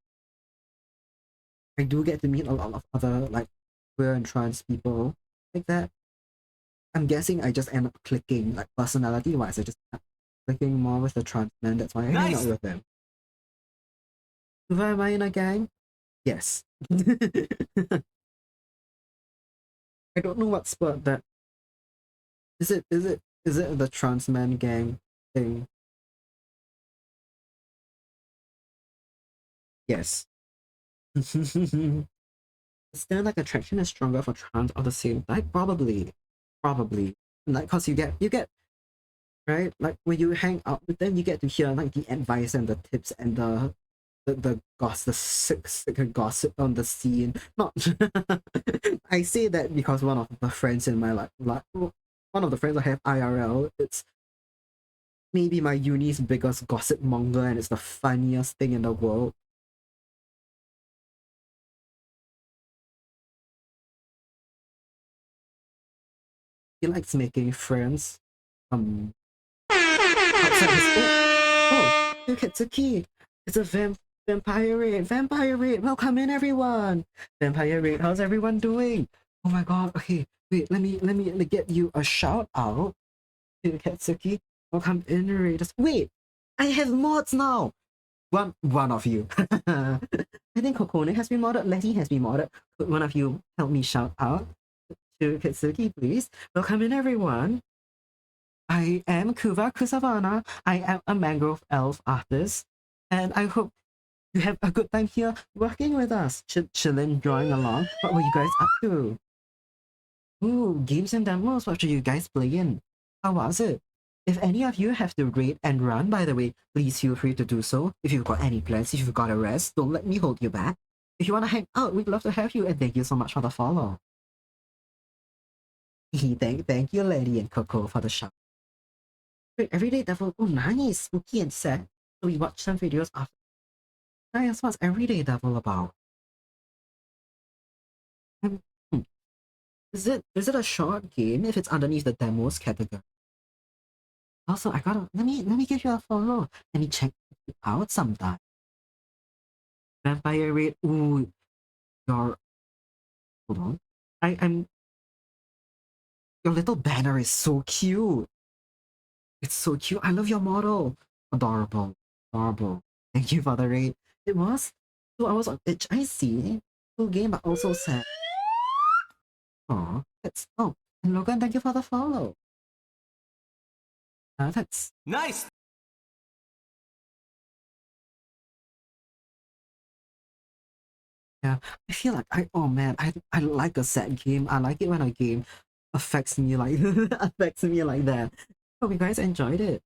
I do get to meet a lot of other like queer and trans people like that. I'm guessing I just end up clicking like personality wise. I just end up clicking more with the trans men. That's why I hang out with them. Am I in a gang? Yes. I don't know what spurred that. Is it the trans man gang thing? Yes. Is there like attraction is stronger for trans or the same type? Probably. Probably. Like cause you get right? Like when you hang out with them, you get to hear like the advice and the tips and the gossip, the sick gossip on the scene. Not, I say that because one of the friends in my like one of the friends I have IRL. It's maybe my uni's biggest gossip monger, and it's the funniest thing in the world. He likes making friends. Um, outside his oh, look at the key. It's a vampire raid. Vampire raid. Welcome in everyone. Vampire raid. How's everyone doing? Oh my god. Okay. Wait, let me get you a shout out to Katsuki. Welcome in raiders. Wait, I have mods now. One of you. I think Kokone has been modded. Letty has been modded. Could one of you help me shout out to Katsuki, please? Welcome in everyone. I am Kuva Kusavana. I am a mangrove elf artist, and I hope you have a good time here working with us. Chilling, drawing along. What were you guys up to? Ooh, games and demos. What should you guys play in? How was it? If any of you have to rate and run, by the way, please feel free to do so. If you've got any plans, if you've got a rest, don't let me hold you back. If you want to hang out, we'd love to have you, and thank you so much for the follow. thank you, Lady and Coco, for the shout. Wait, Everyday Devil. Oh, nice, spooky and sad. So we watched some videos after. Nice, what's Everyday Devil about? Um, hmm, Is it a short game if it's underneath the demos category? Also, I gotta let me give you a follow. Let me check you out sometime. Vampire Raid. Ooh, your hold on. I'm your little banner is so cute. It's so cute. I love your model. Adorable. Adorable. Thank you for the raid. It was 2 hours on HIC. Full game, but also sad. Aw, that's and Logan, thank you for the follow. That's Nice. yeah. I feel like oh man, I like a sad game. I like it when a game affects me like affects me like that. Hope you guys enjoyed it.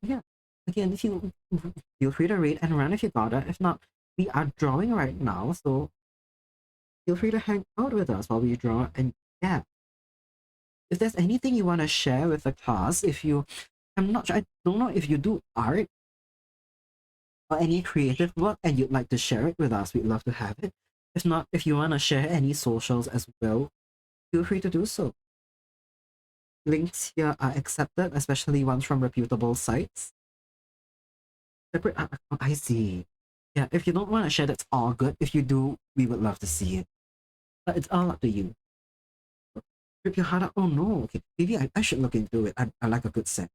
Yeah. Again, if you feel free to rate and run if you got it. If not, we are drawing right now, so feel free to hang out with us while we draw. And yeah, if there's anything you want to share with the class, I'm not sure, I don't know if you do art or any creative work and you'd like to share it with us, we'd love to have it. If not, if you want to share any socials as well, feel free to do so. Links here are accepted, especially ones from reputable sites. Separate art account, I see. Yeah, if you don't want to share, that's all good. If you do, we would love to see it. But it's all up to you. Rip your heart out. Oh no, okay. Maybe I should look into it. I like a good set.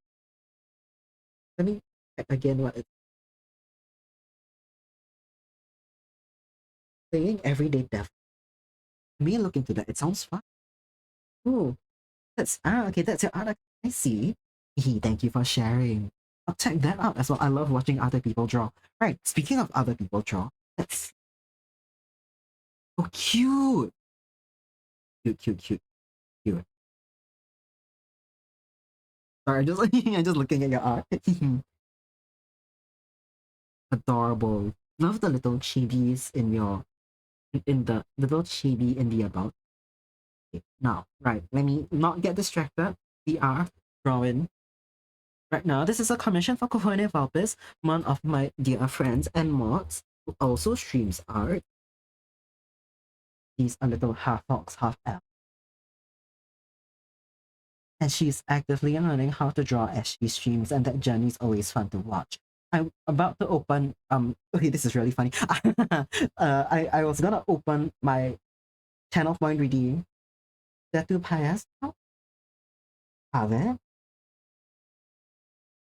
Let me check again what it's saying. Everyday death. Let me look into that. It sounds fun. Oh, okay, that's your art. I see. Thank you for sharing. I'll check that out as well. I love watching other people draw. Right, speaking of other people draw, that's oh cute. Cute, cute, cute, cute. Sorry, I'm just looking at your art. Adorable. Love the little chibis in the little chibi in the about. Okay, now, right, let me not get distracted. We are drawing right now. This is a commission for Cojones Valpes, one of my dear friends and mods who also streams art. She's a little half fox, half elf. And she's actively learning how to draw as she streams, and that journey is always fun to watch. I'm about to open okay, this is really funny. I was gonna open my channel point redeem. Tattoo Pias. Are there?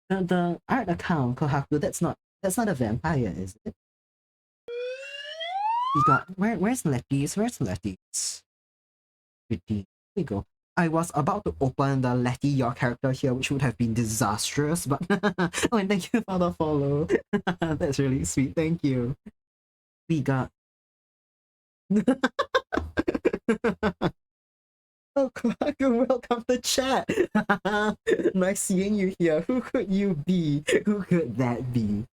The art account Kohaku, that's not a vampire, is it? We got where's Letty's? Where's Letty's? Here we go. I was about to open the Letty your character here, which would have been disastrous, but oh, and thank you for the follow. That's really sweet. Thank you. We got oh, Kohaku, welcome to chat. Nice seeing you here. Who could you be? Who could that be?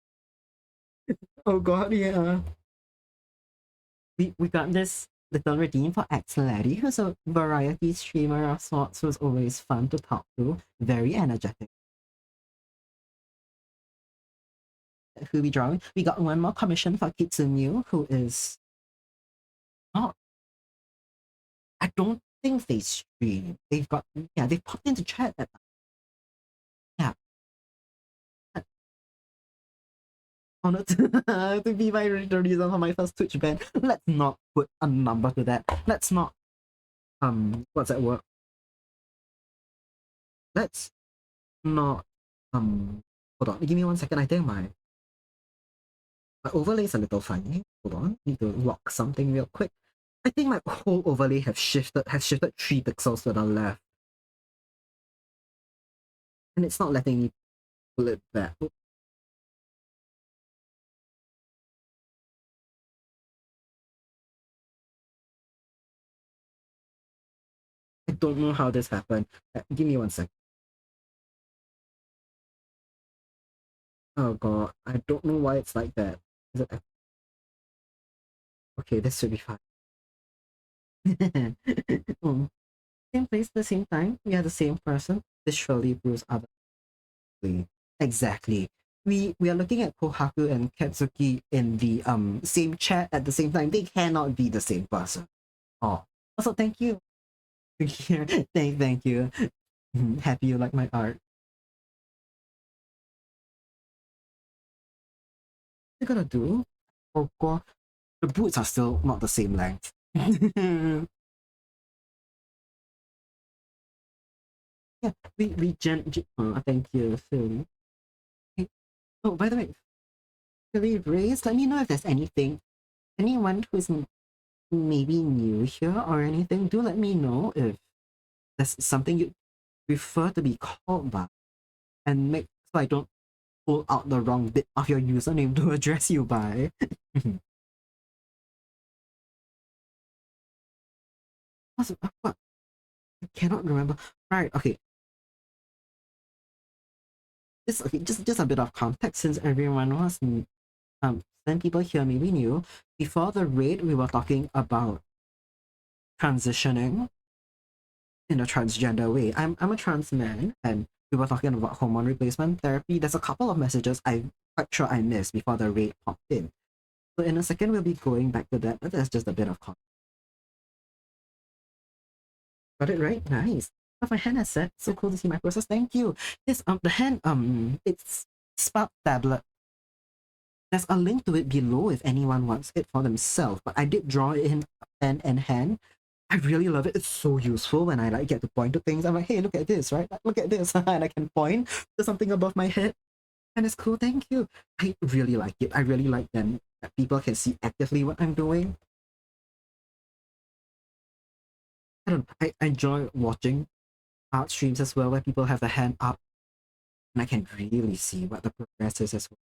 Oh god, yeah. We got this little redeem for Axelati, who's a variety streamer of sorts who's always fun to talk to, very energetic. Who we drawing? We got one more commission for Kitsunyu, who is not. I don't think they stream. They've got they popped into chat at yeah. Honored to be the reason for my first Twitch ban. Let's not put a number to that. Let's not what's that word? Let's not hold on, give me 1 second. I think my overlay is a little funny. Hold on, need to lock something real quick. I think my whole overlay has shifted 3 pixels to the left. And it's not letting me pull it back. I don't know how this happened. Give me 1 second. Oh god, I don't know why it's like that. Is it okay, this should be fine. Same place, the same time. We are the same person. This surely proves other. Exactly. We are looking at Kohaku and Katsuki in the same chat at the same time. They cannot be the same person. Oh, Also, thank you. Thank you. Happy you like my art. What you gotta do? Oh god, the boots are still not the same length. Yeah, thank you, Philly. Hey, oh, by the way, Philly Race, let me know if there's anyone who's maybe new here or anything. Do let me know if there's something you prefer to be called by, and make so I don't pull out the wrong bit of your username to address you by. What? I cannot remember. Right, okay. Just a bit of context since everyone was some people here maybe knew. Before the raid, we were talking about transitioning in a transgender way. I'm a trans man, and we were talking about hormone replacement therapy. There's a couple of messages I'm quite sure I missed before the raid popped in. So in a second, we'll be going back to that, but that's just a bit of context. Got it right? Nice. But my hand has set. So cool to see my process. Thank you. This the hand it's Spark tablet. There's a link to it below if anyone wants it for themselves. But I did draw it in pen and hand. I really love it. It's so useful when I like get to point to things. I'm like, hey, look at this, right? Look at this, and I can point to something above my head, and it's cool. Thank you. I really like it. I really like then that people can see actively what I'm doing. I don't know. I enjoy watching art streams as well where people have the hand up and I can really see what the progress is as well.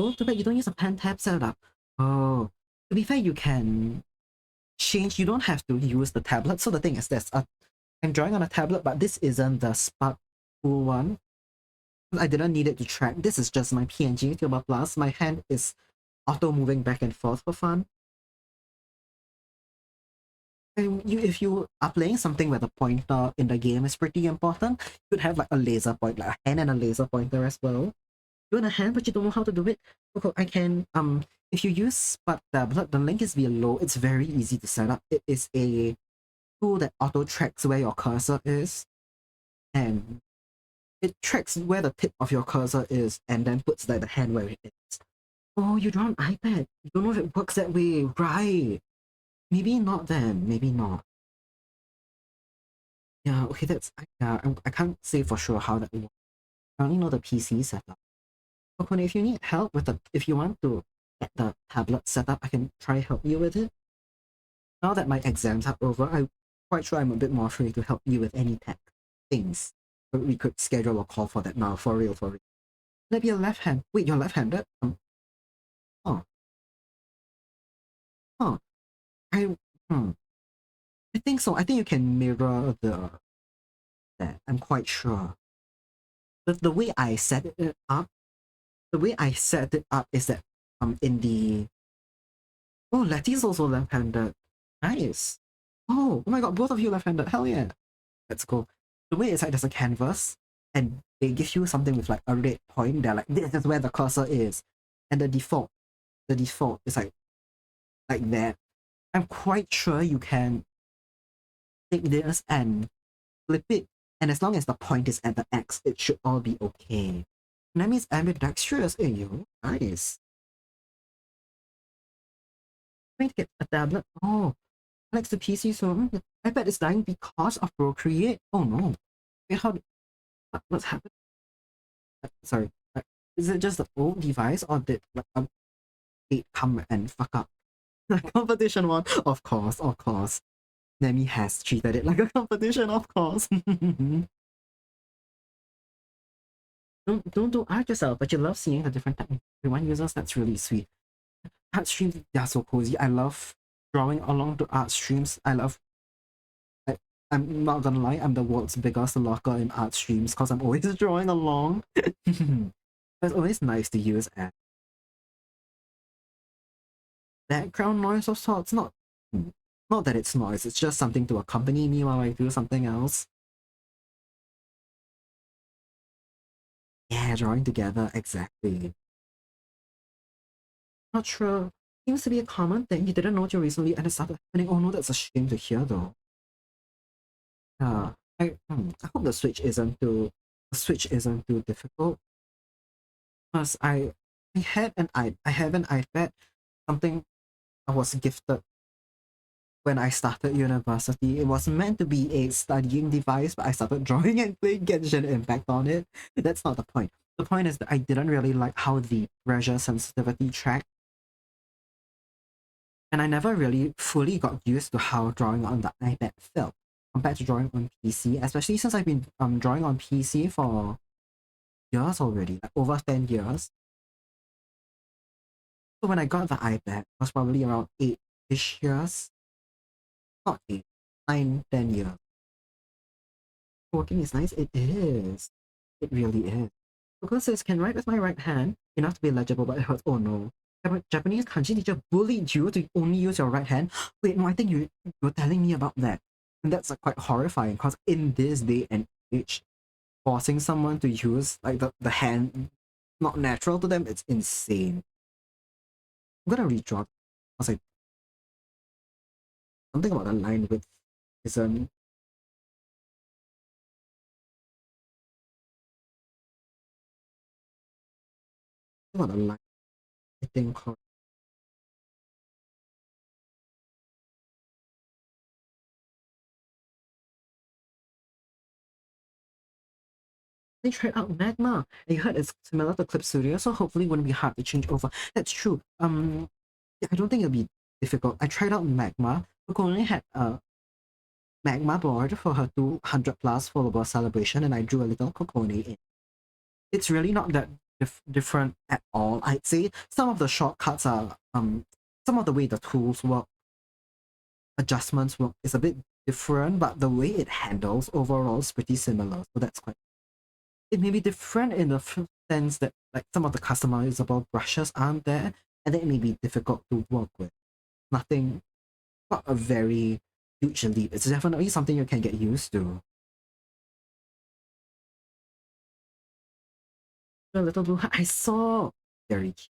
Oh, too bad you don't use a pen tab setup. Oh, to be fair, you can change. You don't have to use the tablet. So the thing is, I'm drawing on a tablet, but this isn't the Spark full one. I didn't need it to track. This is just my PNG Tuber Plus. My hand is auto moving back and forth for fun. And if you are playing something where the pointer in the game is pretty important, you could have like a laser point, like a hand and a laser pointer as well. You want a hand, but you don't know how to do it. Okay, I can if you use Spark Tablet, the link is below. It's very easy to set up. It is a tool that auto tracks where your cursor is, and it tracks where the tip of your cursor is, and then puts like the hand where it is. Oh, you draw on iPad. You don't know if it works that way, right? Maybe not then. Maybe not. Yeah. Okay. I can't say for sure how that works. I only know the PC setup. Okay, if you need help with if you want to get the tablet set up, I can try help you with it. Now that my exams are over, I'm quite sure I'm a bit more free to help you with any tech things. But we could schedule a call for that now, for real, for real. Maybe your left hand. Wait, you're left-handed? Oh, oh. I, hmm. I think so. I think you can mirror that. I'm quite sure. The way I set it up, the way I set it up is that in the oh, Letty's also left-handed. Nice. Oh my god, both of you left-handed. Hell yeah. Let's go. The way it's like there's a canvas and they give you something with like a red point. They're like, this is where the cursor is. And the default is like that. I'm quite sure you can take this and flip it. And as long as the point is at the X, it should all be okay. And that means ambidextrous. Hey, yo. Nice. Trying to get a tablet. Oh, Alex, the PC, so the iPad is dying because of Procreate. Oh no. Wait, what's happened? Sorry. Is it just the old device or did like update come and fuck up? Competition one? Of course, of course. Nemi has treated it like a competition, of course. Don't do art yourself, but you love seeing the different techniques everyone uses. That's really sweet. Art streams, they're so cozy. I love drawing along to art streams. I, I'm not gonna lie, I'm the world's biggest locker in art streams because I'm always drawing along. It's always nice to use a background noise of sorts. Not that it's noise, it's just something to accompany me while I do something else. Yeah, drawing together, exactly. Not sure. seems to be a common thing. You didn't know till recently, and it started happening. Oh no, that's a shame to hear, though. Yeah, I hope the switch isn't too difficult. Because I have an iPad, something I was gifted when I started university. It was meant to be a studying device, but I started drawing and playing Genshin Impact on it. That's not the point. The point is that I didn't really like how the pressure sensitivity tracked, and I never really fully got used to how drawing on the iPad felt compared to drawing on PC, especially since I've been drawing on PC for years already, like over 10 years. So when I got the iPad, it was probably around 8-ish years. Not 8, 9, 10 years. Working is nice. It is. It really is. Google says, can write with my right hand, enough to be legible, but it hurts. Oh no. Japanese kanji teacher bullied you to only use your right hand? Wait, no, I think you're telling me about that. And that's quite horrifying, because in this day and age, forcing someone to use like the hand not natural to them, it's insane. I'm gonna redraw. I was like, something about the line width isn't about the line. I think they tried out Magma. I heard it's similar to Clip Studio, so hopefully it wouldn't be hard to change over. That's true. Yeah, I don't think it'll be difficult. I tried out Magma. We only had a Magma board for her 200 plus follower celebration, and I drew a little Kokone in. It's really not that different at all. I'd say some of the shortcuts are some of the way the tools work, adjustments work is a bit different, but the way it handles overall is pretty similar. So that's quite. It may be different in the sense that like some of the customizable brushes aren't there, and then it may be difficult to work with. Nothing, not a very huge leap. It's definitely something you can get used to. A little blue. I saw very cute.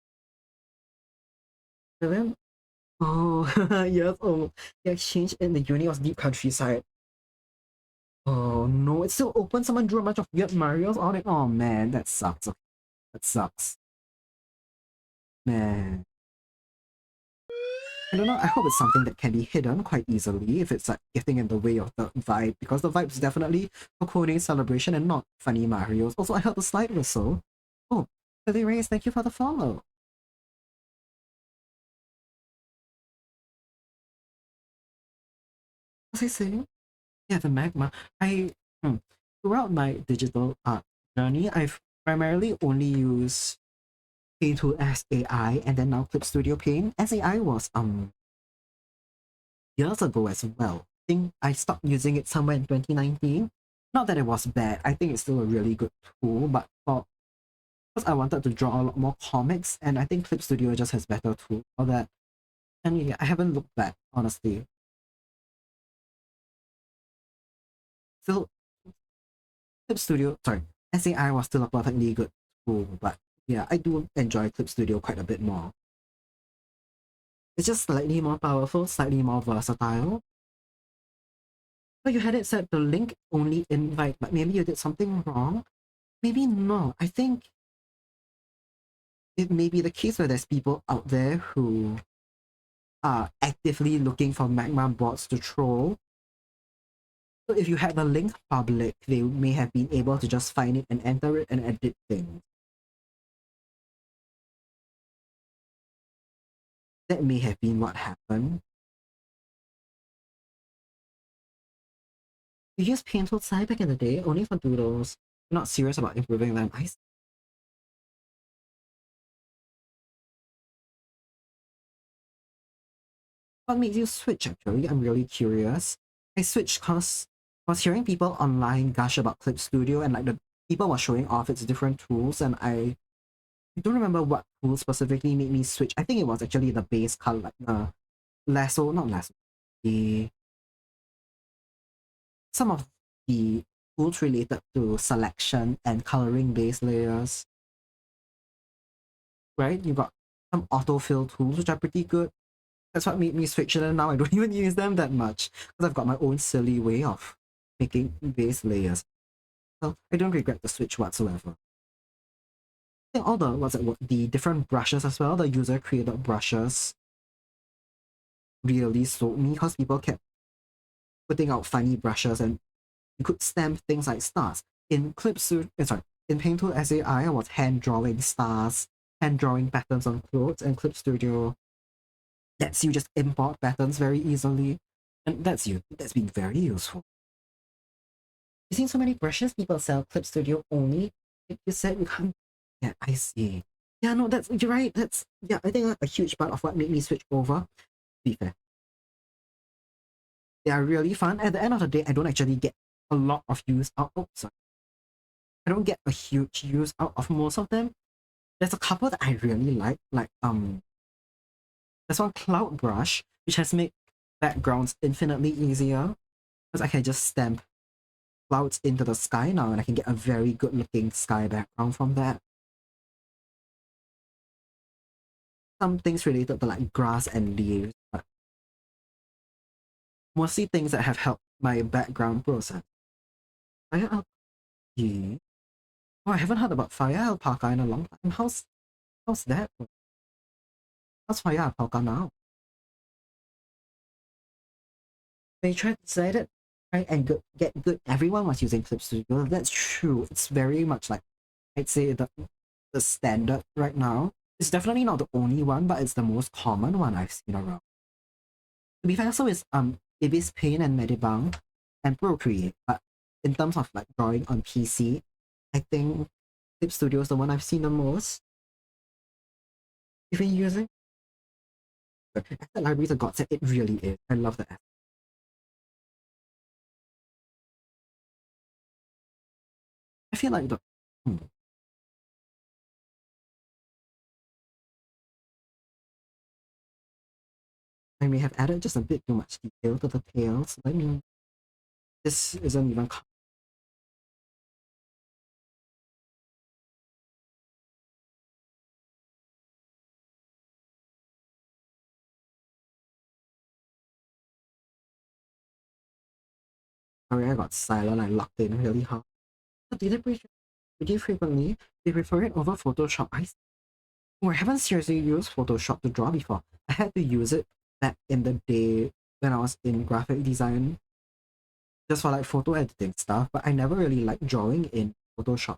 And then, oh yes, oh the exchange in the uni was deep countryside. Oh no, it's still open. Someone drew a bunch of weird Marios on it. Oh man, that sucks. Okay, that sucks. Man. I don't know, I hope it's something that can be hidden quite easily if it's like getting in the way of the vibe, because the vibe's definitely a coding celebration and not funny Marios. Also, I heard the slide whistle. Oh, Billy Reyes, thank you for the follow. What was I saying? Yeah, the magma. Throughout my digital art journey, I've primarily only used Paint Tool SAI and then now Clip Studio Paint. SAI was years ago as well. I think I stopped using it somewhere in 2019. Not that it was bad. I think it's still a really good tool, but for because I wanted to draw a lot more comics, and I think Clip Studio just has better tools for that. And yeah, I haven't looked back, honestly. Still, Clip Studio, sorry, SAI was still a perfectly good tool, but yeah, I do enjoy Clip Studio quite a bit more. It's just slightly more powerful, slightly more versatile. But you had it set the link only invite, but maybe you did something wrong. Maybe not. I think it may be the case where there's people out there who are actively looking for magma bots to troll. So if you had the link public, they may have been able to just find it and enter it and edit things. That may have been what happened. You used Painful Side back in the day, only for doodles. I'm not serious about improving them. What made you switch, actually? I'm really curious. I switched because I was hearing people online gush about Clip Studio, and like the people were showing off its different tools, and I don't remember what tool specifically made me switch. I think it was actually the base color, like lasso, not lasso, the some of the tools related to selection and coloring base layers, right? You got some autofill tools which are pretty good. That's what made me switch it, and now I don't even use them that much because I've got my own silly way of making base layers. So I don't regret the switch whatsoever. I think all the the different brushes as well, the user created brushes really sold me because people kept putting out funny brushes and you could stamp things like stars. In in Paintool SAI, I was hand drawing stars, hand drawing patterns on clothes, and Clip Studio lets you just import patterns very easily. And that's been very useful. You've seen so many brushes people sell Clip Studio only. You said you can't. Yeah, I see. Yeah, no, you're right. Yeah, I think a huge part of what made me switch over, to be fair. They are really fun. At the end of the day, I don't actually get a lot of use out. Oh, sorry. I don't get a huge use out of most of them. There's a couple that I really like there's one Cloud Brush, which has made backgrounds infinitely easier because I can just stamp clouds into the sky now and I can get a very good looking sky background from that. Some things related to like grass and leaves, but mostly things that have helped my background process. Fire Alpaca. Oh, I haven't heard about Fire Alpaca in a long time. How's that? How's Fire Alpaca now? They tried to say that try and get good. Everyone was using Clip Studio. That's true. It's very much like I'd say the standard right now. It's definitely not the only one, but it's the most common one I've seen around. To be fair, so is Ibis Paint and Medibang and Procreate. But in terms of like drawing on PC, I think Clip Studio is the one I've seen the most. Even using Asset Library is a godsend. It really is. I love the app. I feel like hmm, I may have added just a bit too much detail to the tails. Let me. This isn't even. Sorry, I got silent. I locked in really hard. But did it pretty frequently? They prefer it over Photoshop. I haven't seriously used Photoshop to draw before. I had to use it back in the day when I was in graphic design, just for like photo editing stuff. But I never really liked drawing in Photoshop.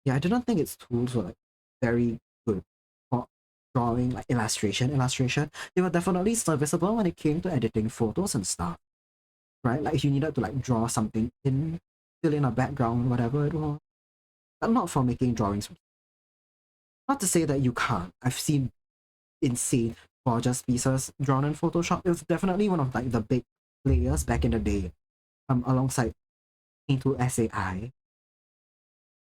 Yeah, I didn't think its tools were like very good for drawing, like illustration. They were definitely serviceable when it came to editing photos and stuff, right? Like if you needed to like draw something in, fill in a background, whatever it was. But not for making drawings. Not to say that you can't. I've seen insane gorgeous pieces drawn in Photoshop. It was definitely one of like the big players back in the day, alongside into SAI.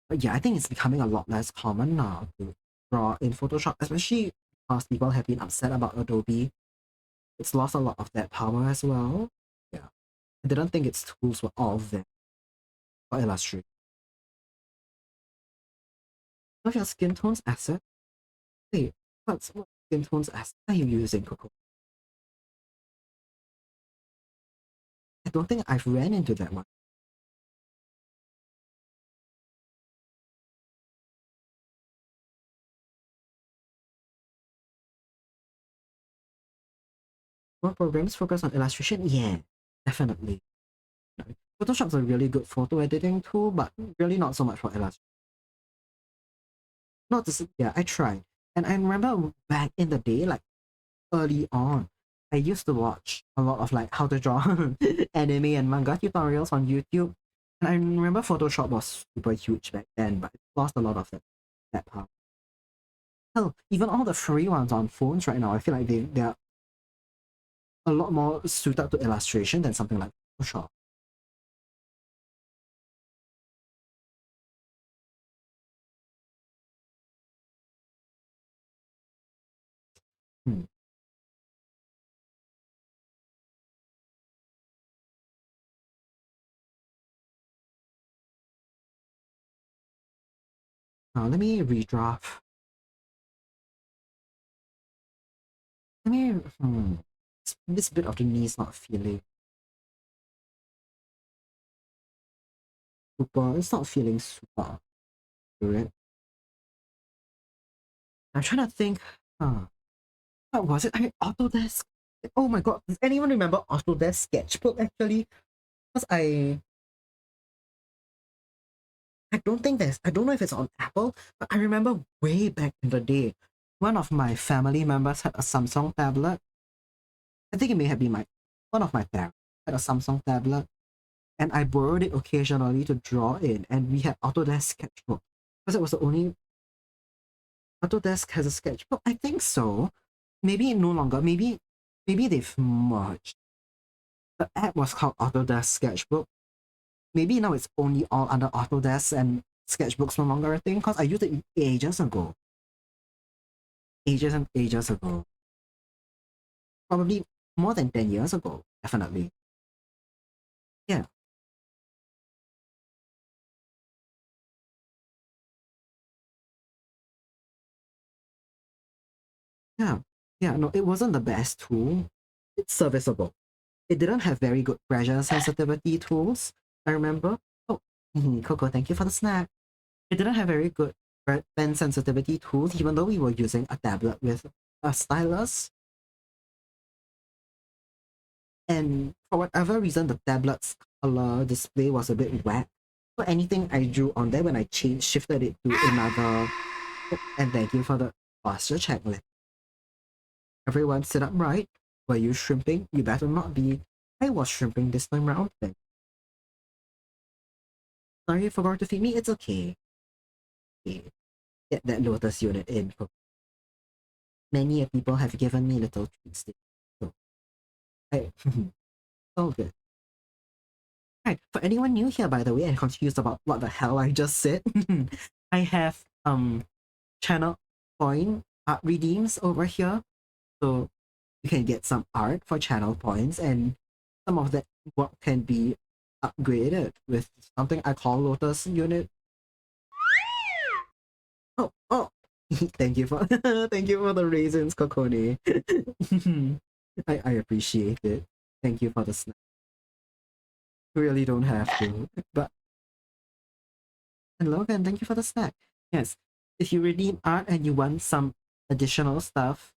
But yeah, I think it's becoming a lot less common now to draw in Photoshop, especially because people have been upset about Adobe. It's lost a lot of that power as well. Yeah. I didn't think its tools were all there for Illustrator. Of your skin tones asset? Wait, what skin tones asset are you using, Coco? I don't think I've ran into that one. More programs focus on illustration? Yeah, definitely. Photoshop's a really good photo editing tool, but really not so much for illustration. Not to say, yeah, I tried. And I remember back in the day, like early on, I used to watch a lot of like how to draw anime and manga tutorials on YouTube. And I remember Photoshop was super huge back then, but it lost a lot of that power. Hell, even all the free ones on phones right now, I feel like they're a lot more suited to illustration than something like Photoshop. Hmm. Now let me redraft I mean, this bit of the knee is not feeling super. It's not feeling super accurate. I'm trying to think. What was it? I mean, Autodesk. Oh my god! Does anyone remember Autodesk Sketchbook? Actually, because I don't think there's. I don't know if it's on Apple, but I remember way back in the day, one of my family members had a Samsung tablet. I think it may have been one of my parents had a Samsung tablet, and I borrowed it occasionally to draw in, and we had Autodesk Sketchbook because it was the only Autodesk has a sketchbook. I think so. Maybe no longer. Maybe they've merged. The app was called Autodesk Sketchbook. Maybe now it's only all under Autodesk and Sketchbook's no longer a thing because I used it ages ago. Ages and ages ago. Probably more than 10 years ago, definitely. Yeah, yeah, yeah. No, it wasn't the best tool. It's serviceable. It didn't have very good pressure sensitivity tools, I remember. Oh, Coco, thank you for the snack. It didn't have very good pen sensitivity tools, even though we were using a tablet with a stylus. And for whatever reason, the tablet's color display was a bit wet. So anything I drew on there when I shifted it to another. Oh, and thank you for the posture check. Everyone sit up right. Were you shrimping? You better not be. I was shrimping this time round then. Sorry you forgot to feed me. It's okay. Okay. Get that lotus unit in. Many people have given me little treats. So I all good. Right. For anyone new here, by the way, and confused about what the hell I just said, I have channel point art redeems over here. So you can get some art for channel points, and some of that work can be upgraded with something I call Lotus Unit. Oh, thank you for thank you for the raisins, Kokone. I appreciate it. Thank you for the snack. Really don't have to, but and Logan, thank you for the snack. Yes, if you redeem art and you want some additional stuff,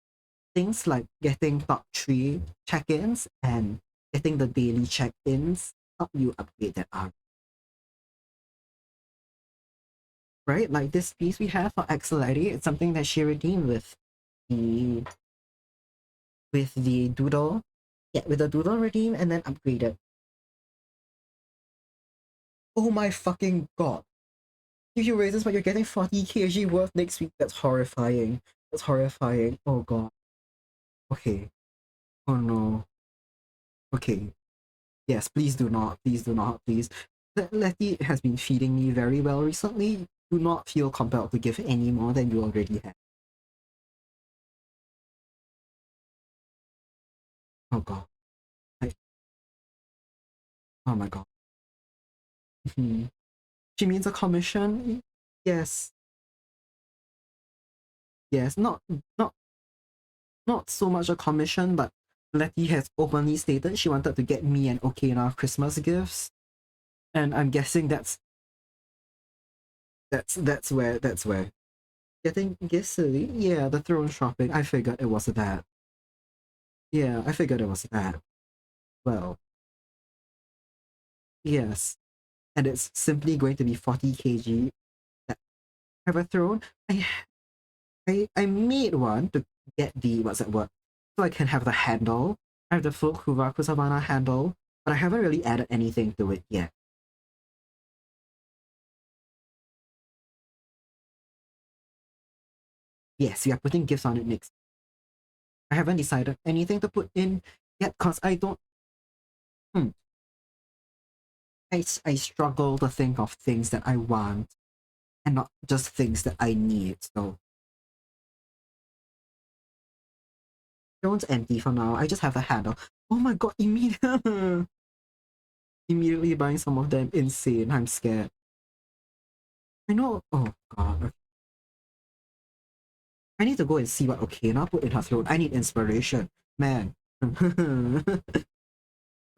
things like getting top 3 check-ins and getting the daily check-ins help you upgrade that art. Right? Like this piece we have for Axelady, it's something that she redeemed the the doodle. Yeah, with the doodle redeem and then upgraded. Oh my fucking god. If you raise this but you're getting 40 kg worth next week, that's horrifying. That's horrifying. Oh god. Okay. Oh no. Okay. Yes, please do not. Please do not. Please. Letty has been feeding me very well recently. Do not feel compelled to give any more than you already have. Oh god. I, oh my god. She means a commission? Yes. Yes. Not not so much a commission, but Letty has openly stated she wanted to get me and Okina Christmas gifts. And I'm guessing that's where getting gifts silly. Yeah, the throne shopping. I figured it was that. Yeah, I figured it was that. Well, yes. And it's simply going to be 40 kg. That I have a throne. I made one to get the what's that word? So I can have the handle. I have the full Kuvakusabana handle, but I haven't really added anything to it yet. Yes, we are putting gifts on it next. I haven't decided anything to put in yet because I don't. Hmm, I struggle to think of things that I want and not just things that I need. So Jones empty for now. I just have the handle. Oh my god! Immediately buying some of them. Insane. I'm scared. I know. Oh god. I need to go and see what Okina put in her throat. I need inspiration. Man.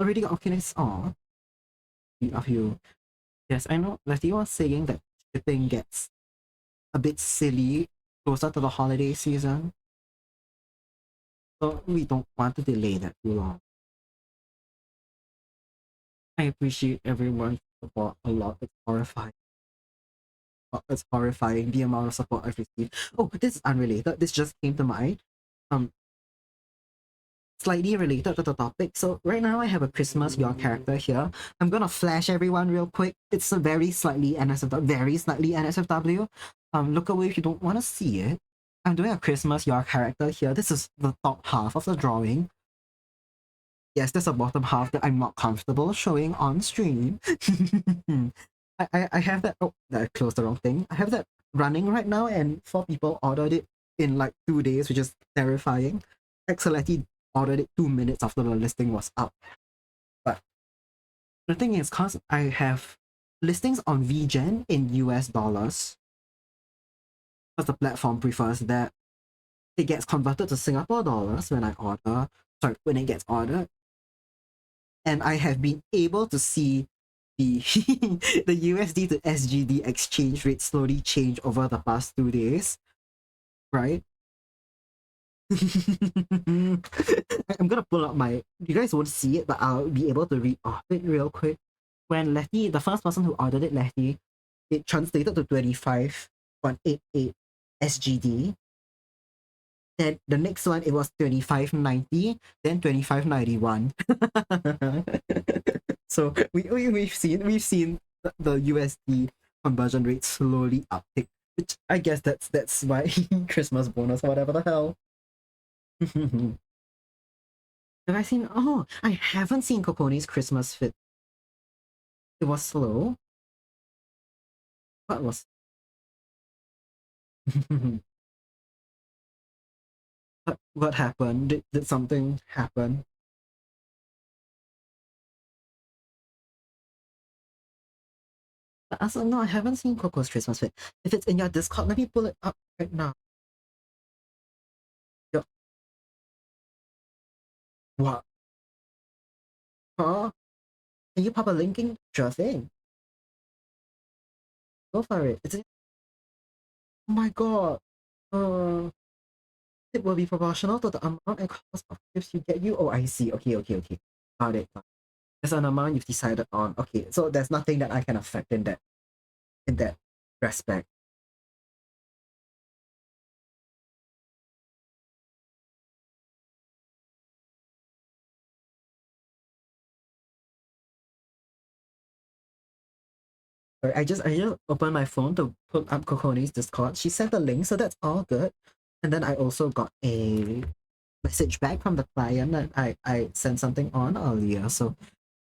Already got Okina's all of you. Yes, I know Letty was saying that shipping gets a bit silly closer to the holiday season. So we don't want to delay that too long. I appreciate everyone's support a lot. It's horrifying. It's horrifying the amount of support I've received. Oh, this is unrelated. This just came to mind. Um, Slightly related to the topic. So right now I have a Christmas Your character here. I'm gonna flash everyone real quick. It's a very slightly NSFW. Look away if you don't want to see it. I'm doing a Christmas Your character here. This is the top half of the drawing. Yes, there's a bottom half that I'm not comfortable showing on stream. I have that. Oh, I closed the wrong thing. I have that running right now, and 4 people ordered it in like 2 days, which is terrifying. Excellently ordered it 2 minutes after the listing was up. But the thing is, cause I have listings on VGen in US dollars, because the platform prefers that, it gets converted to Singapore dollars when I order. Sorry, when it gets ordered, and I have been able to see the the USD to SGD exchange rate slowly change over the past 2 days, right? I'm gonna pull up my. You guys won't see it, but I'll be able to read off it real quick. When Letty, the first person who ordered it, Letty, it translated to 25.88 SGD. Then the next one, it was 25.90, then 25.91. So we've seen the USD conversion rate slowly uptick, which I guess that's why Christmas bonus or whatever the hell. Have I seen? Oh, I haven't seen Kokone's Christmas fit. It was slow. What was? what happened? Did something happen? Also, no, I haven't seen Coco's Christmas fit. If it's in your Discord, let me pull it up right now. Yo, what? Huh? Can you pop a link in? Sure thing. Go for it. Oh my god. It will be proportional to the amount and cost of gifts you get. Oh, I see. Okay. Got it. There's an amount you've decided on. Okay, so there's nothing that I can affect in that respect. Sorry, I just opened my phone to pull up Kokone's Discord. She sent a link, so that's all good. And then I also got a message back from the client that I sent something on earlier. So,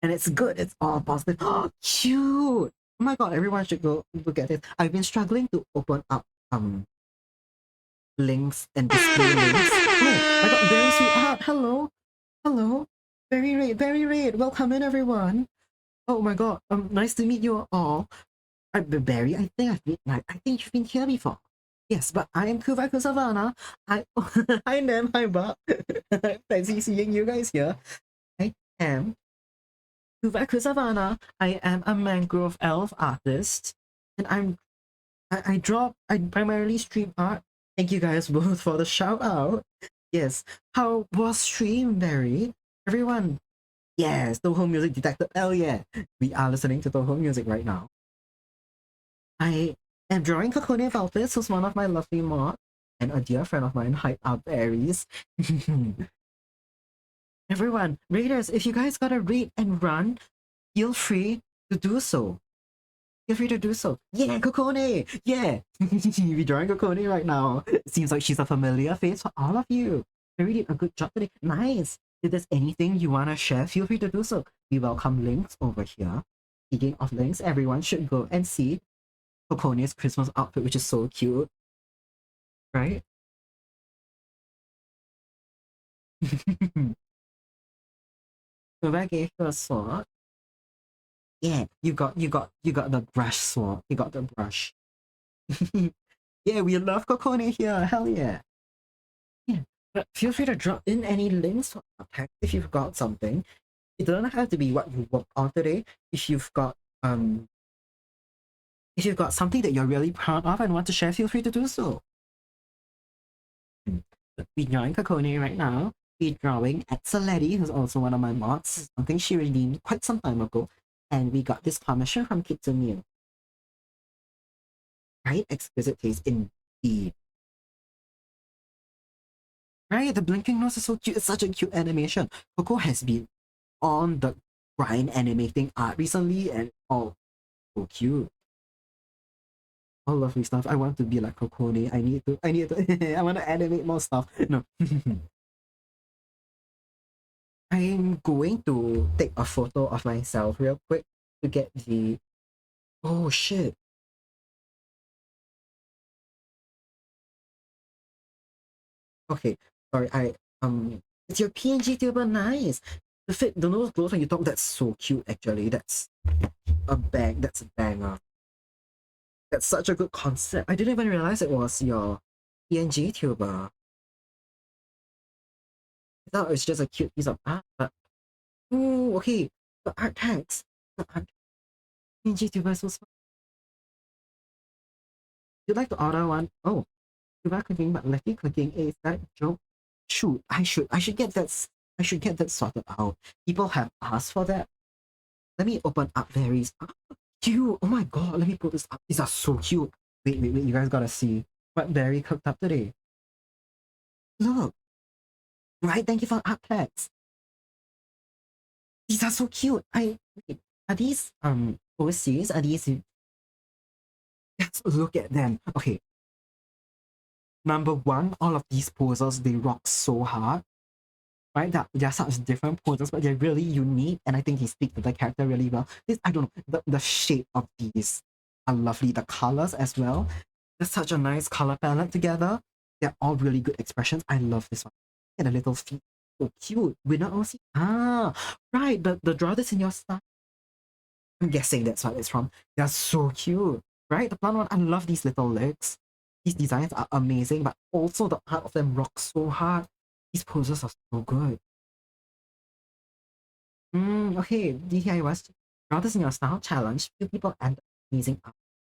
and it's good. It's all positive. Oh, cute! Oh my god, everyone should go look at it. I've been struggling to open up links and display links. Oh, I got very sweet. Hello. Very rate. Welcome in, everyone. Oh my god. Nice to meet you all. I'm Barry. I think you've been here before. Yes, but I am Kuvaku Savannah. Hi Nem, hi Bob. Fancy seeing you guys here. I am Kuvaku Savannah. I am a mangrove elf artist, and I primarily stream art. Thank you guys both for the shout out. Yes. How was stream, Barry? Everyone. Yes, Toho Music detected. Hell yeah. We are listening to Toho Music right now. I am drawing Kakone Valpis, who's one of my lovely mods, and a dear friend of mine, Hype Up Aries. Everyone, raiders, if you guys gotta raid and run, feel free to do so. Feel free to do so. Yeah, Kokone! Yeah! We're drawing Kokone right now. Seems like she's a familiar face for all of you. Barry did a good job today. Nice! If there's anything you wanna share, feel free to do so. We welcome links over here. Speaking of links, everyone should go and see Kokone's Christmas outfit, which is so cute. Right? Rebecca gave her a sword. Yeah, you got the brush sword. You got the brush. Yeah, we love Kokone here. Hell yeah. Yeah. But feel free to drop in any links for our text if you've got something. It doesn't have to be what you worked on today. If you've got um if you've got something that you're really proud of and want to share, feel free to do so. We're drawing Kokone right now. We're drawing at Saletti, who's also one of my mods, something she redeemed quite some time ago. And we got this commission from Kitsune. Right? Exquisite taste indeed. Right? The blinking nose is so cute. It's such a cute animation. Coco has been on the grind animating art recently, and oh, so cute. All lovely stuff. I want to be like Kokone. I need to, I want to animate more stuff. No. I'm going to take a photo of myself real quick to get the, oh shit. Okay, sorry, it's your PNG tuber, nice. The nose glows when you talk, that's so cute actually. That's a banger. That's such a good concept. I didn't even realize it was your PNG tuber. I thought it was just a cute piece of art, but oh, okay. The art tags. The art PNG tuber is so smart. You'd like to order one? Oh, tuber clicking but lucky clicking. Is that a joke? Shoot, I should get I should get that sorted out. People have asked for that. Let me open up berries. Cute. Oh my god, let me put this up. These are so cute. Wait, you guys gotta see what Barry cooked up today. Look, right? Thank you for art packs. These are so cute. Wait, are these overseas? Are these let's look at them. Okay. Number one, all of these poses they rock so hard. Right? That they're such different poses, but they're really unique, and I think he speaks to the character really well. This I don't know, the shape of these are lovely. The colors as well. There's such a nice color palette together. They're all really good expressions. I love this one. And the little feet. So cute. Winner OC. Ah, right. The draw this in your style. I'm guessing that's what it's from. They're so cute. Right? The plant one, I love these little legs. These designs are amazing, but also the art of them rocks so hard. These poses are so good. Okay, DIY draw this in your style challenge. Few people end up amazing art.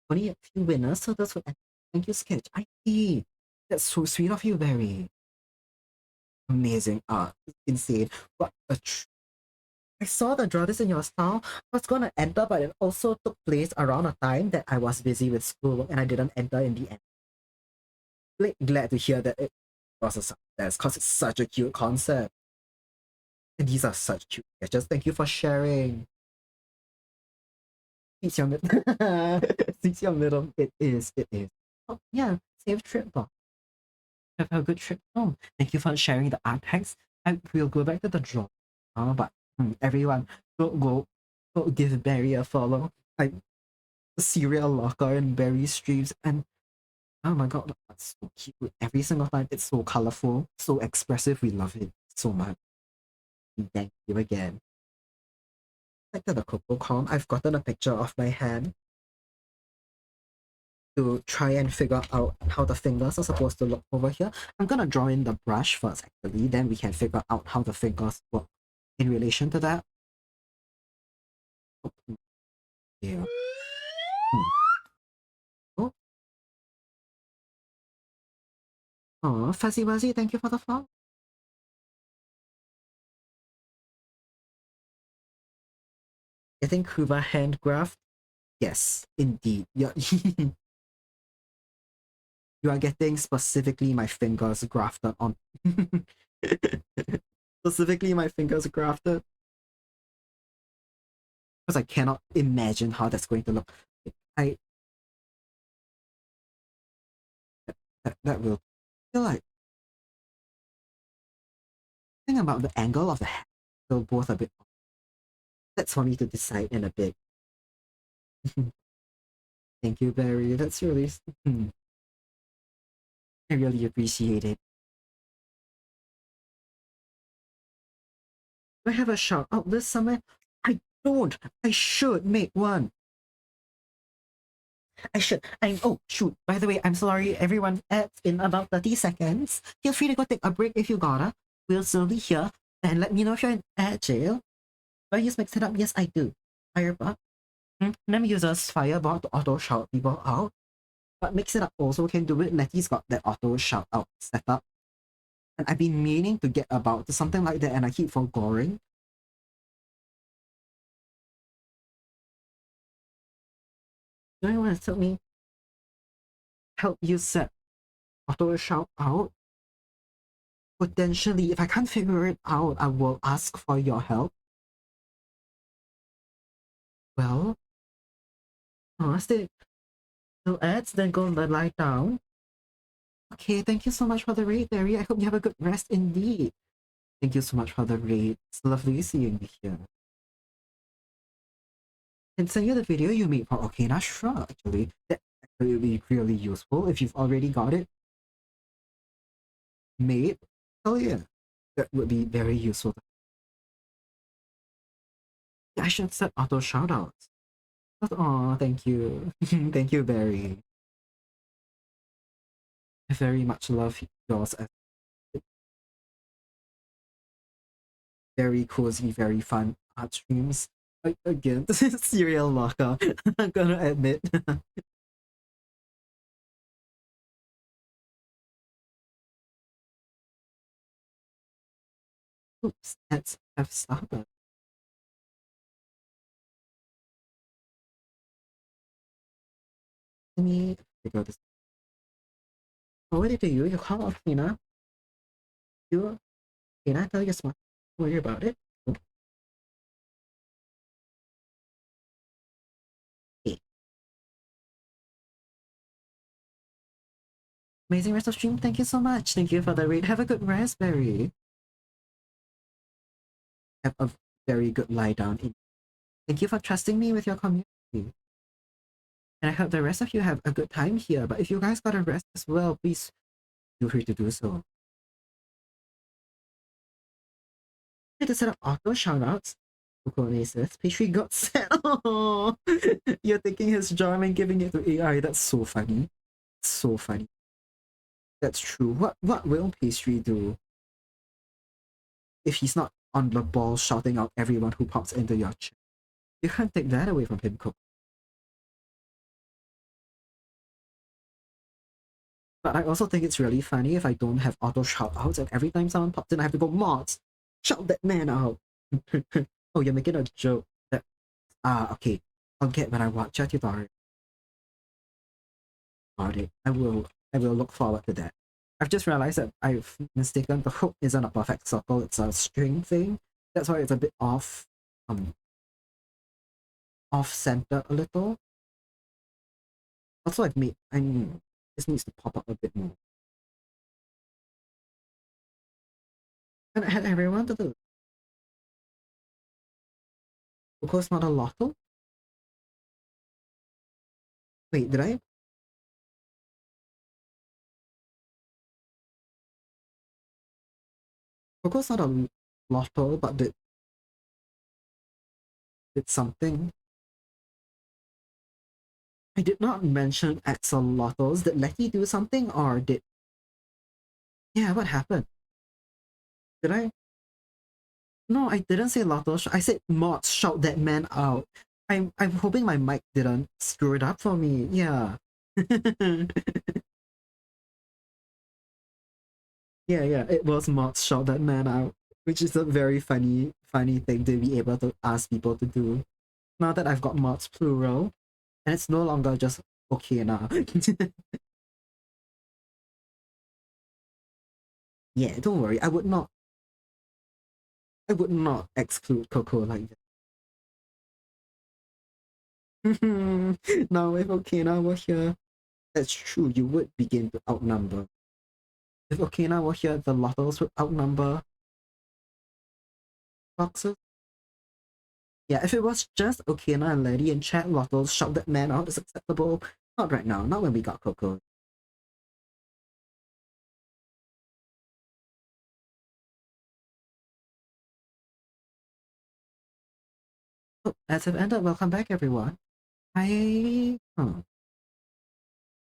Only a few winners, so those who enter. Thank you, Sketch. I see. That's so sweet of you, Barry. Amazing art. Insane. What a I saw the draw this in your style. I was gonna enter, but it also took place around a time that I was busy with schoolwork and I didn't enter in the end. Really glad to hear that it was a success because it's such a cute concept. And these are such cute sketches. Thank you for sharing. It's your middle. It's your middle. It is. It is. Oh yeah. Safe trip, Bob. Have a good trip home. Thank you for sharing the art packs. I will go back to the draw. But everyone, go give Barry a follow. Like Serial Locker and Barry streams, and oh my god, that's so cute. Every single time, it's so colorful, so expressive. We love it so much. Thank you again. Back to the Coco Com, I've gotten a picture of my hand to try and figure out how the fingers are supposed to look over here. I'm gonna draw in the brush first, actually, then we can figure out how the fingers work in relation to that. Oh, yeah. Oh, oh, Fuzzy Wuzzy, thank you for the follow. Getting Kuba hand graft? Yes, indeed. Yeah. You are getting specifically my fingers grafted on. Specifically my fingers grafted. Because I cannot imagine how that's going to look. I that will feel like think about the angle of the head. So both a bit. That's for me to decide in a bit. Thank you, Barry. That's really I really appreciate it. Do I have a shout out this summer? I don't. I should make one. I should. Oh, shoot. By the way, I'm sorry, everyone. It's in about 30 seconds. Feel free to go take a break if you gotta. We'll still be here. And let me know if you're in jail. Do I use Mix It Up? Yes, I do. Firebot. Nem uses Firebot to auto shout people out. But Mix It Up also can do it. Letty's got that auto shout out set up. And I've been meaning to get about to something like that and I keep forgoing. Do you want to tell me? Help you set auto shout out? Potentially, if I can't figure it out, I will ask for your help. Well, honestly, no ads, then go and lie down. Okay, thank you so much for the raid, Barry. I hope you have a good rest indeed. Thank you so much for the raid. It's lovely seeing you here. And send you the video you made for Okina. Sure, actually. That actually would be really useful if you've already got it made. Oh yeah. That would be very useful. I should set auto shoutouts. Oh, thank you. Thank you, Barry. I very much love yours. Very cozy, very fun art streams. Again, this is serial locker. I'm gonna admit. Oops, let's have started. Let me figure this. Oh, what did you? You call up Tina. You Tina, tell you smart worry about it. Okay. Amazing rest of stream. Thank you so much. Thank you for the raid. Have a good raspberry. Have a very good lie down. Thank you for trusting me with your community. And I hope the rest of you have a good time here. But if you guys got a rest as well, please feel free to do so. I had to set up auto shoutouts. Coco says, pastry got set. Oh, you're taking his jar and giving it to AI. That's so funny. So funny. That's true. What will pastry do if he's not on the ball shouting out everyone who pops into your chat? You can't take that away from him, Coco. But I also think it's really funny if I don't have auto shout outs and every time someone pops in I have to go, mods, shout that man out. Oh, you're making a joke. That okay. I'll get when I watch your tutorial about it. I will look forward to that. I've just realized that I've mistaken the hook isn't a perfect circle, it's a string thing. That's why it's a bit off center a little. Also this needs to pop up a bit more. And I had everyone to do. Of course not a lotto. Wait, did I? Coco's not a lotto, but did something. I did not mention axolotls. Did Letty do something or did... Yeah, what happened? Did I? No, I didn't say lotto. I said mods shout that man out. I'm hoping my mic didn't screw it up for me. Yeah. Yeah, it was mods shout that man out, which is a very funny thing to be able to ask people to do. Now that I've got mods plural, and it's no longer just okay now. Yeah, don't worry. I would not exclude Coco like that. Now if Okina were here, that's true, you would begin to outnumber. If Okina were here, the lottos would outnumber boxes. Yeah, if it was just Okina and Lady in chat, lottos shout that man out is acceptable. Not right now, not when we got Coco. Oh, as I've ended, welcome back everyone.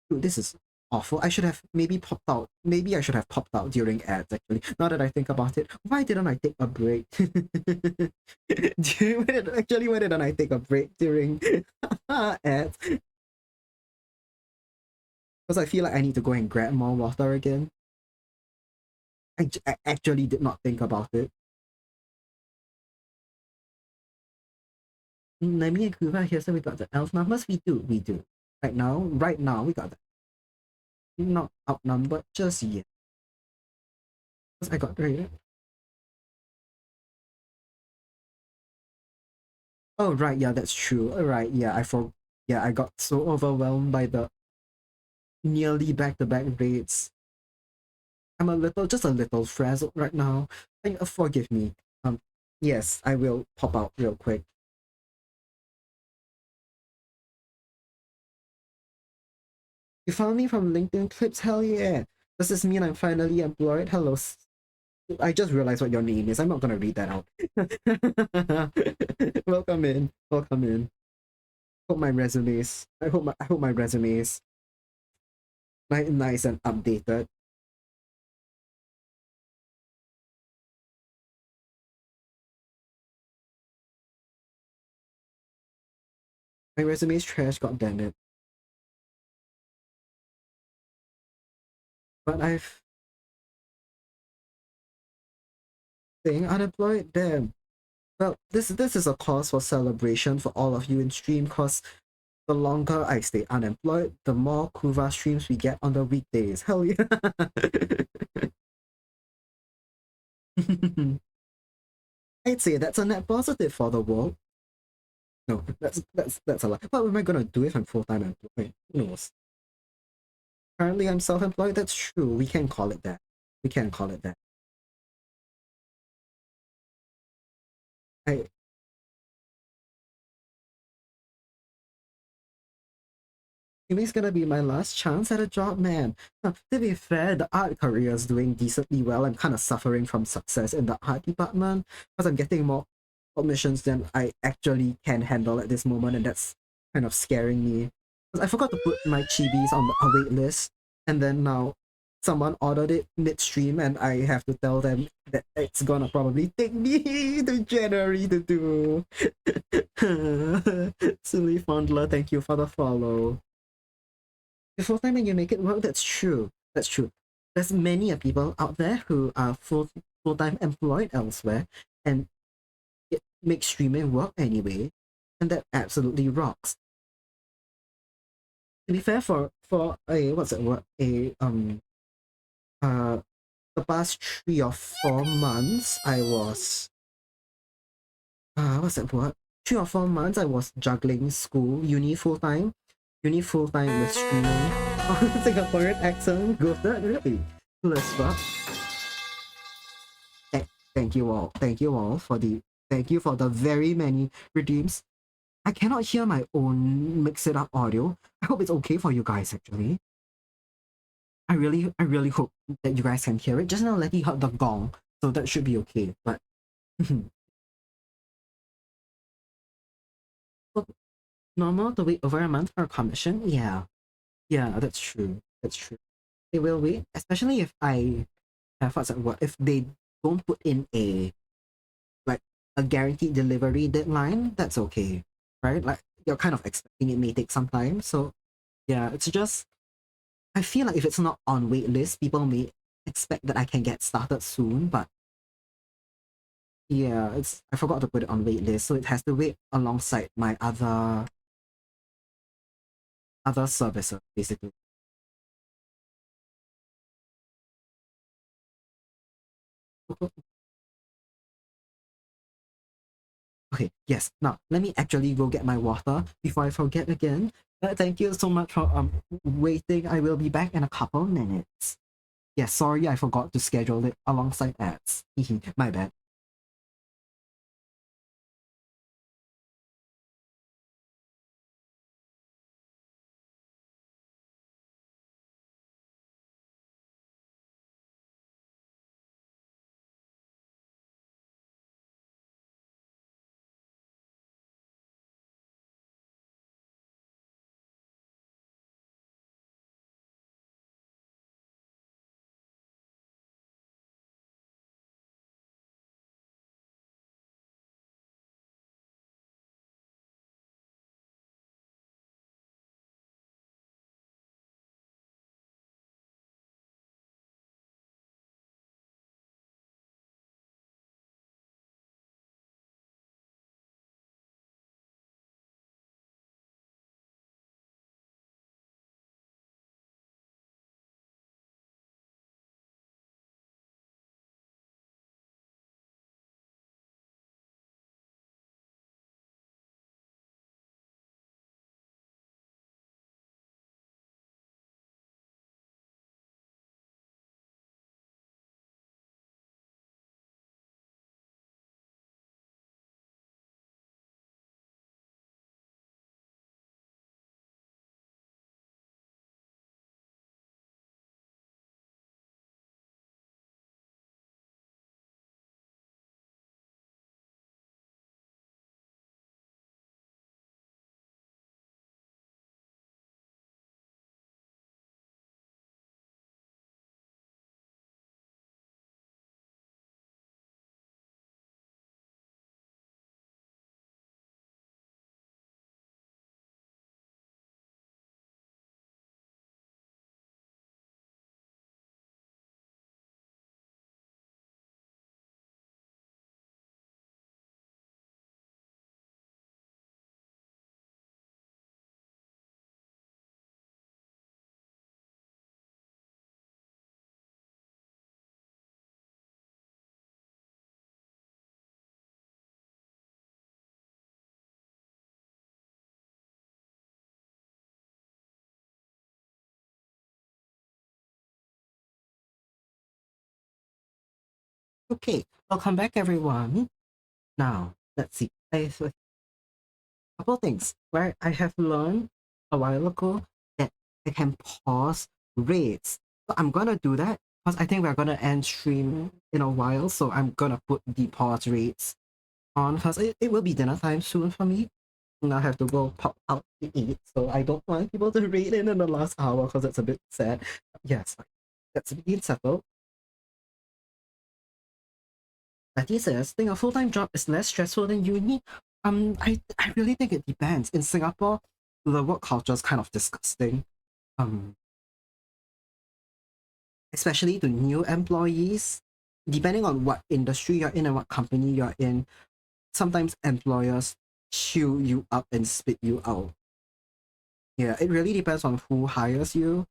Dude, this is awful. I should have maybe popped out. Maybe I should have popped out during ads, actually. Now that I think about it, why didn't I take a break? Actually, why didn't I take a break during ads? Because I feel like I need to go and grab more water again. I actually did not think about it. Nami and Kuva here, so we got the elf numbers. We do. Right now, we got the not outnumbered just yet. Because I got rated. Oh right, yeah, that's true. Right, yeah, yeah, I got so overwhelmed by the nearly back-to-back raids. I'm just a little frazzled right now. Forgive me. Yes, I will pop out real quick. You found me from LinkedIn clips? Hell yeah. Does this mean I'm finally employed? Hello. I just realized what your name is. I'm not gonna read that out. Welcome in. Welcome in. I hope my resume is nice and updated. My resume is trash, god damn it. But I've staying unemployed, damn. Well, this is a cause for celebration for all of you in stream, cause the longer I stay unemployed, the more Kuva streams we get on the weekdays. Hell yeah. I'd say that's a net positive for the world. No, that's a lie. What am I gonna do if I'm full-time employed? Who knows? Currently I'm self-employed, that's true. We can call it that. We can call it that. I It's gonna be my last chance at a job, man. To be fair, the art career is doing decently well. I'm kind of suffering from success in the art department because I'm getting more commissions than I actually can handle at this moment, and that's kind of scaring me. 'Cause I forgot to put my chibis on a wait list, and then now someone ordered it midstream, and I have to tell them that it's gonna probably take me to January to do. Silly Fondler, thank you for the follow. Full time and you make it work. That's true. That's true. There's many people out there who are full time employed elsewhere and it makes streaming work anyway, and that absolutely rocks. To be fair, for a what's it what a uh the past 3 or 4 months I was what's it what 3 or 4 months I was juggling uni full time with streaming. Singaporean accent, go that really. Let's rock. Thank you all. Thank you for the very many redeems. I cannot hear my own mix it up audio. I hope it's okay for you guys actually. I really hope that you guys can hear it. Just now Letty heard the gong, so that should be okay. But normal to wait over a month for a commission? Yeah. Yeah, that's true. That's true. They will wait, especially if I have what's that what if they don't put in like a guaranteed delivery deadline, that's okay, right? Like you're kind of expecting it may take some time. So yeah, it's just I feel like if it's not on wait list, people may expect that I can get started soon, but yeah, it's I forgot to put it on wait list, so it has to wait alongside my other services, basically. Okay, yes. Now let me actually go get my water before I forget again. Thank you so much for waiting. I will be back in a couple minutes. Yeah, sorry I forgot to schedule it alongside ads. My bad. Okay, welcome back, everyone. Now, let's see. I have a couple things where I have learned a while ago that I can pause rates. So I'm gonna do that because I think we're gonna end stream in a while. So I'm gonna put the pause rates on because it will be dinner time soon for me. And I have to go pop out to eat. So I don't want people to rate in the last hour because it's a bit sad. Yes, that's been settled. Betty says, think a full-time job is less stressful than uni. I really think it depends. In Singapore, the work culture is kind of disgusting. Um, Especially to new employees, depending on what industry you're in and what company you're in, sometimes employers chew you up and spit you out. Yeah, it really depends on who hires you.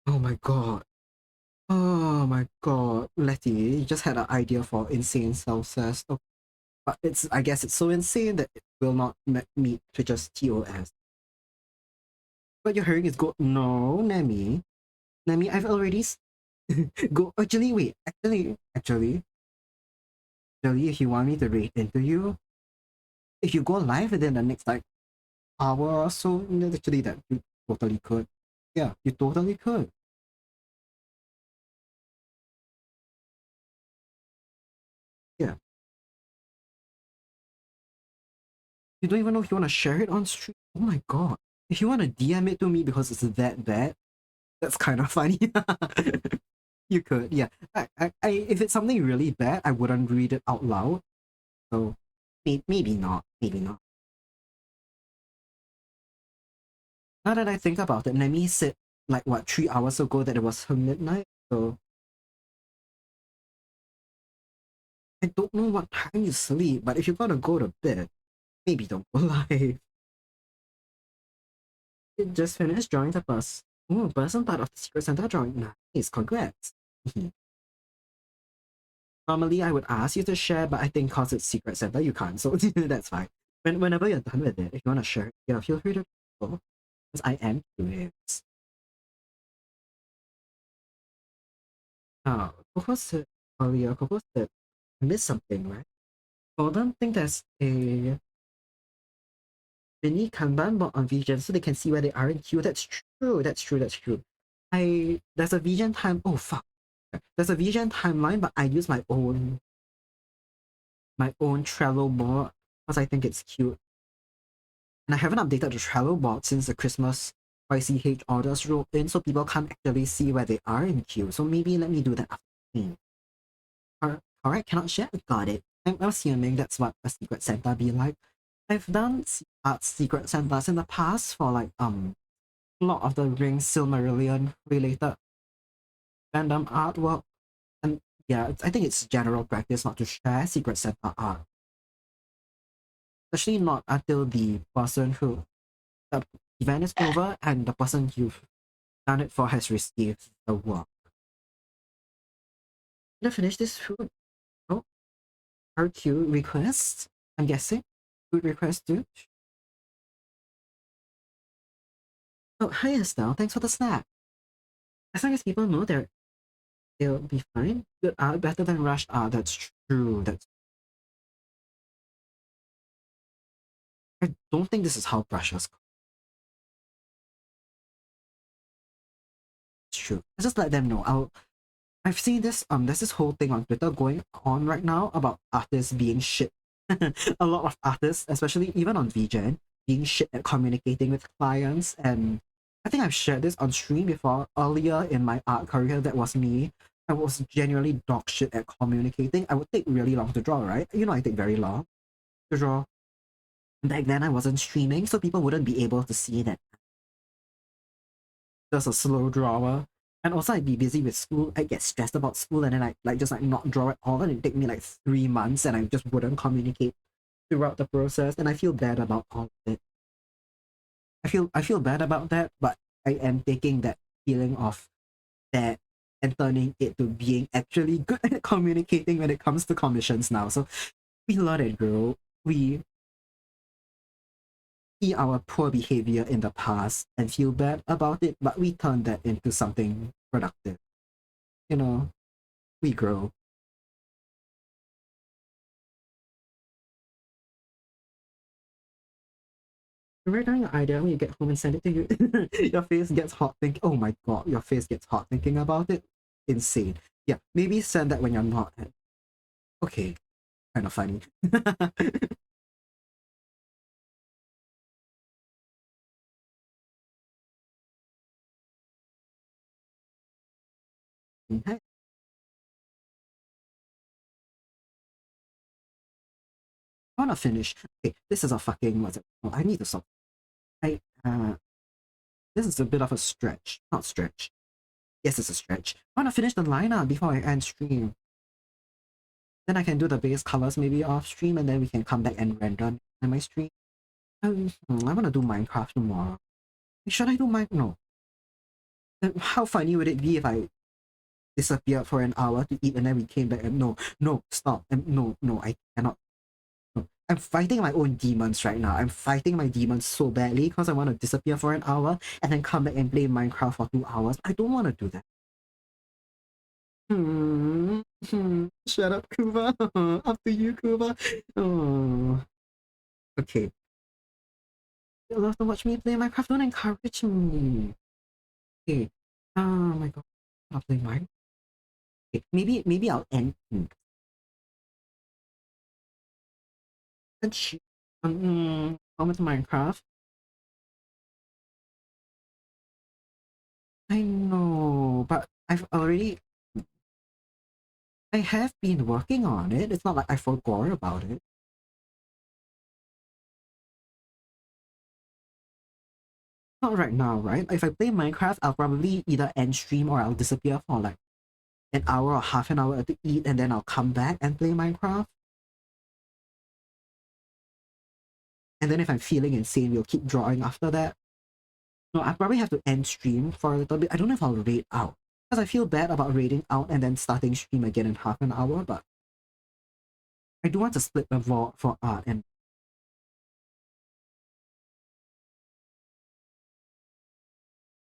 Oh my god. Oh my god. Letty, you just had an idea for insane self-cess. But it's I guess it's so insane that it will not meet to just TOS. What you're hearing is go no, Nemi. Nemi, I've already go actually wait, actually, if you want me to read into you, if you go live within the next like hour or so, actually that you totally could. Yeah, you totally could. Yeah. You don't even know if you want to share it on stream. Oh my god. If you want to DM it to me because it's that bad, that's kind of funny. You could, yeah. If it's something really bad, I wouldn't read it out loud. So maybe not. Maybe not. Now that I think about it, Nemi said like what 3 hours ago that it was her midnight. So I don't know what time you sleep, but if you're gonna go to bed, maybe don't go live. It just finished drawing the bus. Oh, person part of the Secret Santa drawing. Nice, congrats. Normally I would ask you to share, but I think cause it's Secret Santa, you can't. So that's fine. Whenever you're done with it, if you wanna share, yeah, feel free to go. Because I am curious. Coco said earlier, Coco said I missed something, right? Golden think there's a mini Kanban board on Vision so they can see where they are in queue. That's true, that's true, that's true. There's a Vision time oh fuck. There's a Vision timeline, but I use my own Trello board because I think it's cute. And I haven't updated the Trello board since the Christmas YCH orders rolled in, so people can't actually see where they are in queue. So maybe let me do that after. Alright, cannot share? Got it. I'm assuming that's what a Secret Santa be like. I've done Secret Santas in the past for like Lord of the Rings Silmarillion related fandom artwork. And yeah, I think it's general practice not to share Secret Santa art. Especially not until the event is over and the person you've done it for has received the work. Gonna finish this food. Oh, RQ request. I'm guessing. Food request too. Oh, hi Estelle. Thanks for the snack. As long as people know they'll be fine. Good art better than rushed art. That's true. That's I don't think this is how brushes go. It's true. I just let them know. I've seen this there's this whole thing on Twitter going on right now about artists being shit. A lot of artists, especially even on VGen, being shit at communicating with clients. And I think I've shared this on stream before. Earlier in my art career, that was me. I was genuinely dog shit at communicating. I would take really long to draw, right? You know, I take very long to draw. Back then, I wasn't streaming, so people wouldn't be able to see that just a slow drawer. And also, I'd be busy with school. I get stressed about school, and then I like just like not draw at all, and it'd take me like 3 months, and I just wouldn't communicate throughout the process, and I feel bad about all of it. I feel bad about that, but I am taking that feeling of that and turning it to being actually good at communicating when it comes to commissions now. So we let it grow. We see our poor behavior in the past and feel bad about it, but we turn that into something productive. you know, we grow. Write down your idea when you get home and send it to you. Your face gets hot thinking. Oh my god, your face gets hot thinking about it. Insane. Yeah, maybe send that when you're not. Okay, kind of funny. I wanna finish. Okay, this is a fucking what's it? Oh, I need to stop. I this is a bit of a stretch. Not stretch. Yes, it's a stretch. I wanna finish the lineup before I end stream. Then I can do the base colors maybe off stream, and then we can come back and render in my stream. I wanna do Minecraft tomorrow. Should I do Minecraft? No. How funny would it be if I disappeared for an hour to eat and then we came back and no, no, stop. No, no, I cannot. No. I'm fighting my own demons right now. I'm fighting my demons so badly because I want to disappear for an hour and then come back and play Minecraft for 2 hours. I don't want to do that. Shut up, Kuba. Up to you, Kuba. Oh. Okay. You love to watch me play Minecraft. Don't encourage me. Okay. Oh my god. I'll play Minecraft. Okay. Maybe I'll end. Over to Minecraft. I know, but I have been working on it. It's not like I forgot about it. Not right now, right? If I play Minecraft, I'll probably either end stream or I'll disappear for like an hour or half an hour to eat, and then I'll come back and play Minecraft. And then if I'm feeling insane, we'll keep drawing after that. No, I probably have to end stream for a little bit. I don't know if I'll raid out. Because I feel bad about raiding out and then starting stream again in half an hour, but I do want to split the VOD for art and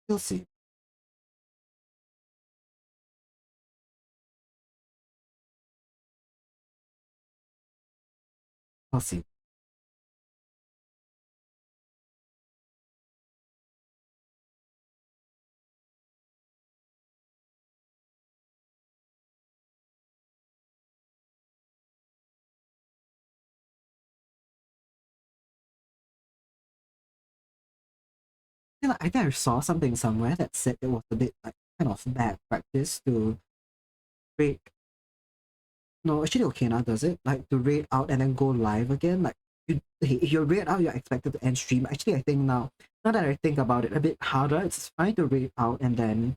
we'll see. I'll see. I think I saw something somewhere that said it was a bit like kind of bad practice to raid. No, actually okay now does it? Like to raid out and then go live again? Like if you're raid out, you're expected to end stream. Actually, I think now that I think about it, a bit harder. It's fine to raid out and then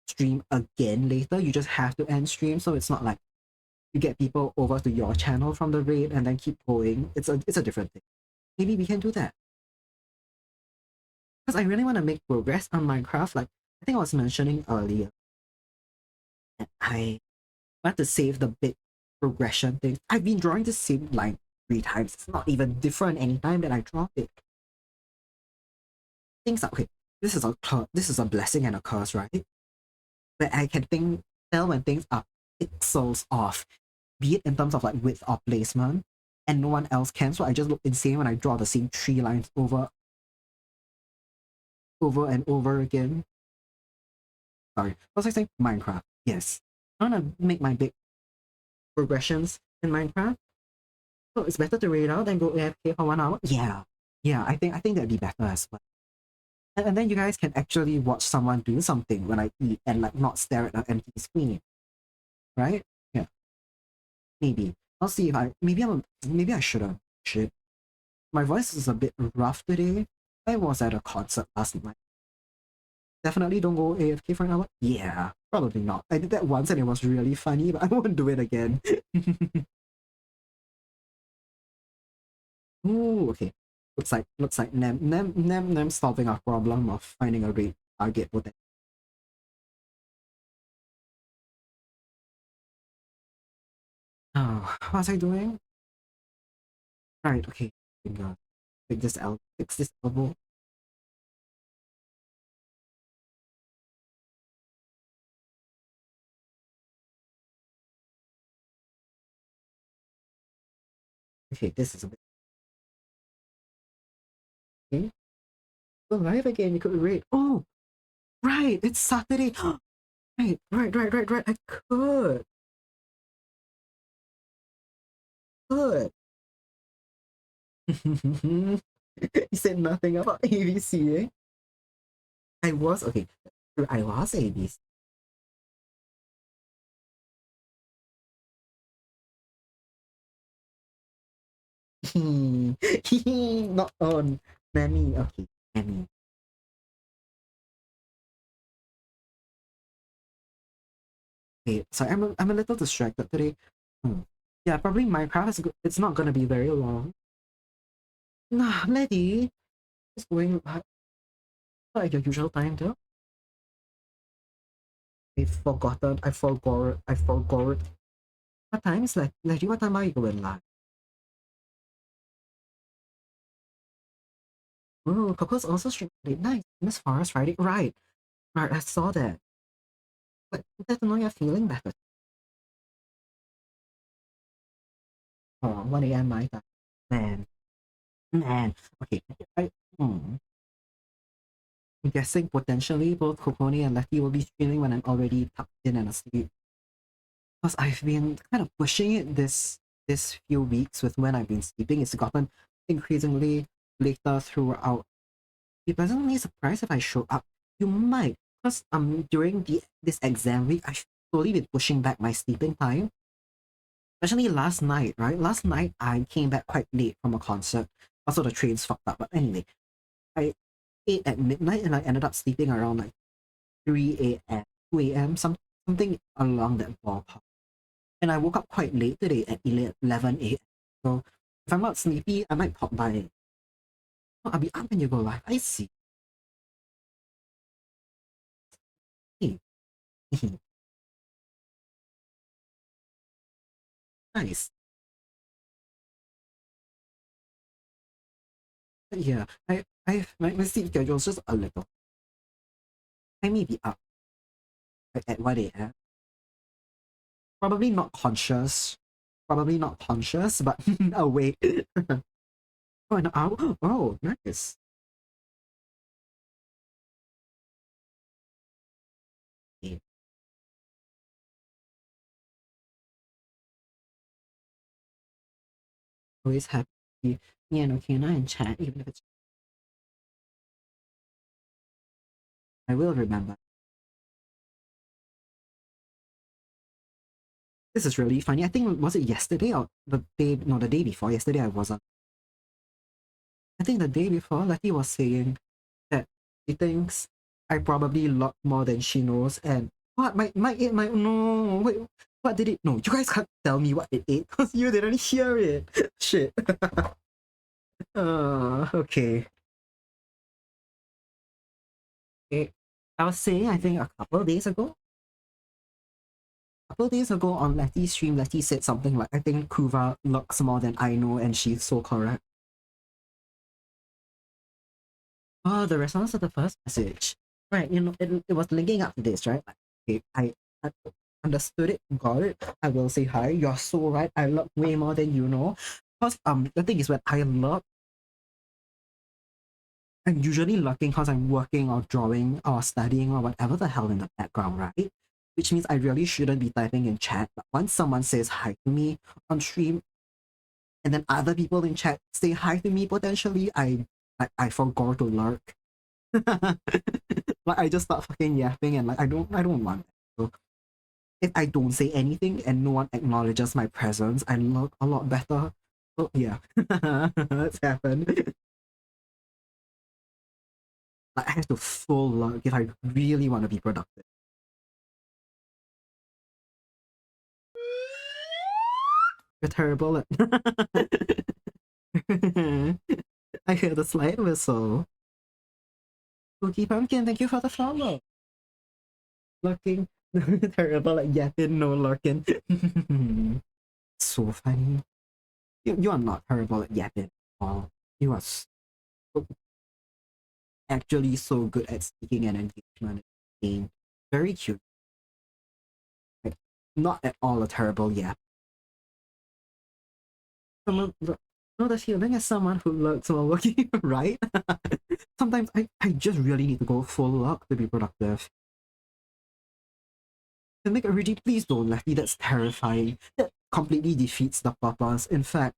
stream again later. You just have to end stream, so it's not like you get people over to your channel from the raid and then keep going. It's a different thing. Maybe we can do that. Because I really want to make progress on Minecraft. Like I think I was mentioning earlier, I want to save the big progression things. I've been drawing the same line 3 times. It's not even different anytime that I draw it. Things are okay. This is a blessing and a curse, right? But I can tell when things are pixels off, be it in terms of like width or placement, and no one else can. So I just look insane when I draw the same 3 lines over and over again. Sorry, what was I saying? Minecraft. Yes, I wanna make my big progressions in Minecraft. So it's better to raid out than go AFK for 1 hour. Yeah, yeah. I think that'd be better as well. And then you guys can actually watch someone do something when I eat and like not stare at an empty screen, right? Yeah, maybe. I'll see if maybe I shouldn't. Shit. My voice is a bit rough today. I was at a concert last night. Definitely don't go AFK for an hour. Yeah, probably not. I did that once and it was really funny, but I won't do it again. Ooh, okay. Looks like Nem solving our problem of finding a raid target with it. Oh, what was I doing? Right, okay. Fix this elbow. Okay, this is a bit. Okay. Go live again. You could read. Oh, right. It's Saturday. Right. I could. Could. You said nothing about ABC, eh? I was okay. I was ABC. Not on Nanny. Okay, Nanny. Okay, sorry, I'm a little distracted today. Hmm. Yeah, probably Minecraft is it's not gonna be very long. Nah, lady, it's going at your usual time though. I forgot. What time is like lady? What time are you going live? Oh, Coco's also streaming today. Nice. Miss Forest Friday. Right, I saw that. But glad to know you're feeling better. Oh, 1 a.m. my time. Man. Okay, I, hmm. I'm guessing potentially both Kokoni and Lefty will be streaming when I'm already tucked in and asleep. Because I've been kind of pushing it this few weeks with when I've been sleeping. It's gotten increasingly later throughout. Be pleasantly surprised if I show up. You might, because during this exam week, I've slowly been pushing back my sleeping time. Especially last night, right? Last night I came back quite late from a concert. Also the trains fucked up. But anyway, I ate at midnight and I ended up sleeping around like 3 a.m., 2 a.m., something along that ballpark. And I woke up quite late today at 11 a.m. So if I'm not sleepy, I might pop by. Oh, I'll be up when you go live. I see. Hey. Nice. Yeah, my sleep schedule is just a little. I may be up at 1 a.m. Probably not conscious. Probably not conscious, but awake. Oh, an hour? Oh, nice. Yeah, always happy. Yeah, no, can I in chat, even if it's. I will remember. This is really funny. I think was it yesterday or the day? No, the day before. Yesterday I wasn't. I think the day before, Letty was saying that she thinks I probably lot more than she knows. And what my no wait, what did it? No, you guys can't tell me what it ate because you didn't hear it. Shit. Okay. Okay. I was saying I think a couple of days ago. On Letty's stream, Letty said something like, I think Kuva looks more than I know, and she's so correct. Oh, the response to the first message. Right, it was linking up to this, right? Like, okay, I understood it, got it. I will say hi. You're so right. I look way more than you know. Because the thing is when I look, I'm usually looking because I'm working or drawing or studying or whatever the hell in the background, right? Which means I really shouldn't be typing in chat. But once someone says hi to me on stream, and then other people in chat say hi to me potentially, I forgot to lurk. Like I just start fucking yapping and like I don't want that. So if I don't say anything and no one acknowledges my presence, I look a lot better. So yeah. That's happened. Like I have to full lurk if I really want to be productive. You're terrible at I hear the slight whistle. Cookie Pumpkin, thank you for the follow. Lurking. Terrible at yapping, no lurking. So funny. You are not terrible at yapping at all. You are so, actually so good at speaking and engagement game. Very cute. Like, not at all a terrible yap. know the feeling as someone who lurks while working, right? Sometimes I just really need to go full luck to be productive. And make a routine, please don't, Lefty. That's terrifying. That completely defeats the purpose. In fact,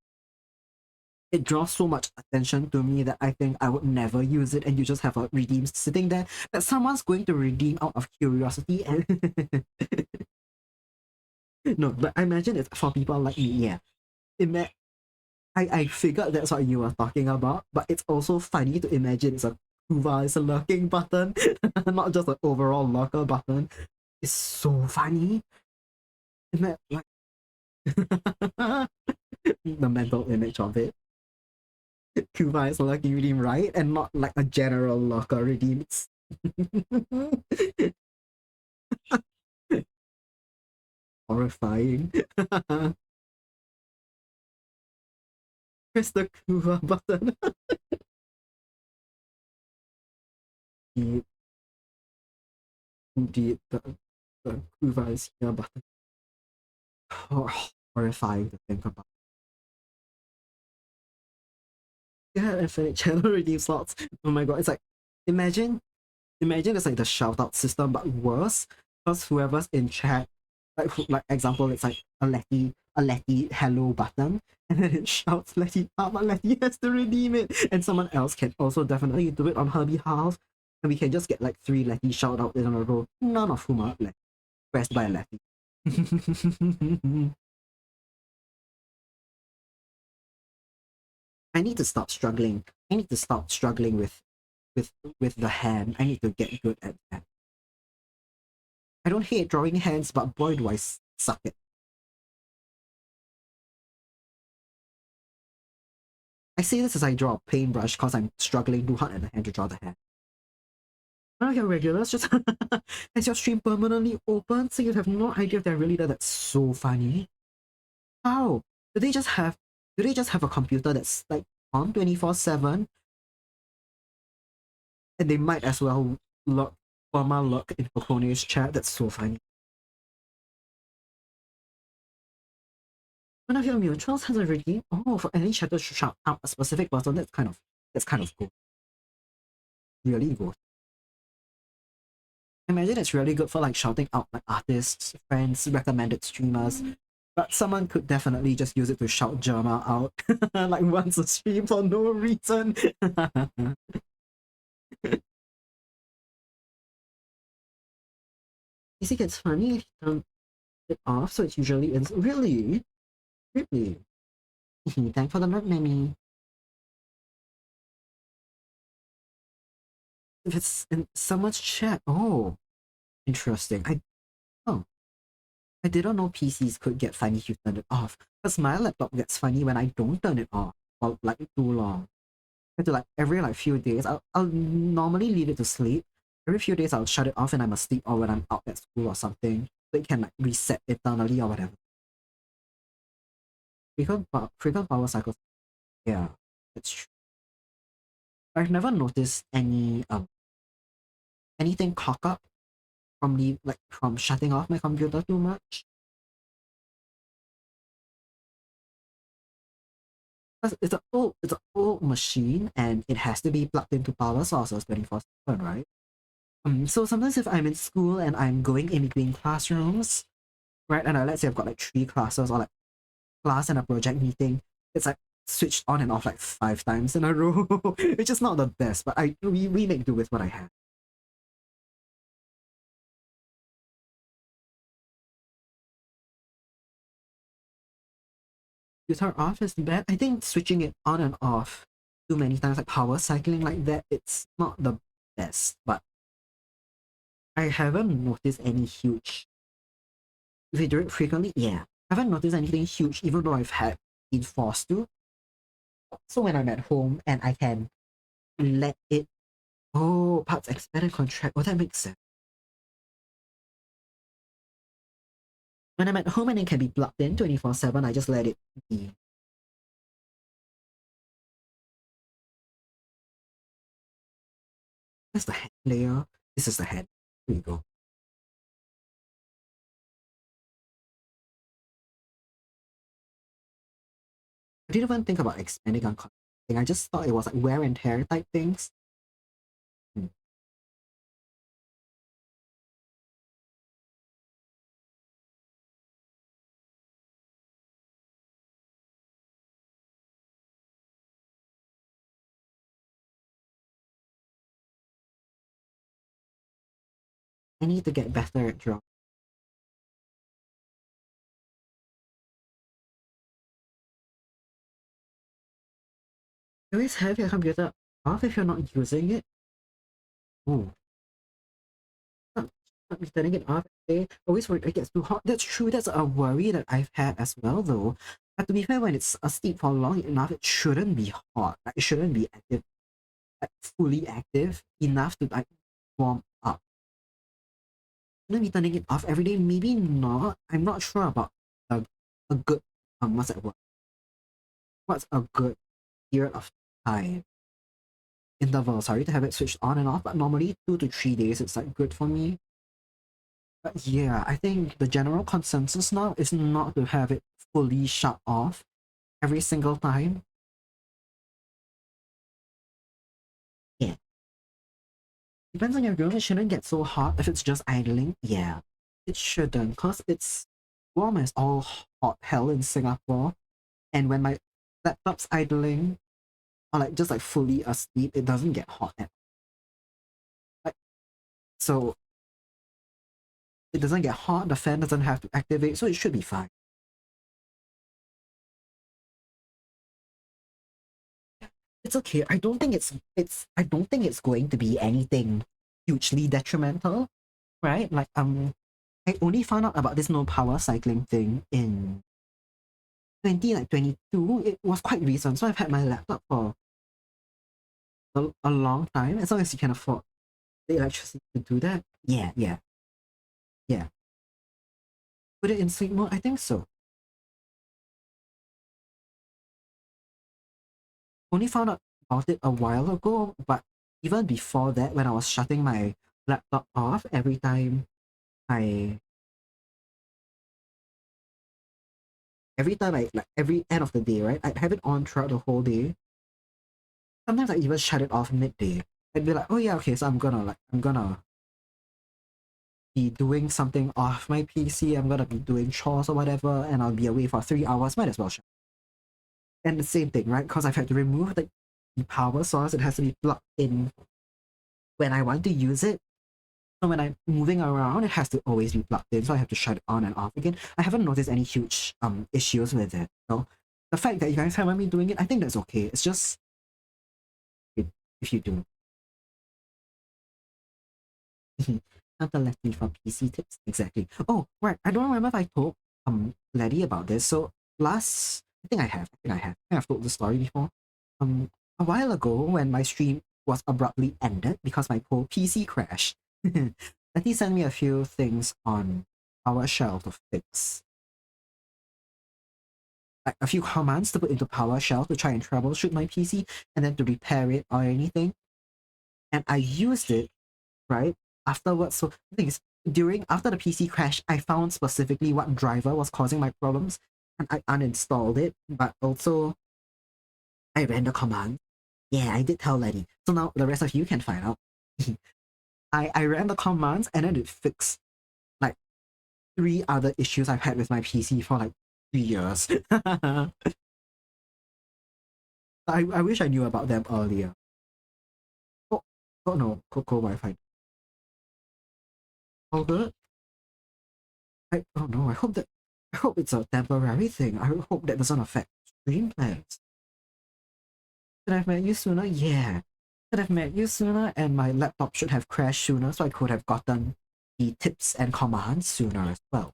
it draws so much attention to me that I think I would never use it, and you just have a redeem sitting there that someone's going to redeem out of curiosity. And no, but I imagine it's for people like me. Yeah, I figured that's what you were talking about, but it's also funny to imagine it's a Kuva is a lurking button, not just an overall lurker button. It's so funny. Isn't that like the mental image of it? Kuva is a lurking redeem, right? And not like a general lurker redeem. It's horrifying. Here's the Kuva button. Indeed, indeed, the Kuva is here button. Horrifying to think about. Yeah, infinite channel redeem slots. Oh my god, it's like imagine it's like the shout out system but worse. Because whoever's in chat, like example, it's like a Letty hello button, and then it shouts Letty up, but Letty has to redeem it. And someone else can also definitely do it on her behalf. And we can just get like 3 Letty shout outs in a row, none of whom are like pressed by a Letty. I need to stop struggling. I need to stop struggling with with the hand. I need to get good at that. I don't hate drawing hands, but boy do I suck it. I say this as I draw a paintbrush because I'm struggling too hard at the hand to draw the hand. Oh, yeah, regulars, just has your stream permanently open so you have no idea if they're really there. That's so funny. How? Do they just have a computer that's like on 24/7? And they might as well look look in Pocone's chat. That's so funny. One of your mutuals has a redeem. Oh, for any chapter to shout out a specific person. That's kind of cool. Really good. I imagine it's really good for like shouting out like artists, friends, recommended streamers. But someone could definitely just use it to shout Germa out like once a stream for no reason. You think it's funny if you turn it off, so it's usually ends. Really? Really? Thanks for the note, Mimi. If it's in someone's chat, oh, interesting. Oh, I didn't know PCs could get funny if you turn it off. Because my laptop gets funny when I don't turn it off for like too long. I have to like every like few days. I'll normally leave it to sleep. Every few days I'll shut it off and I'm asleep or when I'm out at school or something. So it can like reset eternally or whatever. Frequent power cycles. Yeah, that's true. I've never noticed anything cock up from from shutting off my computer too much. It's an old machine and it has to be plugged into power sources 24/7, right? So sometimes if I'm in school and I'm going in between classrooms, right, and let's say I've got like 3 classes or like class and a project meeting, it's like switched on and off like 5 times in a row, which is not the best, but we make do with what I have. You turn off is bad. I think switching it on and off too many times, like power cycling like that, it's not the best, but I haven't noticed any huge. If you do it frequently, yeah. I haven't noticed anything huge, even though I've had been forced to. So when I'm at home and I can let it, oh, parts expanded contract. Oh, that makes sense. When I'm at home and it can be plugged in 24/7, I just let it be. That's the head layer. This is the head. Here you go. I didn't even think about expanding on thing. I just thought it was like wear and tear type things. Hmm. I need to get better at drawing. You always have your computer off if you're not using it. Ooh, not, not be turning it off. I always worry it gets too hot. That's true. That's a worry that I've had as well, though. But to be fair, when it's asleep for long enough, it shouldn't be hot. Like, it shouldn't be active, like fully active enough to like warm up. Shouldn't be turning it off every day. Maybe not. I'm not sure about a, a good what's that word? What's a good period of time interval, sorry, to have it switched on and off, but normally 2 to 3 days it's like good for me. But yeah, I think the general consensus now is not to have it fully shut off every single time. Yeah. Depends on your room, it shouldn't get so hot if it's just idling. Yeah. It shouldn't, because it's warm as all hot hell in Singapore. And when my laptop's idling or like just like fully asleep, it doesn't get hot at all. Like, so it doesn't get hot, the fan doesn't have to activate, so it should be fine. It's okay. I don't think it's going to be anything hugely detrimental, right? Like I only found out about this no power cycling thing in 2022. It was quite recent, so I've had my laptop for a long time. As long as you can afford the electricity to do that. Yeah, yeah, yeah. Put it in sleep mode, I think so. Only found out about it a while ago, but even before that, when I was shutting my laptop off I every time I like every end of the day, right? I have it on throughout the whole day. Sometimes I even shut it off midday. I'd be like, oh yeah, okay, so I'm gonna be doing something off my PC. I'm gonna be doing chores or whatever, and I'll be away for 3 hours. Might as well shut. And the same thing, right? Because I've had to remove the power source. It has to be plugged in when I want to use it. So when I'm moving around, it has to always be plugged in. So I have to shut it on and off again. I haven't noticed any huge issues with it. So the fact that you guys haven't been doing it, I think that's okay. It's just if you do. After left me for PC tips. Exactly. Oh, right. I don't remember if I told Letty about this. So last I think I've told the story before. A while ago when my stream was abruptly ended because my poor PC crashed. Letty sent me a few things on PowerShell to fix. Like a few commands to put into PowerShell to try and troubleshoot my PC and then to repair it or anything. And I used it right afterwards. So the thing is, after the PC crash, I found specifically what driver was causing my problems, and I uninstalled it. But also, I ran the command. Yeah, I did tell Letty. So now the rest of you can find out. I ran the commands and then it fixed like 3 other issues I've had with my PC for like 3 years. I wish I knew about them earlier. Oh, oh no, Coco Wi-Fi. All good? Oh no, I hope it's a temporary thing. I hope that doesn't affect stream plans. Should I have met you sooner? Yeah. Should have met you sooner and my laptop should have crashed sooner so I could have gotten the tips and commands sooner as well.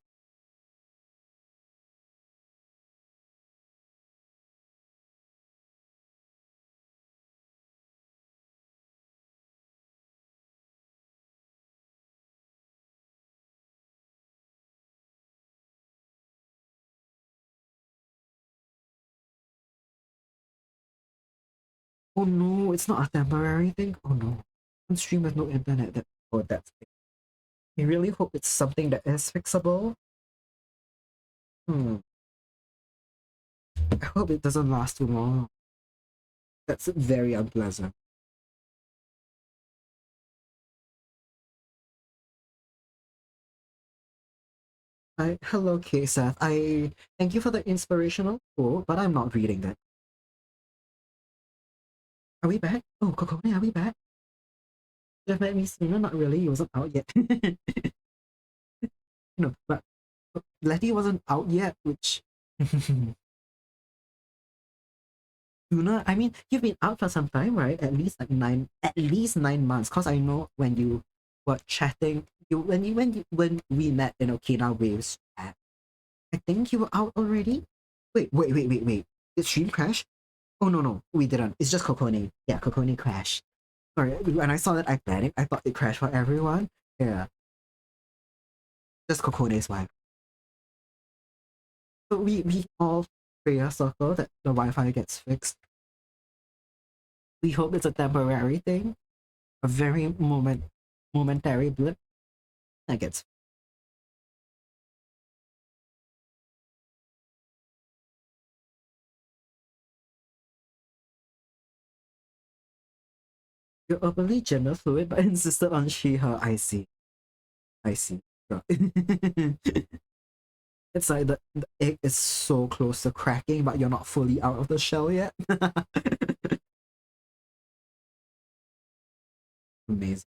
Oh no, it's not a temporary thing? Oh no. On stream with no internet that's it. I really hope it's something that is fixable. Hmm. I hope it doesn't last too long. That's very unpleasant. Hello, K Seth. I thank you for the inspirational quote, but I'm not reading that. Are we back? Oh, Kokone, are we back? Should have met me sooner. Not really. It wasn't out yet. No, but Letty wasn't out yet, which sooner. I mean, you've been out for some time, right? At least 9 months. Cause I know when you were chatting, when we met in Okinawa Waves chat, I think you were out already. Wait. Did stream crash? Oh no, we didn't. It's just Kokone. Yeah, Kokone crashed. Sorry, when I saw that I panicked. I thought it crashed for everyone. Yeah, just Kokone's wife. So we all pray a circle that the Wi-Fi gets fixed. We hope it's a temporary thing, a very momentary blip that gets. You're openly gender fluid, but insisted on she, her. I see. Sure. It's like the egg is so close to cracking, but you're not fully out of the shell yet. Amazing.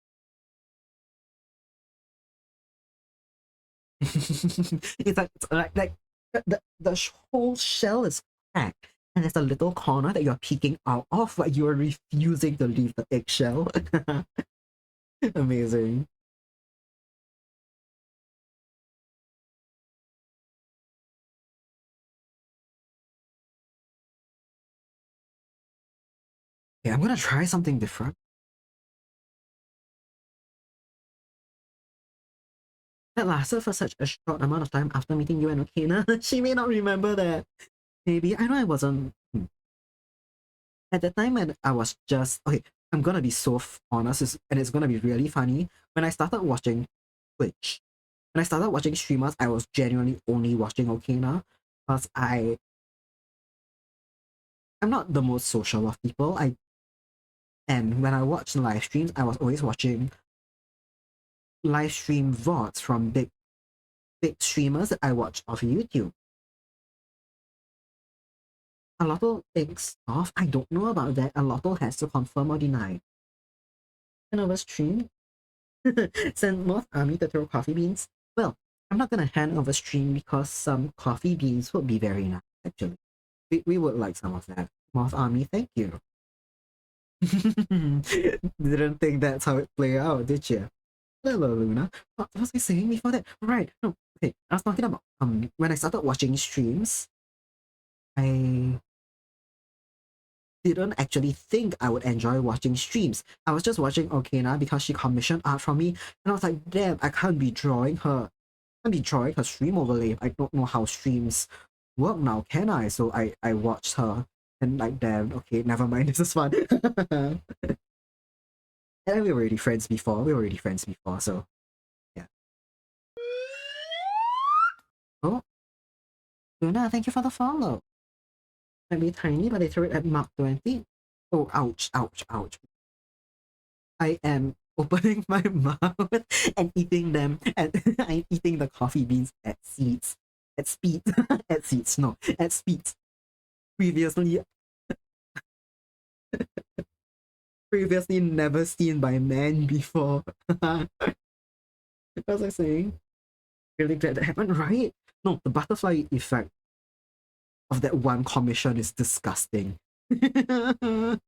It's like the whole shell is cracked, and there's a little corner that you're peeking out of, but you're refusing to leave the eggshell. Amazing. Yeah, I'm gonna try something different. That lasted for such a short amount of time after meeting you and Okina. She may not remember that. Maybe I know I wasn't. At the time when I was just okay. I'm gonna be so honest, and it's gonna be really funny. When I started watching Twitch, when I started watching streamers, I was genuinely only watching Okina because I'm not the most social of people. And when I watch live streams, I was always watching live stream VODs from big streamers that I watch off YouTube. A Lotto thinks off. I don't know about that. A Lotto has to confirm or deny. And over stream, send North Army to throw coffee beans. Well, I'm not gonna hand over stream because some coffee beans would be very nice. Actually, we would like some of that. North Army, thank you. Didn't think that's how it play out, did you? Hello, Luna. What was I saying before that? Right. No. Okay. I was talking about when I started watching streams, I didn't actually think I would enjoy watching streams. I was just watching Okina because she commissioned art from me, and I was like, damn, I can't be drawing her. I can't be drawing her stream overlay. I don't know how streams work now, can I? So I watched her and like, damn, okay, never mind. This is fun. And we were already friends before. So yeah. Oh, Luna, thank you for the follow. Might be tiny, but I threw it at Mark 20. Oh, ouch, ouch, ouch. I am opening my mouth and eating them, and I'm eating the coffee beans at seeds. At speed. At seeds, no, at speed. Previously, previously never seen by man before. What was I saying? Really glad that happened, right? No, the butterfly effect of that one commission is disgusting. North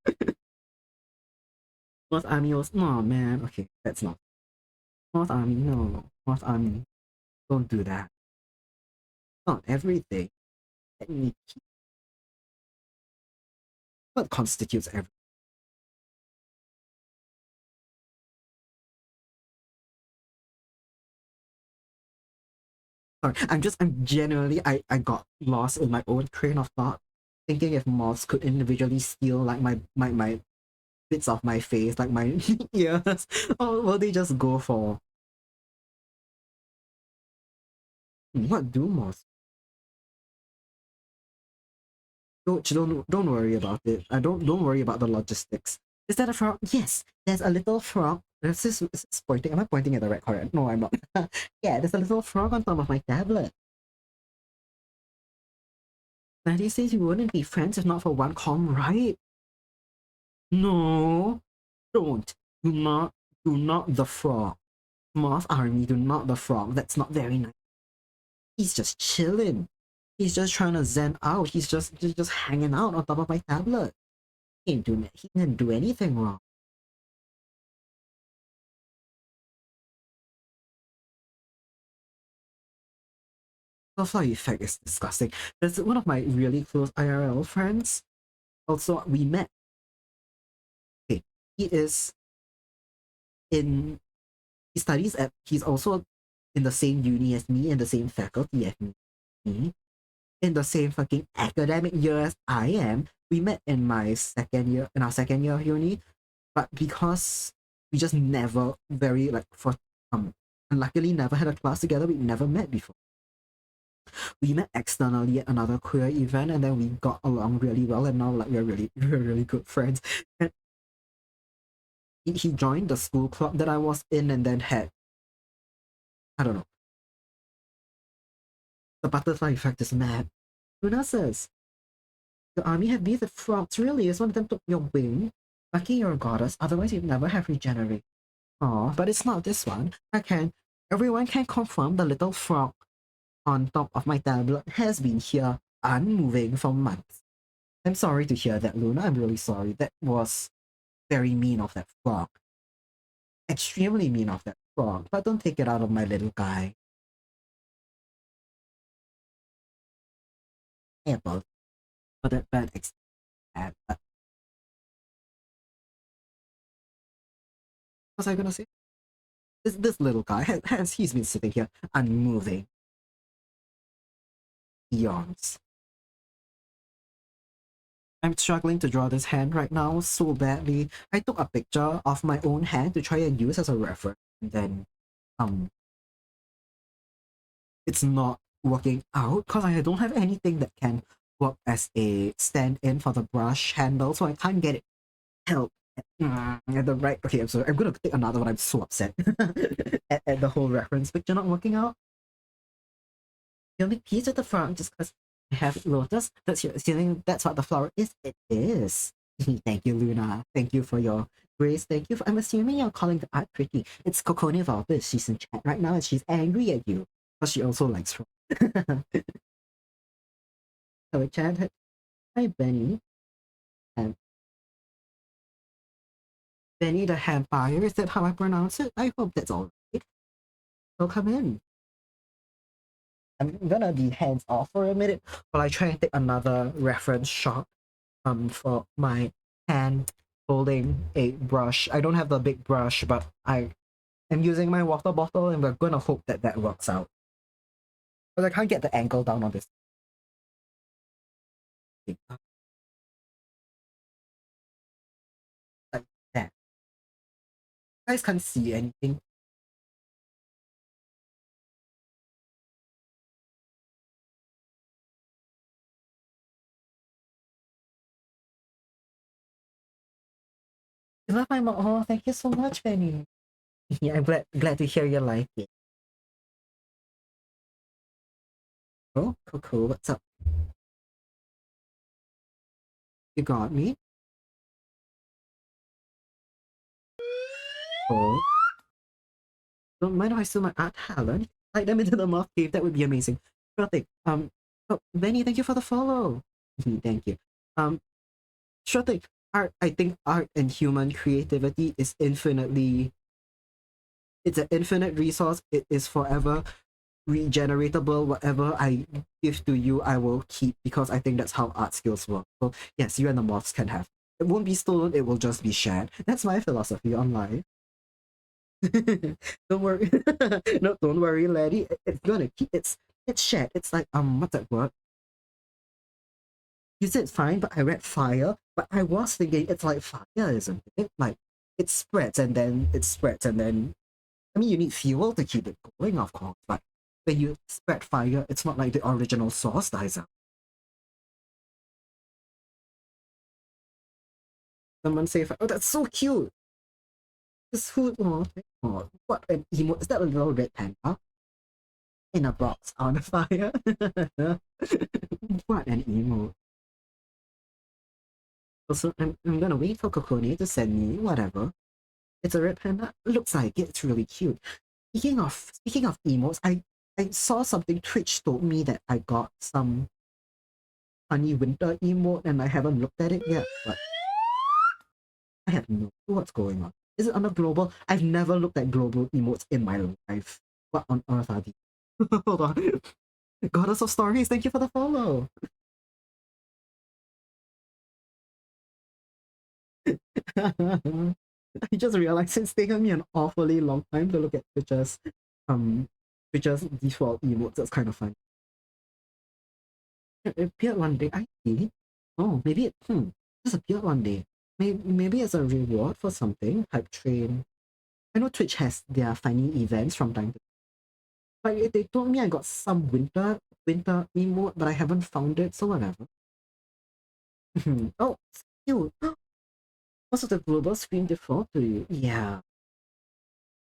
Army was, oh man, okay, that's not. North Army, no. North Army, don't do that. Not everything. Let me keep what constitutes everything. Sorry, I'm genuinely, I got lost in my own train of thought, thinking if moths could individually steal like my bits of my face, like my ears, or will they just go for what do moths? Don't worry about it. I don't worry about the logistics. Is that a frog? Yes, there's a little frog. This is pointing. Am I pointing at the right corner? No, I'm not. Yeah, there's a little frog on top of my tablet. Daddy says we wouldn't be friends if not for one com, right? No, don't. Do not. Do not the frog. Moth Army, do not the frog. That's not very nice. He's just chilling. He's just trying to zen out. He's just hanging out on top of my tablet. He didn't do anything wrong. Butterfly effect is disgusting. There's one of my really close IRL friends. Also, we met. Okay, he is in. He studies at. He's also in the same uni as me, in the same faculty as me, in the same fucking academic year as I am. We met in my second year, in our second year of uni, but because we just never very like for unluckily never had a class together, we never met before. We met externally at another queer event, and then we got along really well, and now like we're really good friends. And he joined the school club that I was in, and then had, I don't know, the butterfly effect is mad. Luna says the army have bees the frogs. Really, is one of them took your wing? Lucky you're a goddess, otherwise you'd never have regenerated. Aw, but it's not this one. Everyone can confirm the little frog on top of my tablet has been here unmoving for months. I'm sorry to hear that, Luna. I'm really sorry. That was very mean of that frog. Extremely mean of that frog. But don't take it out of my little guy. Apple. For that bad extent. What was I gonna say? This little guy he's been sitting here unmoving. Yawns. I'm struggling to draw this hand right now so badly. I took a picture of my own hand to try and use as a reference, and then um it's not working out because I don't have anything that can work as a stand-in for the brush handle, so I can't get it held at the right. Okay, I'm sorry. I'm gonna take another one. I'm so upset at the whole reference picture not working out. The only piece at the front just because I have lotus. That's your feeling. That's what the flower is. It is. Thank you, Luna. Thank you for your grace. Thank you. I'm assuming you're calling the art pretty. It's Cocone Valpes. She's in chat right now and she's angry at you. But she also likes her. Hello, chat. Hi, Benny. And Benny the Vampire. Is that how I pronounce it? I hope that's all right. So come in. I'm gonna be hands off for a minute while I try and take another reference shot for my hand holding a brush. I don't have the big brush, but I am using my water bottle, and we're gonna hope that that works out. But I can't get the angle down on this. Like that. You guys can't see anything. You love my mom. Oh, thank you so much, Benny. Yeah, I'm glad to hear you like it. Oh, cool. What's up? You got me? Oh. Don't mind if I steal my art talent. Like them into the moth cave, that would be amazing. Sure thing. Oh, Benny, thank you for the follow. Thank you. Um, sure thing. I think art and human creativity is it's an infinite resource. It is forever regeneratable. Whatever I give to you, I will keep because I think that's how art skills work. So yes, you and the moths can have. It won't be stolen. It will just be shared. That's my philosophy on life. Don't worry. No, don't worry, lady. It's gonna keep. It's shared. It's like what's that word? You said fine, but I read fire. But I was thinking it's like fire, isn't it? Like it spreads and then it spreads and then. I mean, you need fuel to keep it going, of course. But when you spread fire, it's not like the original source dies out. Someone say, oh, that's so cute. This who? Oh, what an emo? Is that a little red panda in a box on fire? What an emo. Also, I'm gonna wait for Kokone to send me whatever. It's a red panda. Looks like it's really cute. Speaking of emotes, I saw something. Twitch told me that I got some funny winter emote, and I haven't looked at it yet. But I have no clue what's going on. Is it on a global? I've never looked at global emotes in my life. What on earth are these? Hold on. Goddess of Stories, thank you for the follow. I just realized it's taken me an awfully long time to look at um Twitch's default emotes. That's kind of fun. It appeared one day. I see. Oh, maybe it just appeared one day. Maybe as a reward for something. Hype train. I know Twitch has their funny events from time to time. But they told me I got some winter emote, but I haven't found it, so whatever. Oh, it's cute. Also, the global screen default to you. Yeah,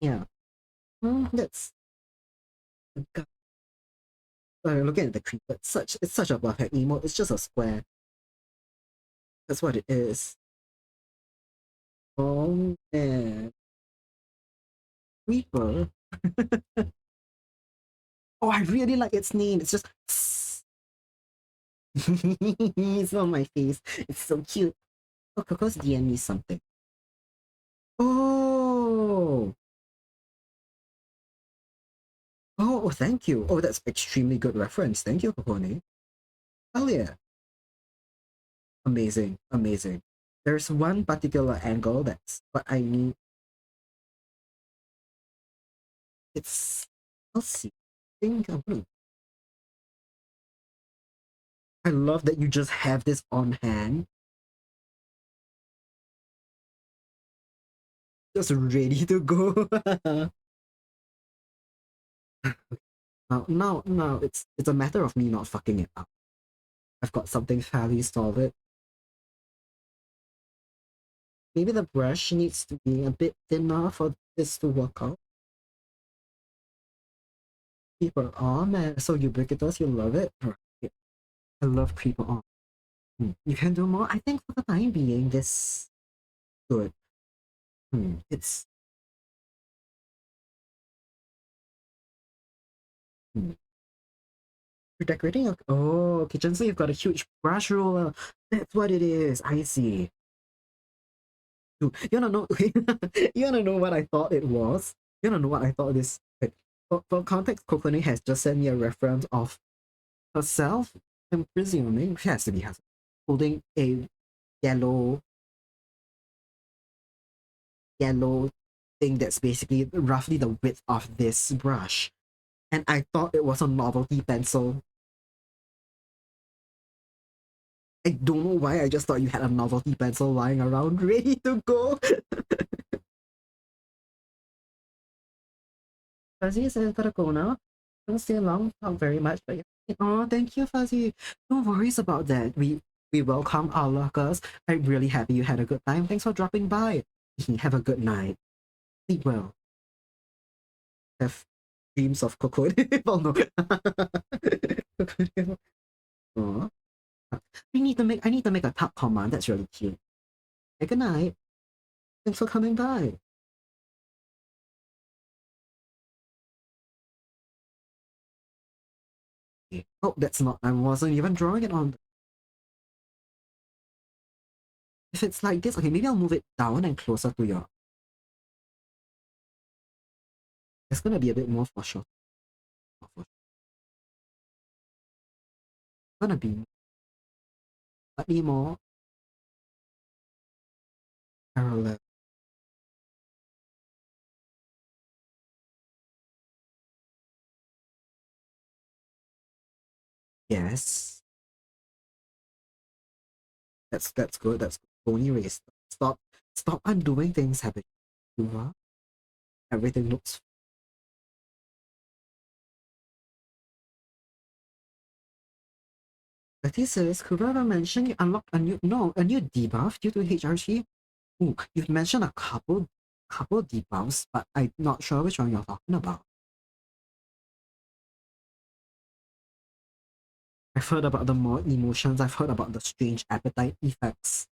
yeah. That's looking at the creeper. It's such a perfect emote. It's just a square. That's what it is. Oh man, creeper. Oh, I really like its name. It's just it's on my face. It's so cute. Oh, Coco's DM me something. Oh, oh, thank you. Oh, that's extremely good reference. Thank you, Kokone. Hell yeah. Amazing, amazing. There's one particular angle that's what I need. It's, let's see. I think I love that you just have this on hand, just ready to go. Now, it's a matter of me not fucking it up. I've got something fairly solid. Maybe the brush needs to be a bit thinner for this to work out. Creeper arm, man, so ubiquitous, you love it. Right. I love creeper arm. You can do more. I think for the time being, this good. It's hmm. You're decorating a kitchen, so you've got a huge brush roller. That's what it is. I see. You wanna know? You wanna know what I thought it was? You wanna know what I thought this? Okay. For context, Kokone has just sent me a reference of herself. I'm presuming she has to be herself, holding a yellow yellow thing that's basically roughly the width of this brush. And I thought it was a novelty pencil. I don't know why, I just thought you had a novelty pencil lying around ready to go. Fuzzy says gotta go now. Don't stay long, not very much, but yeah. Oh, thank you, Fuzzy. No worries about that. We welcome our lurkers. I'm really happy you had a good time. Thanks for dropping by. Have a good night. Sleep well. Have dreams of Coco. Oh no. Aw. I need to make a tap command. That's really cute. Hey, good night. Thanks for coming by. Oh, that's not. I wasn't even drawing it on. If it's like this, okay, maybe I'll move it down and closer to your. It's gonna be a bit more for sure. It's gonna be slightly more parallel. Yes, that's good. That's good. Only race. Stop undoing things. Happen. Everything looks. Betty says, Kurara mentioned you unlocked a new debuff due to HRC. Ooh, you've mentioned a couple debuffs, but I'm not sure which one you're talking about. I've heard about the more emotions, I've heard about the strange appetite effects.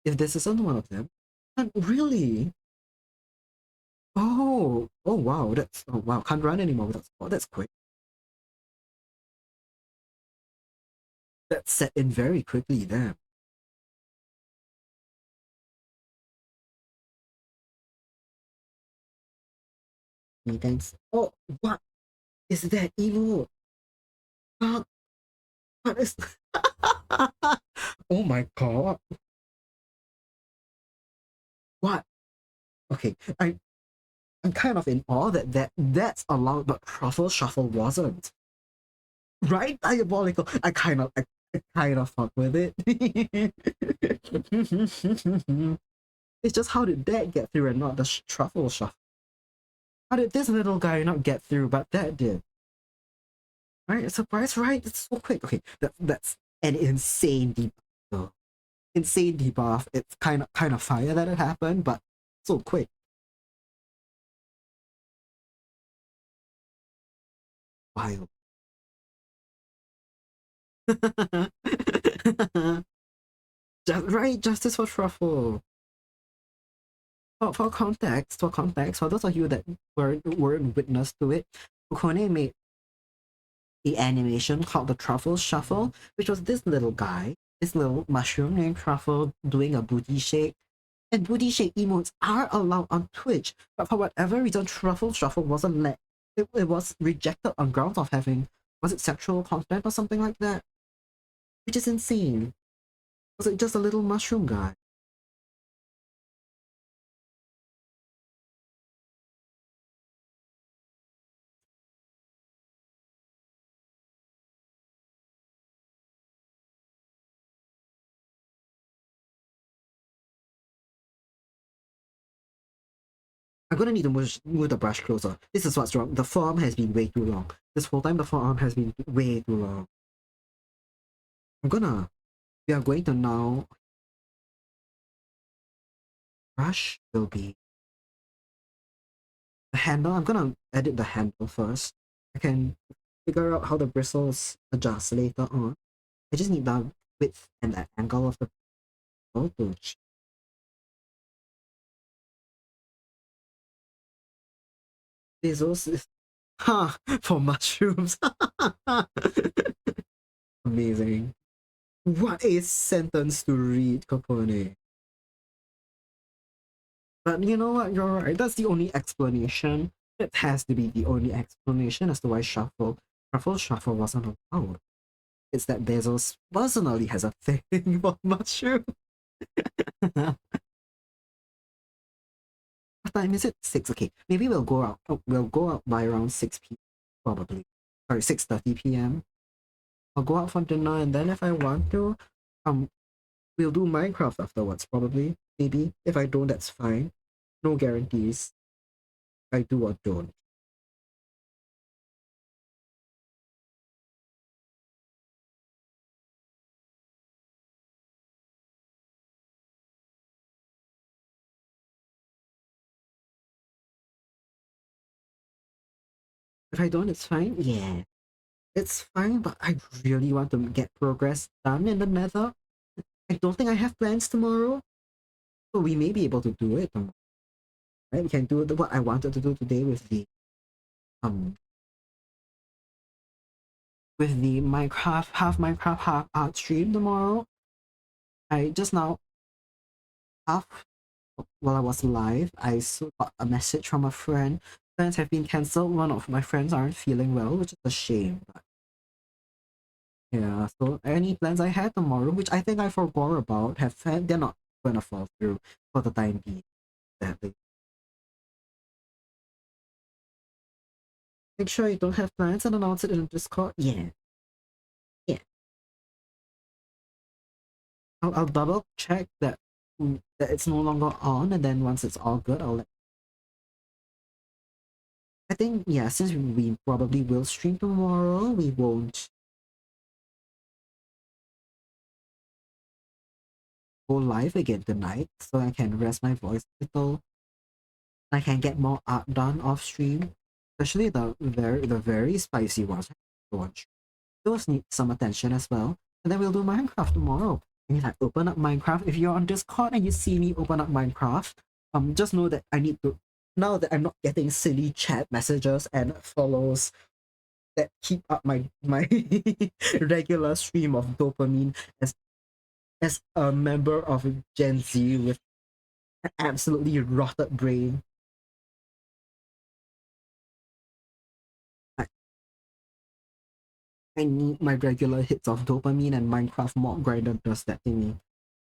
If this isn't one of them, then really? Oh wow, can't run anymore that's quick. That set in very quickly there. Thanks. Oh, what is that evil? What, what is Oh my god. What? Okay, I'm kind of in awe that's allowed, but Truffle Shuffle wasn't. Right? Diabolical. I kind of fuck with it. It's just how did that get through and not the Truffle Shuffle? How did this little guy not get through, but that did? Right? Surprise, right? It's so quick. Okay, that's an insane debuff. Though. Insane debuff. It's kind of fire that it happened, but so quick. Wild. Right, justice for Truffle. For those of you that weren't witness to it, Ukone made the animation called the Truffle Shuffle, which was this little guy, this little mushroom named Truffle doing a booty shake. And booty shake emotes are allowed on Twitch, but for whatever reason, Truffle Shuffle wasn't let. It was rejected on grounds of having, was it sexual content or something like that? Which is insane. Was it just a little mushroom guy? I'm gonna need to move the brush closer. This is what's wrong. The forearm has been way too long. This whole time the forearm has been way too long. We are going to now, brush will be the handle. I'm gonna edit the handle first. I can figure out how the bristles adjust later on. I just need the width and the angle of the bristle to bezos is for mushrooms. Amazing. What a sentence to read, Capone. But you know what? You're right. That's the only explanation. It has to be the only explanation as to why Truffle Shuffle wasn't allowed. It's that Bezos personally has a thing for mushroom. What time is it? 6. Okay, maybe we'll go out. Oh, we'll go out by around 6 p. Probably. Sorry, 6:30 p.m. I'll go out for dinner, and then if I want to, um, we'll do Minecraft afterwards. Probably, maybe. If I don't, that's fine. No guarantees. I do or don't. If I don't, it's fine. Yeah, it's fine. But I really want to get progress done in the Nether. I don't think I have plans tomorrow, so we may be able to do it tomorrow. Right? We can do what I wanted to do today um with the Minecraft half art stream tomorrow. I just now half while I was live, I got a message from a friend. Plans have been cancelled. One of my friends aren't feeling well, which is a shame. But yeah, so any plans I had tomorrow, which I think I forgot about, they're not gonna fall through for the time being. Sadly. Make sure you don't have plans and announce it in the Discord. Yeah, yeah. I'll double check that it's no longer on, and then once it's all good, I think yeah. Since we probably will stream tomorrow, we won't go live again tonight so I can rest my voice a little. I can get more art done off stream, especially the very spicy ones. Those need some attention as well. And then we'll do Minecraft tomorrow. And if I open up Minecraft, if you're on Discord and you see me open up Minecraft, just know that I need to, now that I'm not getting silly chat messages and follows that keep up my regular stream of dopamine as a member of Gen Z with an absolutely rotted brain. I, I need my regular hits of dopamine, and Minecraft mod grinder does that to me.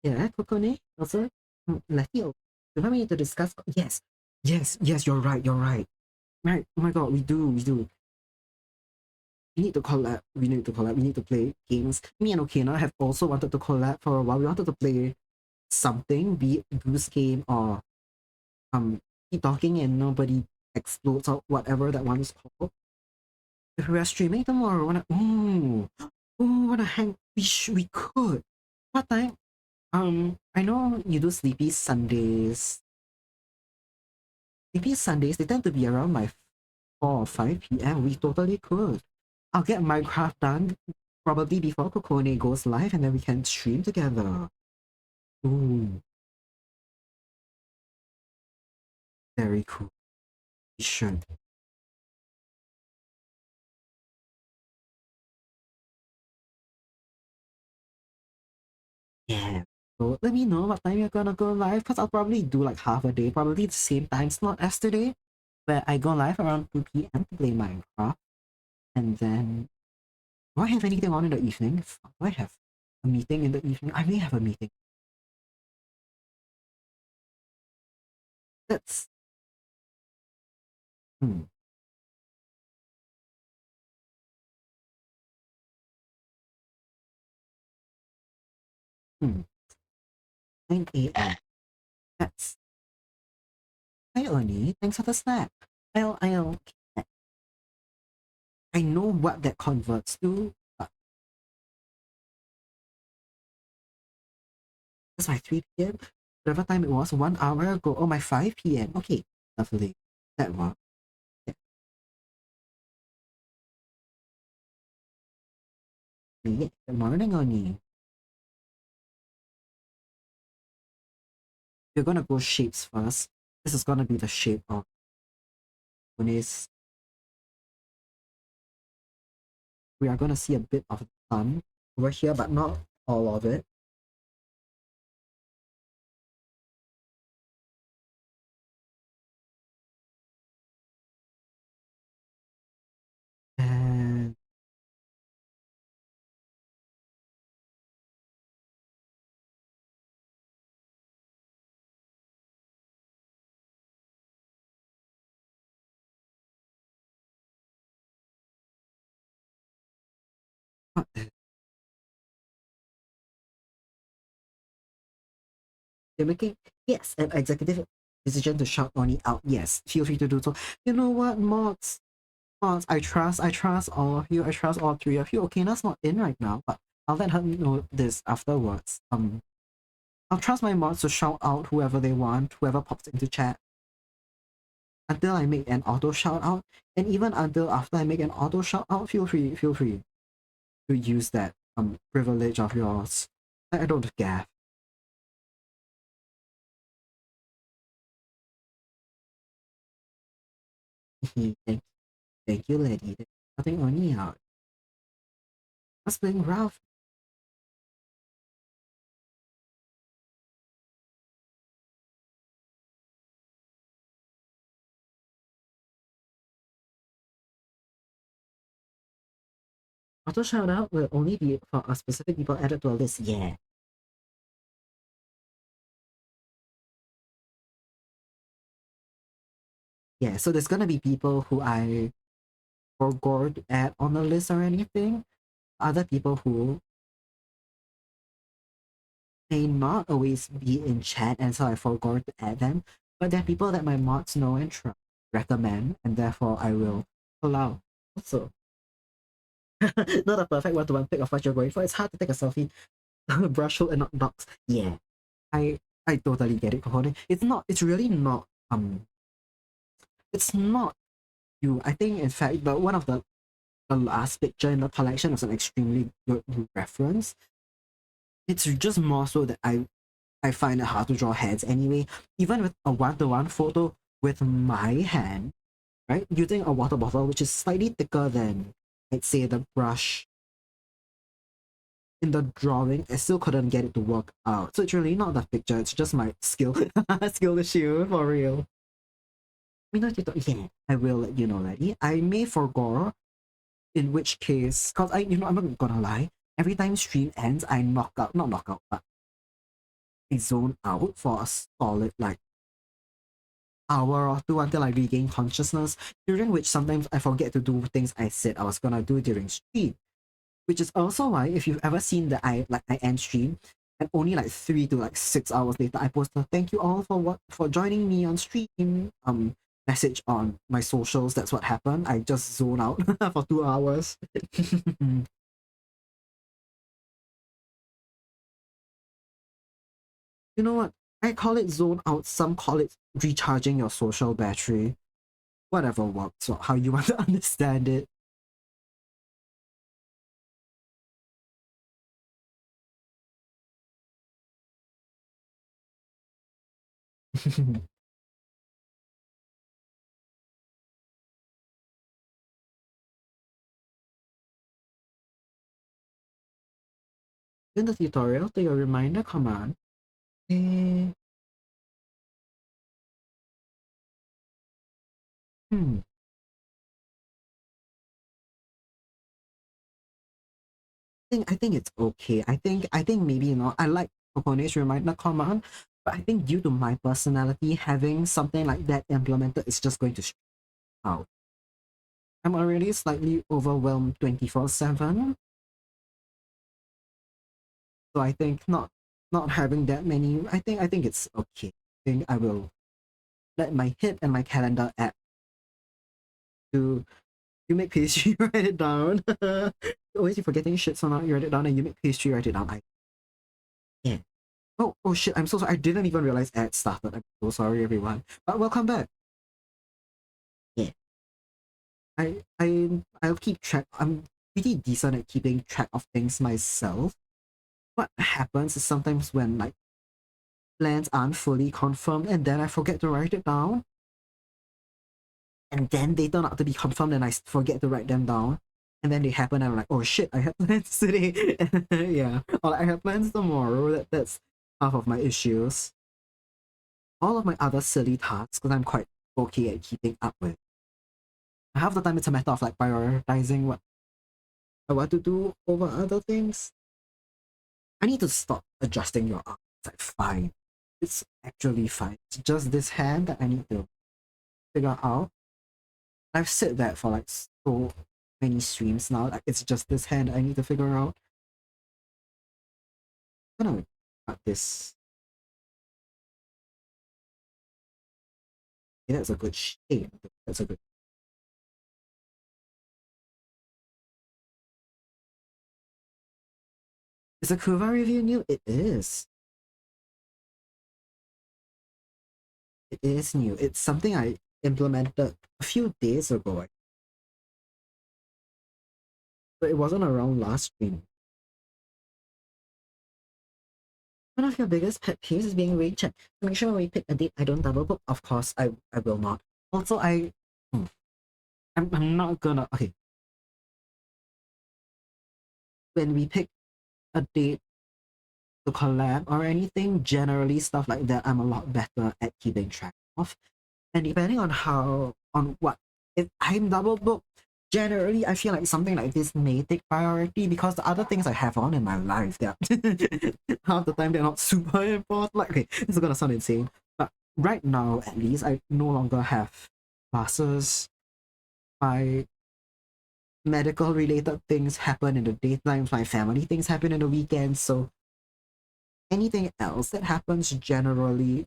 Yeah, Kokone, also, Letio, do you want me to discuss? Yes, yes, you're right. Right, oh my god, we do. We need to play games. Me and Okina have also wanted to collab for a while. We wanted to play something, be it Goose Game or keep talking and nobody explodes or whatever that one is called. If we are streaming tomorrow, wanna hang? We could. What time? I know you do Sleepy Sundays. Sleepy Sundays, they tend to be around my 4 or 5 p.m. We totally could. I'll get Minecraft done probably before Kokone goes live and then we can stream together. Ooh, very cool. We should. Yeah. So let me know what time you're gonna go live, because I'll probably do like half a day, probably the same time slot as today, where I go live around 2 p.m. to play Minecraft. And then, do I have anything on in the evening? Do I have a meeting in the evening? I may have a meeting. That's hmm. Hmm. 9 a.m. That's hi Oni. Thanks for the snack. I'll I know what that converts to, but that's my 3 p.m. Whatever time it was, 1 hour ago. Oh, my 5 p.m. Okay, lovely. That one. Yeah. Yeah. Good morning, Oni. We're gonna go shapes first. This is gonna be the shape of Oni's. We are gonna see a bit of the sun over here, but not all of it. And what they're making, yes, an executive decision to shout Oni out. Yes, feel free to do so. You know what, mods, I trust all of you. I trust all three of you. Okay, that's not in right now, but I'll let her know this afterwards. I'll trust my mods to shout out whoever they want, whoever pops into chat, until I make an auto shout out. And even until after I make an auto shout out, feel free to use that privilege of yours. I don't gaff. Thank you, lady. There's nothing on you out. What's playing Ralph? Auto shout out will only be for a specific people added to a list. Yeah. Yeah, so there's gonna be people who I forgot to add on the list or anything. Other people who may not always be in chat, and so I forgot to add them. But they're people that my mods know and trust, recommend, and therefore I will allow. Also, not a perfect one-to-one pick of what you're going for. It's hard to take a selfie, brush hole, and not dogs. Yeah. I totally get it, Kohone. It's really not it's not you. I think in fact one of the last picture in the collection is an extremely good reference. It's just more so that I find it hard to draw heads anyway. Even with a one-to-one photo with my hand, right? Using a water bottle, which is slightly thicker than, I'd say, the brush in the drawing, I still couldn't get it to work out. So it's really not the picture, it's just my skill. Skill issue, for real. Yeah, I will let you know, Letty. I may forgo, in which case, because I'm not gonna lie, every time stream ends, I not knock out, but I zone out for a solid, like, hour or two until I regain consciousness, during which sometimes I forget to do things I said I was gonna do during stream. Which is also why if you've ever seen that I end stream and only like 3 to 6 hours later I post a thank you all for joining me on stream message on my socials. That's what happened. I just zone out for 2 hours. You know what? I call it zone out. Some call it recharging your social battery. Whatever works or how you want to understand it. In the tutorial, to your reminder command, eh, hmm, I think it's okay. I think maybe I like Kokone's reminder command, but I think due to my personality, having something like that implemented is just going to stress out. I'm already slightly overwhelmed 24/7, so I think not having that many. I think it's okay. I think I will let my hip and my calendar app to you make pastry write it down. Always you forgetting shit, so now you write it down and you make pastry write it down. Yeah. Oh shit, I'm so sorry. I didn't even realize ad started. I'm so sorry, everyone. But welcome back. Yeah. I'll keep track. I'm pretty decent at keeping track of things myself. What happens is sometimes when like plans aren't fully confirmed and then I forget to write it down. And then they turn out to be confirmed and I forget to write them down. And then they happen and I'm like, oh shit, I had plans today. Yeah. Or like, I have plans tomorrow. That's half of my issues. All of my other silly tasks, because I'm quite okay at keeping up with. Half the time it's a matter of like prioritizing what I want to do over other things. I need to stop adjusting your arm. It's like fine. It's actually fine. It's just this hand that I need to figure out. I've said that for like so many streams now. Like it's just this hand I need to figure out. I'm gonna cut this. Yeah, that's a good shape. That's a good. Is a Kuva review new? It is. It is new. It's something I implemented a few days ago. But it wasn't around last stream. One of your biggest pet peeves is being rate checked. To make sure when we pick a date, I don't double book. Of course, I will not. Also, hmm, I'm not gonna. Okay, when we pick a date to collab or anything, generally stuff like that, I'm a lot better at keeping track of. And depending on on what, if I'm double booked, generally I feel like something like this may take priority because the other things I have on in my life, they're half the time they're not super important. Like, okay, this is gonna sound insane, but right now at least I no longer have classes. My medical related things happen in the daytime, my family things happen in the weekends, so anything else that happens generally,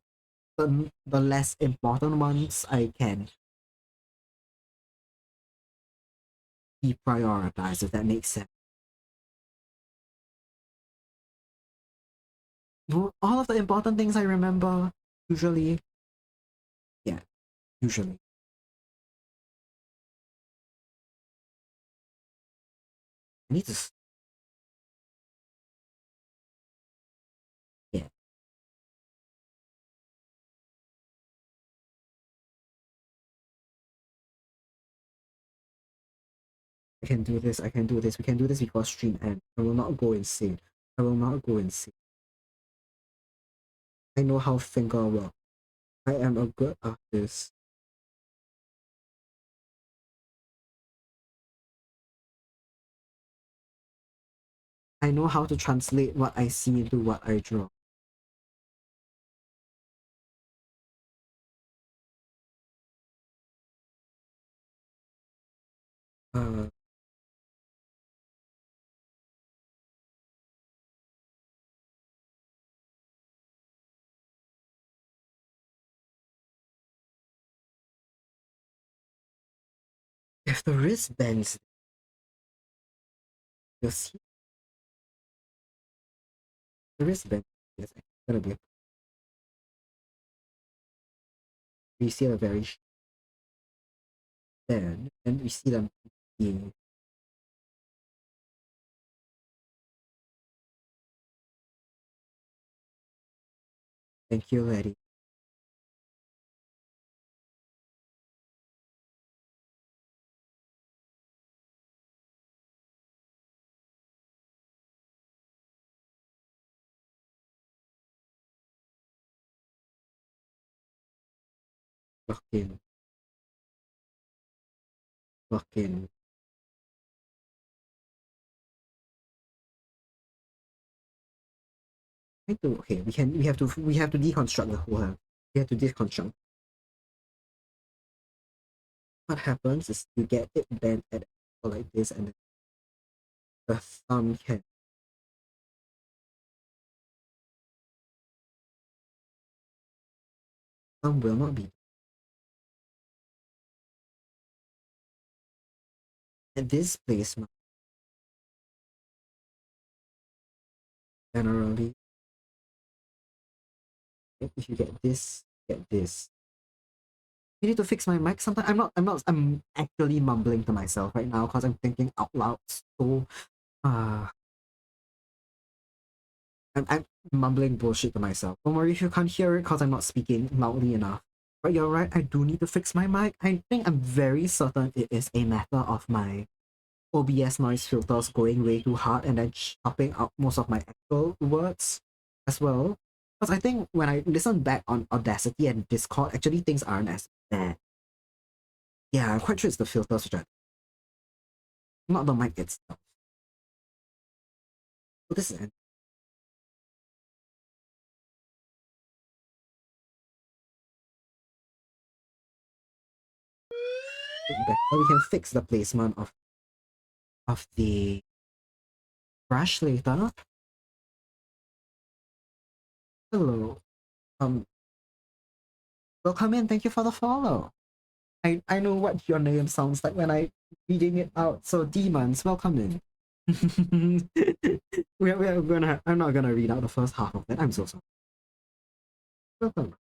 the less important ones I can deprioritize, if that makes sense. No, all of the important things I remember, usually. Yeah, usually. I need to. Yeah, I can do this. I can do this. We can do this before stream end. I will not go insane. I will not go insane. I know how finger works. I am a good artist. I know how to translate what I see into what I draw. Uh, if the wrist bends, you'll see the wrist bends. Yes, it's gonna be. We see a very bend, and we see them being. Thank you, Letty. Lock in, lock in. Okay, we have to deconstruct the whole hand. We have to deconstruct. What happens is you get it bent at an angle like this, and the thumb will not be at this placement. Generally, if you get this, get this. You need to fix my mic. Sometimes I'm actually mumbling to myself right now because I'm thinking out loud. So, uh, I'm mumbling bullshit to myself. Don't worry if you can't hear it because I'm not speaking loudly enough. But you're right, I do need to fix my mic. I think I'm very certain it is a matter of my OBS noise filters going way too hard and then chopping out most of my actual words as well. Because I think when I listen back on Audacity and Discord, actually things aren't as bad. Yeah, I'm quite sure it's the filters which are not the mic itself. So this is better. We can fix the placement of the brush later. Hello. Um, welcome in. Thank you for the follow. I know what your name sounds like when I reading it out. So demons, welcome in. we're gonna. I'm not gonna read out the first half of it. I'm so sorry. Welcome.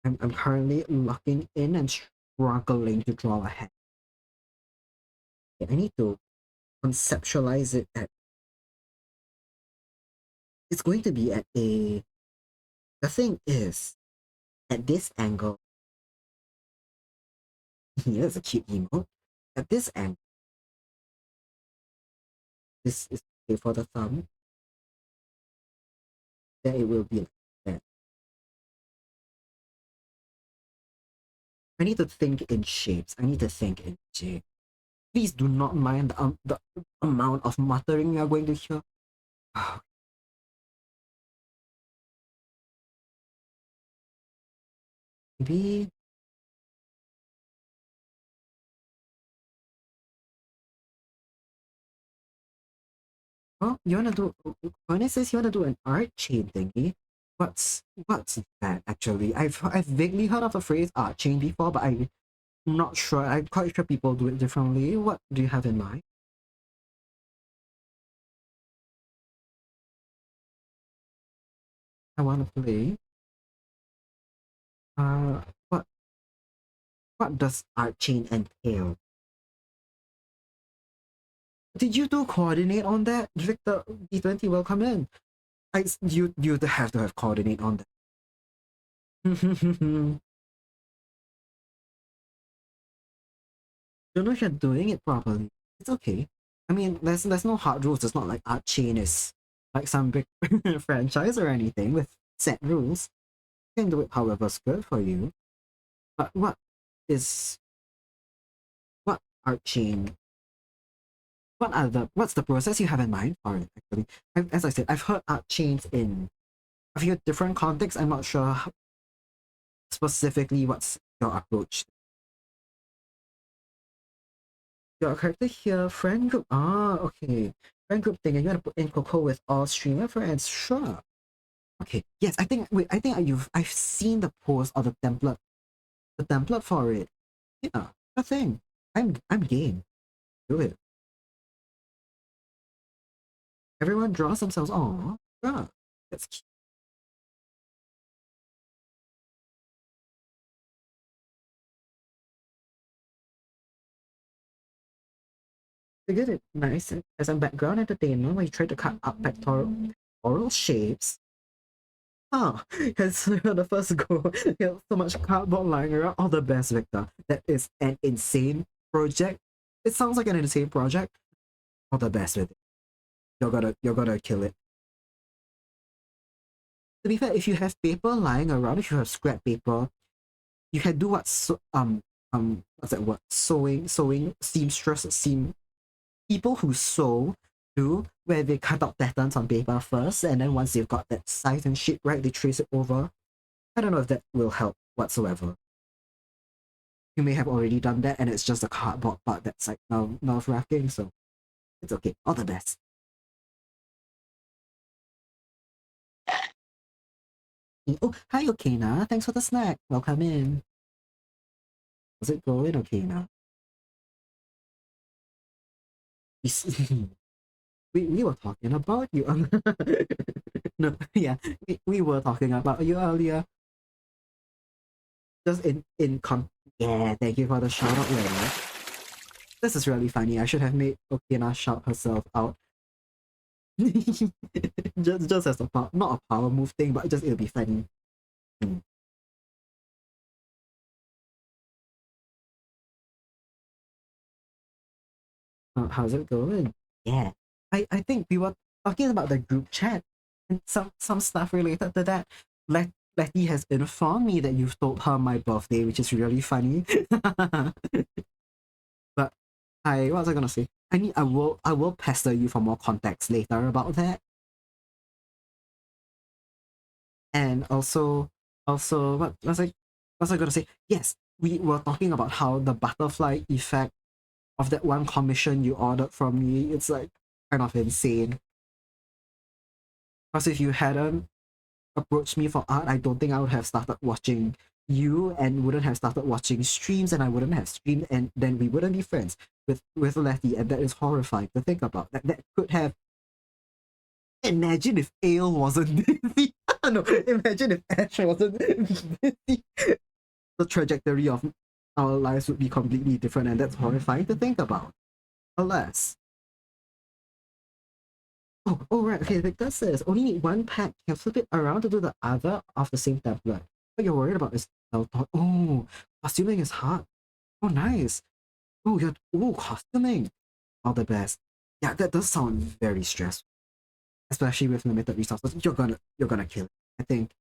I'm currently locking in and struggling to draw a head. I need to conceptualize it at. It's going to be at a. The thing is, at this angle. Here's a cute emote. At this angle, this is okay for the thumb. Then it will be like that. I need to think in shapes. I need to think in shapes. Please do not mind the amount of muttering you are going to hear. Maybe. Oh, you wanna do? When it says you wanna do an art chain thingy, What's that actually? I've vaguely heard of the phrase art chain before, but I'm not sure. I'm quite sure people do it differently. What do you have in mind? I want to play. Uh, what what does art chain entail? Did you do coordinate on that, Victor? D20 will come in. You have to have coordinate on that. Don't know if you're doing it properly. It's okay. I mean, there's no hard rules. It's not like Art Chain is like some big franchise or anything with set rules. You can do it however's good for you. But is what Art Chain? What's the process you have in mind for it? Actually, as I said, I've heard Art Chains in a few different contexts. I'm not sure specifically what's your approach. Your character here, friend group. Ah, okay. Friend group thing, and you want to put in Coco with all streamer friends. Sure. Okay. Yes, I think. Wait, I think I've seen the post or the template for it. Yeah, the thing. I'm game. Do it. Everyone draws themselves. Oh, yeah. That's cute. They did it nice as a background entertainment where you try to cut up pectoral shapes. Ah, because the first goal, you have so much cardboard lying around. All the best, Victor. That is an insane project. It sounds like an insane project. All the best with it. You're gonna kill it. To be fair, if you have paper lying around, if you have scrap paper, you can do what's that word? Sewing seamstress seam people who sew do where they cut out patterns on paper first, and then once they've got that size and shape right, they trace it over. I don't know if that will help whatsoever. You may have already done that, and it's just a cardboard part that's like nerve wracking. So it's okay. All the best. Oh, hi, Okina. Thanks for the snack. Welcome in. How's it going, Okina? We were talking about you. No, yeah, we were talking about you earlier. Just yeah, thank you for the shout out later. This is really funny. I should have made Okina shout herself out. just as a not a power move thing, but just it'll be funny. Hmm. How's it going? Yeah. I think we were talking about the group chat and some stuff related to that. Letty has informed me that you've told her my birthday, which is really funny. But what was I gonna say? I will pester you for more context later about that. And also what was I gonna say? Yes, we were talking about how the butterfly effect of that one commission you ordered from me, it's like kind of insane. Because if you hadn't approached me for art, I don't think I would have started watching you and wouldn't have started watching streams and I wouldn't have streamed and then we wouldn't be friends with Letty, and that is horrifying to think about. That could have imagine if Ale wasn't busy. No, imagine if Ash wasn't busy. The trajectory of our lives would be completely different and that's horrifying to think about. Alas. Oh, right. Okay, Victor says only need one pack. You can flip it around to do the other of the same template. What you're worried about is oh, costuming is hard. Oh, nice. Costuming. All the best. Yeah, that does sound very stressful, especially with limited resources. You're gonna kill it. I think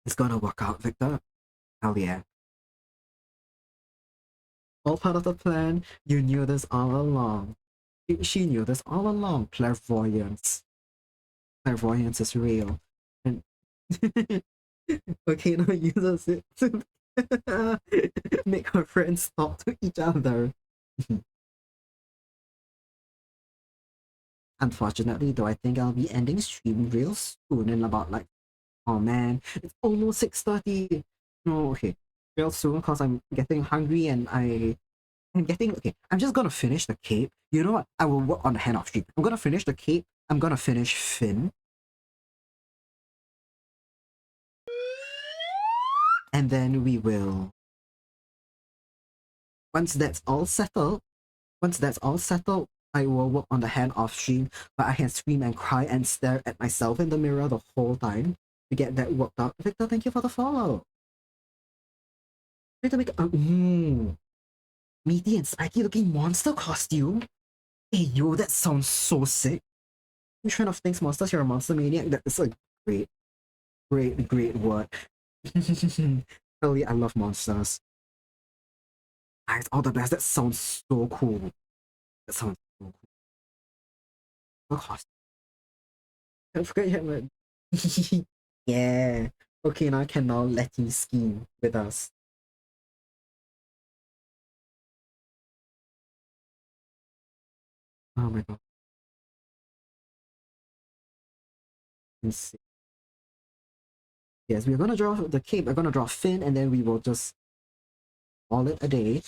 it's gonna work out, Victor. Hell yeah. All part of the plan. You knew this all along. She knew this all along. Clairvoyance. Clairvoyance is real. And Volcano uses it to make her friends talk to each other. Unfortunately, though, I think I'll be ending stream real soon in about like Oh man, it's almost 6:30. No, okay. Real soon because I'm getting hungry and I'm getting okay. I'm just gonna finish the cape. You know what? I will work on the hand off stream. I'm gonna finish the cape. I'm gonna finish Finn. And then we will once that's all settled, once that's all settled, I will work on the hand off stream, but I can scream and cry and stare at myself in the mirror the whole time to get that worked out. Victor, thank you for the follow. Victor, make meaty and spiky looking monster costume. Hey yo, that sounds so sick. Which one of things monsters? You're a monster maniac. That is a great, great word. Really, I love monsters. Ah, it's all the best. That sounds so cool. That sounds so cool. Oh, costume. I forgot you had yeah. Okay, now I can now let you ski with us. Oh my god. Let's see. Yes, we're gonna draw the cape, we're gonna draw Finn, and then we will just call it a day.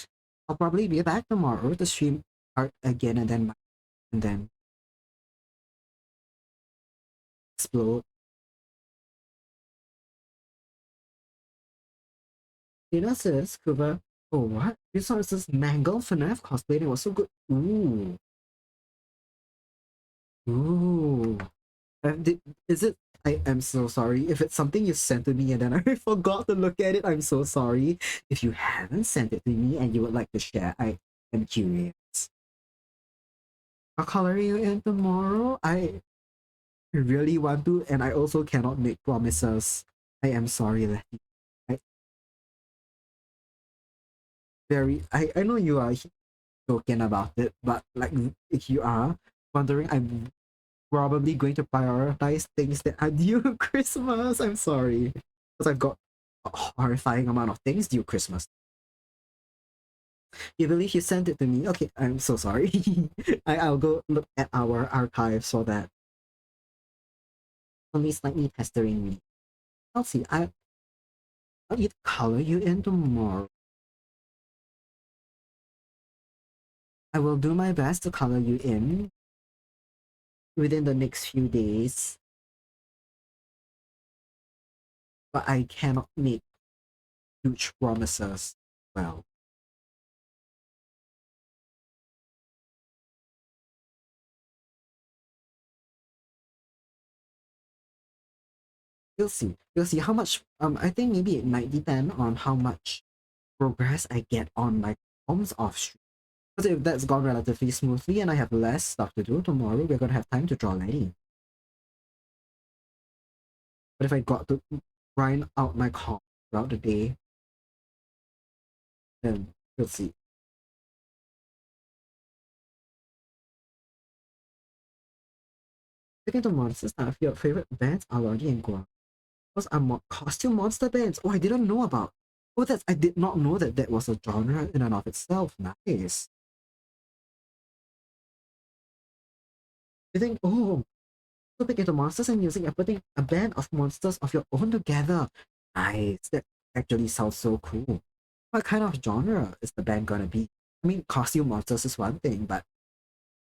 I'll probably be back tomorrow to stream art again and then explode. Tina says, Kuba, oh what? You saw this Mangle FNAF cosplay and it was so good. Ooh. Ooh. Is it? I am so sorry. If it's something you sent to me and then I forgot to look at it, I'm so sorry. If you haven't sent it to me and you would like to share, I am curious. I'll color you in tomorrow. I really want to, and I also cannot make promises. I am sorry, Letty. I I know you are joking about it, but like if you are wondering, I'm probably going to prioritize things that are due Christmas. I'm sorry. Because I've got a horrifying amount of things due Christmas. You believe you sent it to me? Okay, I'm so sorry. I'll go look at our archives for that. Only slightly pestering me. I'll see. I'll either color you in tomorrow. I will do my best to color you in within the next few days. But I cannot make huge promises. Well, we'll see. We'll see how much. I think maybe it might depend on how much progress I get on my forms off stream. Because if that's gone relatively smoothly and I have less stuff to do tomorrow, we're gonna have time to draw Letty. But if I got to grind out my comp throughout the day, then we'll see. Speaking to monsters, none of your favorite bands are Lordy and Guam. Those are costume monster bands. Oh, I didn't know about. Oh, I did not know that that was a genre in and of itself. Nice. You think, oh, so big into monsters and music and putting a band of monsters of your own together. Nice. That actually sounds so cool. What kind of genre is the band gonna be? I mean, costume monsters is one thing, but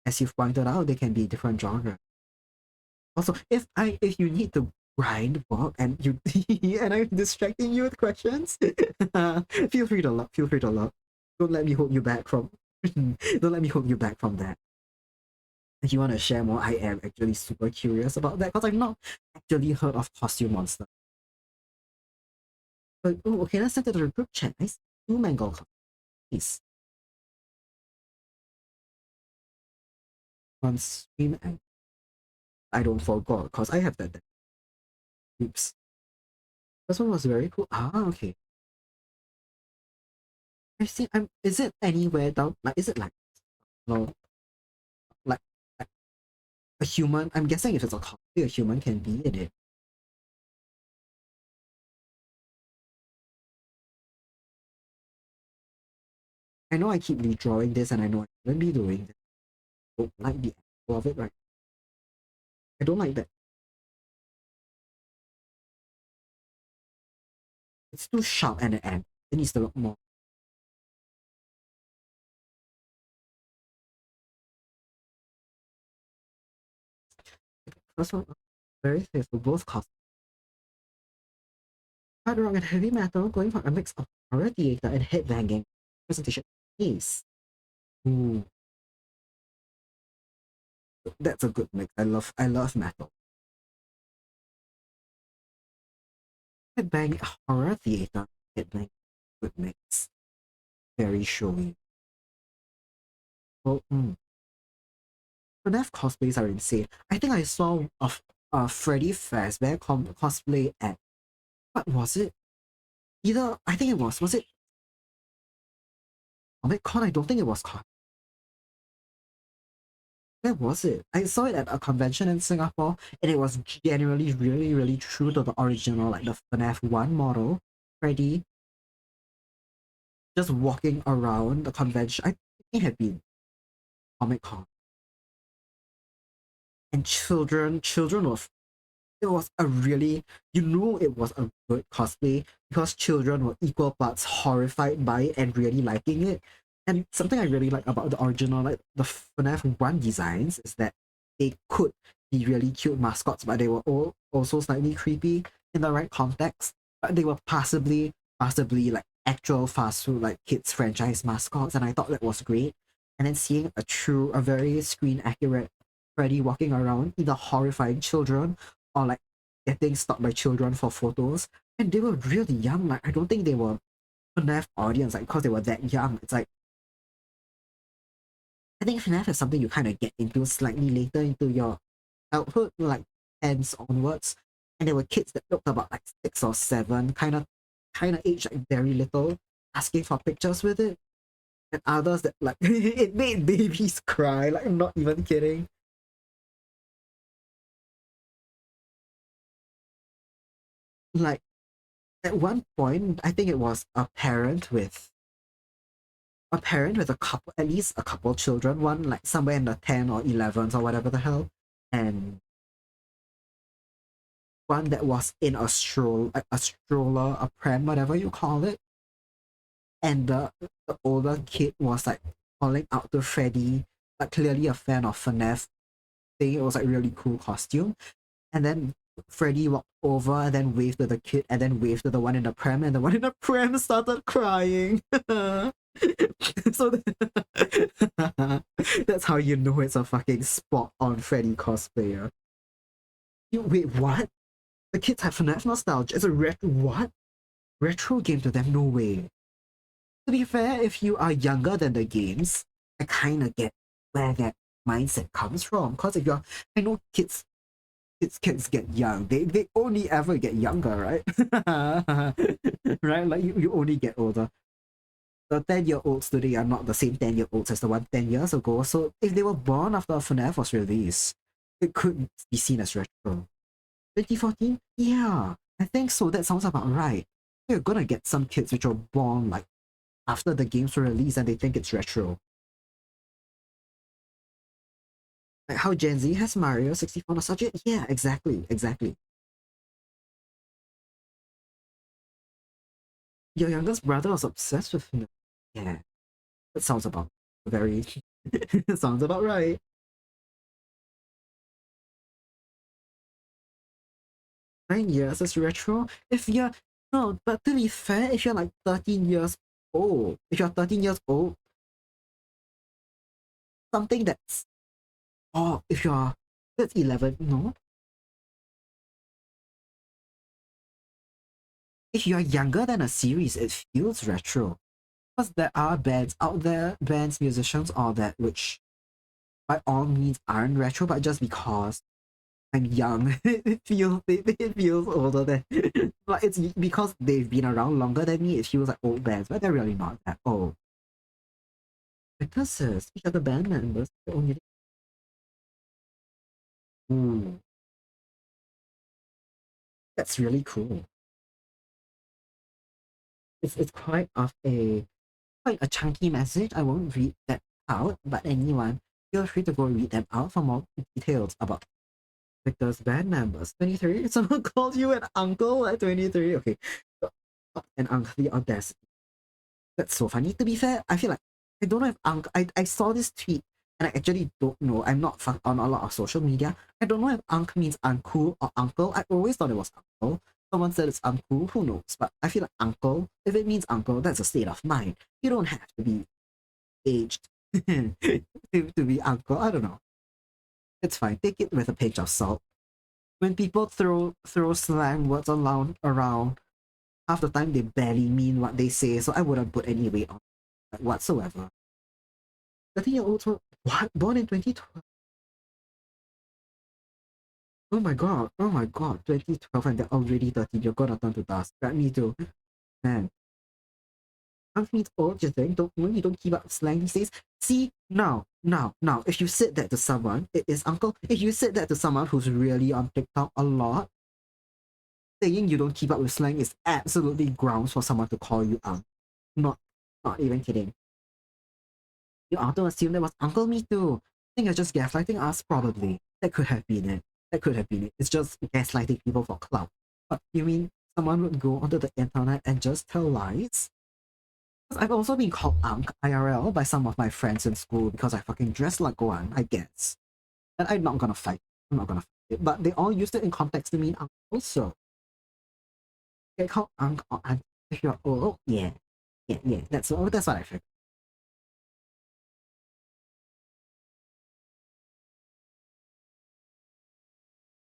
as you've pointed out, they can be different genre. Also, if you need to grind work and you and I'm distracting you with questions, feel free to look. Feel free to look. Don't let me hold you back from. Don't let me hold you back from that. If you want to share more, I am actually super curious about that because I've not actually heard of costume monster. But oh, okay, let's send it to the group chat. Nice, two mango. Nice. On stream and I don't forget because I have that. Oops. This one was very cool. Ah, okay. I see. Is it anywhere down? Like, is it like, no, like, like a human? I'm guessing if it's a copy, a human can be in it. I know I keep redrawing this, and I know I shouldn't be doing this. I don't like the angle of it, right? I don't like that. It's too sharp at the end. It needs to look more. First one, very faithful, both cost. Hard rock and heavy metal, going for a mix of horror theater and headbanging presentation piece. Ooh, that's a good mix. I love metal. Headbang horror theater, headbang, good mix. Very showy. Well, FNAF cosplays are insane. I think I saw a Freddy Fazbear cosplay at, what was it? Either, I think it was it Comic Con? I don't think it was Con. Where was it? I saw it at a convention in Singapore, and it was generally really, really true to the original, like the FNAF 1 model, Freddy, just walking around the convention. I think it had been Comic Con. And children were, it was a really, you know, it was a good cosplay because children were equal parts horrified by it and really liking it. And something I really like about the original, like the FNAF 1 designs, is that they could be really cute mascots, but they were all also slightly creepy in the right context. But they were possibly like actual fast food, like kids franchise mascots, and I thought that was great. And then seeing a very screen accurate Freddy walking around, either horrifying children or like getting stopped by children for photos. And they were really young. Like, I don't think they were FNAF audience, like, because they were that young. It's like, I think FNAF is something you kind of get into slightly later into your adulthood, like 10s onwards. And there were kids that looked about like 6 or 7, kind of aged like very little, asking for pictures with it. And others that like it made babies cry. Like, I'm not even kidding. Like, at one point, I think it was a parent with a couple, at least a couple children, one like somewhere in the 10 or 11s or whatever the hell, and one that was in a stroller, a pram, whatever you call it, and the older kid was like calling out to Freddy, like clearly a fan of FNAF, thing. It was like really cool costume, and then Freddy walked over and then waved to the kid and then waved to the one in the pram, and the one in the pram started crying. So that's how you know it's a fucking spot on Freddy cosplayer. Wait, what? The kids have FNAF nostalgia. It's a what? Retro game to them? No way. To be fair, if you are younger than the games, I kind of get where that mindset comes from. Because if you're, I know kids get young. They only ever get younger, right? Right? Like you only get older. The 10-year-olds today are not the same 10-year-olds as the one 10 years ago. So if they were born after FNAF was released, it could be seen as retro. 2014? Yeah, I think so. That sounds about right. You're gonna get some kids which were born like after the games were released and they think it's retro. Like how Gen Z has Mario 64 nostalgia? Yeah, exactly. Your youngest brother was obsessed with him. Yeah, that sounds about very. Sounds about right. 9 years is retro. If you're no, but to be fair, if you're like 13 years old, if you're 13 years old, something that's if you're that's 11, no. If you're younger than a series, it feels retro. Because there are bands out there, bands, musicians, all that, which by all means aren't retro, but just because I'm young, it feels older than like it's because they've been around longer than me, it feels like old bands, but they're really not that old. Because each of the band members only. Ooh, that's really cool. It's quite a chunky message. I won't read that out, but anyone feel free to go read them out for more details about Victor's band members. 23? Someone called you an uncle at 23? Okay. and uncle audacity. That's so funny. To be fair, I feel like I don't know if uncle. I saw this tweet and I actually don't know. I'm not on a lot of social media. I don't know if uncle means uncool or uncle. I always thought it was uncle. Someone said it's uncool. Who knows? But I feel like uncle. If it means uncle, that's a state of mind. You don't have to be aged to be uncle. I don't know. It's fine. Take it with a pinch of salt. When people throw slang words around, half the time they barely mean what they say, so I wouldn't put any weight on it whatsoever. 30-year-olds were what? Born in 2012. Oh my god, 2012 and they're already 30. You're gonna turn to dust. Grab me too. Man. Punk means old, you think? You don't keep up slang these days? See, now, if you said that to someone, it is uncle. If you said that to someone who's really on TikTok a lot, saying you don't keep up with slang is absolutely grounds for someone to call you out. Not, not even kidding. You auto assume that was Uncle Me Too. I think you're just gaslighting us, probably. That could have been it. That could have been it. It's just gaslighting people for clout. But you mean someone would go onto the internet and just tell lies? Because I've also been called Unc IRL by some of my friends in school because I fucking dress like one, I guess. And I'm not gonna fight. I'm not gonna fight it. But they all used it in context to mean uncle, so get called Unc or Aunt if you're old. Yeah. Yeah. That's what I figured.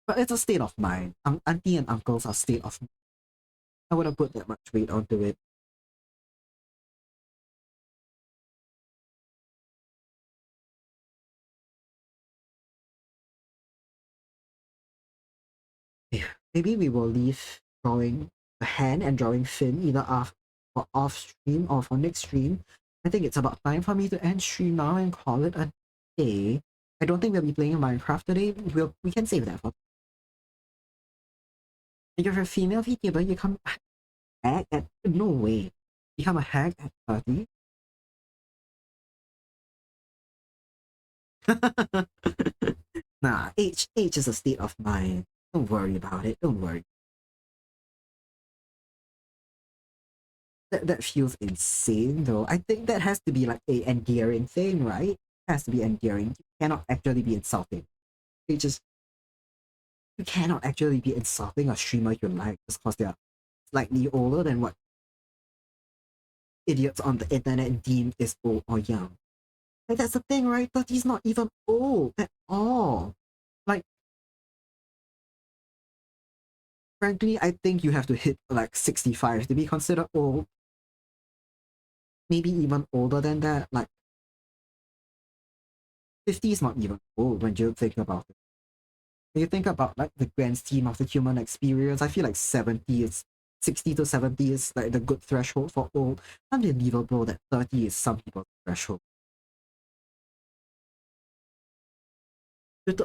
But it's a state of mind. Auntie and uncles are state of mind. I wouldn't put that much weight onto it. Yeah. Maybe we will leave drawing the hand and drawing fin either off stream or for next stream. I think it's about time for me to end stream now and call it a day. I don't think we'll be playing Minecraft today. We can save that for. If you're a female VTuber, you come hack at no way. Become a hack at 30. Nah, age is a state of mind. Don't worry about it. Don't worry. That feels insane though. I think that has to be like a endearing thing, right? It has to be endearing. You cannot actually be insulting. It just you cannot actually be insulting a streamer you like just because they're slightly older than what idiots on the internet deem is old or young. Like that's the thing, right? 30 is not even old at all. Like frankly, I think you have to hit like 65 to be considered old. Maybe even older than that. Like 50 is not even old when you think about it. When you think about like the grand scheme of the human experience, I feel like 70 is 60 to 70 is like the good threshold for old. Unbelievable that 30 is some people's threshold.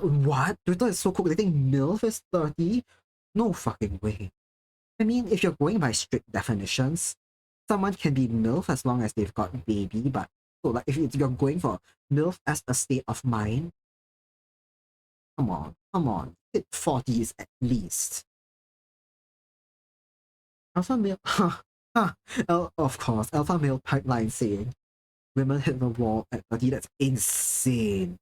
What? Twitter is so cool. They think MILF is 30? No fucking way. I mean, if you're going by strict definitions, someone can be MILF as long as they've got baby, but so like if you're going for MILF as a state of mind, come on. Hit 40s at least. Alpha male, of course, alpha male pipeline saying women hit the wall at 30. That's insane.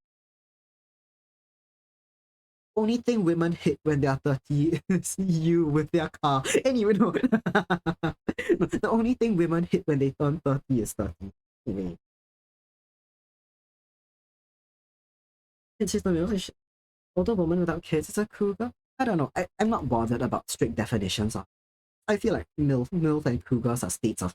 Only thing women hit when they are 30 is you with their car. Anyway, no. The only thing women hit when they turn 30 is 30. Anyway. Since she's the relationship, older woman without kids is a cougar. I don't know. I'm not bothered about strict definitions of. I feel like MILF and cougars are states of.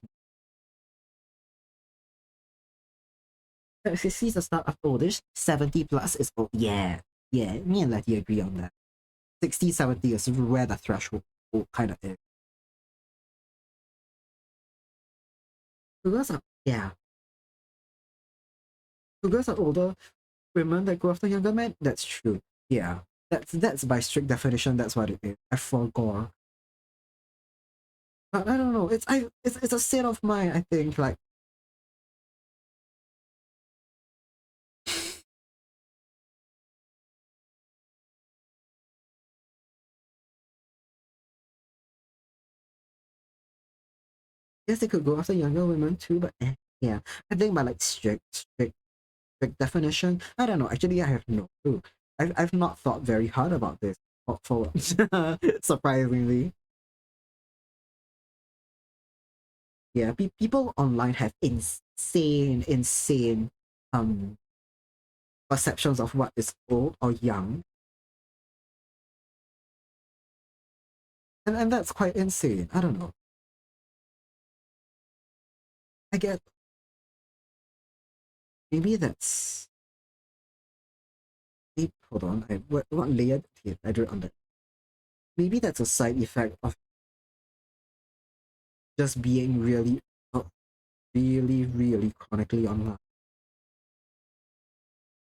If she sees the start of oldish, 70 plus is old. Yeah. Yeah, me and Letty agree on that. 60, 70 is where the threshold kind of is. Cougars are, yeah. Cougars are older women that go after younger men. That's true. Yeah. That's by strict definition, that's what it is. I forgot. But I don't know. It's a state of mind, I think. Like Yes, they could go after younger women too, but yeah. I think by like strict definition, I don't know. Actually, I have no clue. I've not thought very hard about this for surprisingly. Yeah, people online have insane um perceptions of what is old or young, and that's quite insane. I don't know. I get maybe that's hold on. What layer did I do it on that? Maybe that's a side effect of just being uh, really chronically online,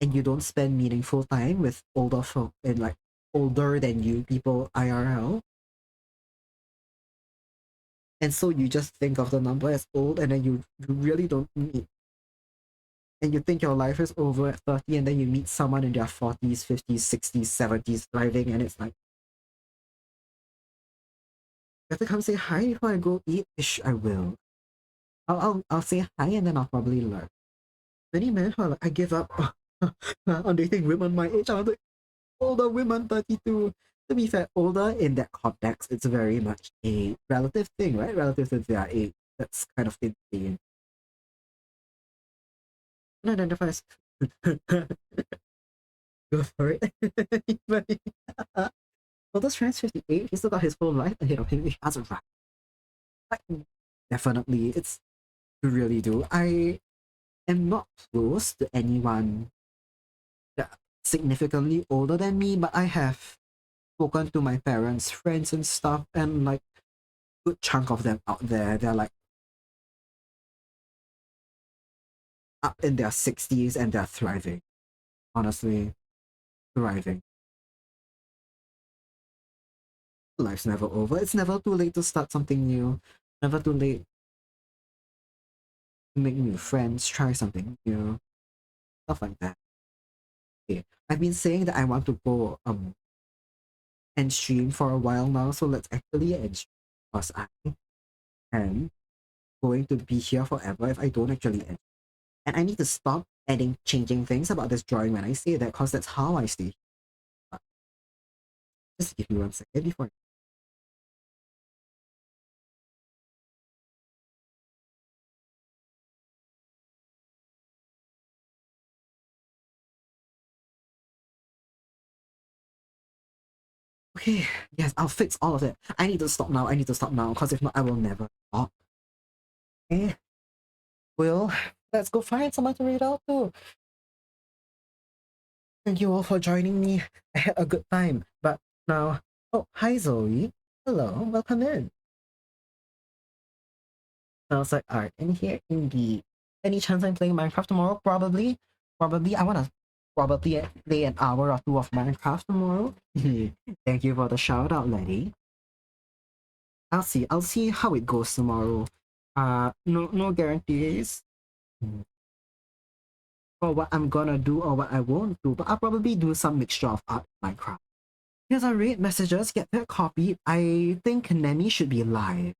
and you don't spend meaningful time with older folk and like older than you people IRL, and so you just think of the number as old, and then you really don't meet, and you think your life is over at 30, and then you meet someone in their 40s, 50s, 60s, 70s thriving, and it's like, you have to come say hi before I go eat. Ish, I will. I'll say hi and then I'll probably learn. Many men who are like, I give up on dating women my age. I was like, older women, 32. To be fair, older in that context, it's very much a relative thing, right? Relative to their age. That's kind of insane. And identifies. Go for it. But Oldest trans 58, he's still got his whole life ahead of him. He has a right. Like, definitely, it's you really do. I am not close to anyone that significantly older than me, but I have spoken to my parents, friends, and stuff, and like good chunk of them out there, they're like up in their 60s and they're thriving. Honestly, thriving. Life's never over. It's never too late to start something new. Never too late to make new friends, try something new, stuff like that. Okay. I've been saying that I want to go end stream for a while now, so let's actually end stream because I am going to be here forever if I don't actually end. And I need to stop adding changing things about this drawing when I say that because that's how I stay. But just give me 1 second before. Okay, yes, I'll fix all of it. I need to stop now. I need to stop now because if not, I will never stop. Okay, well, let's go find someone to read out to. Thank you all for joining me. I had a good time. But now, oh, hi Zoe. Hello, welcome in. Sounds like art in here indeed. Any chance I'm playing Minecraft tomorrow? Probably. Probably. I wanna probably play an hour or two of Minecraft tomorrow. Thank you for the shout out, lady. I'll see. I'll see how it goes tomorrow. No guarantees for what I'm gonna do or what I won't do, but I'll probably do some mixture of art in Minecraft. Here's our raid messages. Get that copied. I think Nemi should be live.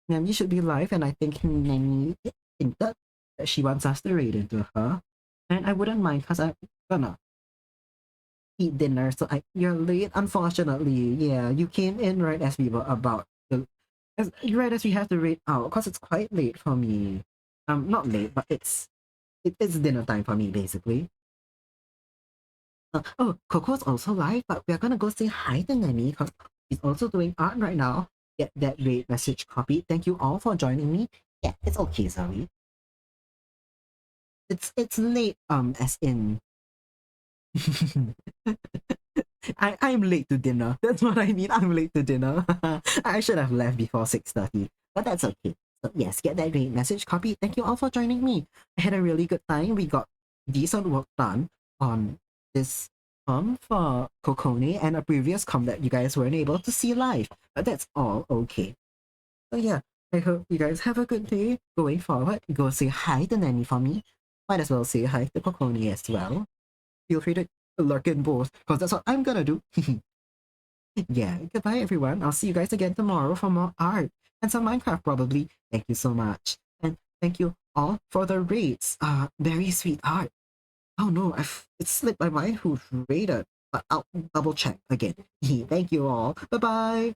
Nemi should be live, and I think Nemi hinted that she wants us to raid into her. And I wouldn't mind because I'm gonna eat dinner. So you're late, unfortunately. Yeah, you came in right as we were about to, right as we have to raid out because it's quite late for me. Not late, but it's dinner time for me basically. Oh, Coco's also live, but we're gonna go say hi to Nemi because she's also doing art right now. Get that raid message copied. Thank you all for joining me. Yeah, it's okay, Zoe. It's late, as in I'm late to dinner. That's what I mean. I'm late to dinner. I should have left before 6:30, but that's okay. So yes, get that great message copy. Thank you all for joining me. I had a really good time. We got decent work done on this for Kokone and a previous com that you guys weren't able to see live, but that's all okay. So yeah, I hope you guys have a good day going forward. Go say hi to Nanny for me. Might as well say hi to Kokone as well. Feel free to lurk in both, because that's what I'm gonna do. Yeah, goodbye everyone. I'll see you guys again tomorrow for more art. and some Minecraft probably. Thank you so much. And thank you all for the rates. Very sweetheart. Oh no, it slipped my mind who rated, but I'll double check again. Thank you all. Bye bye.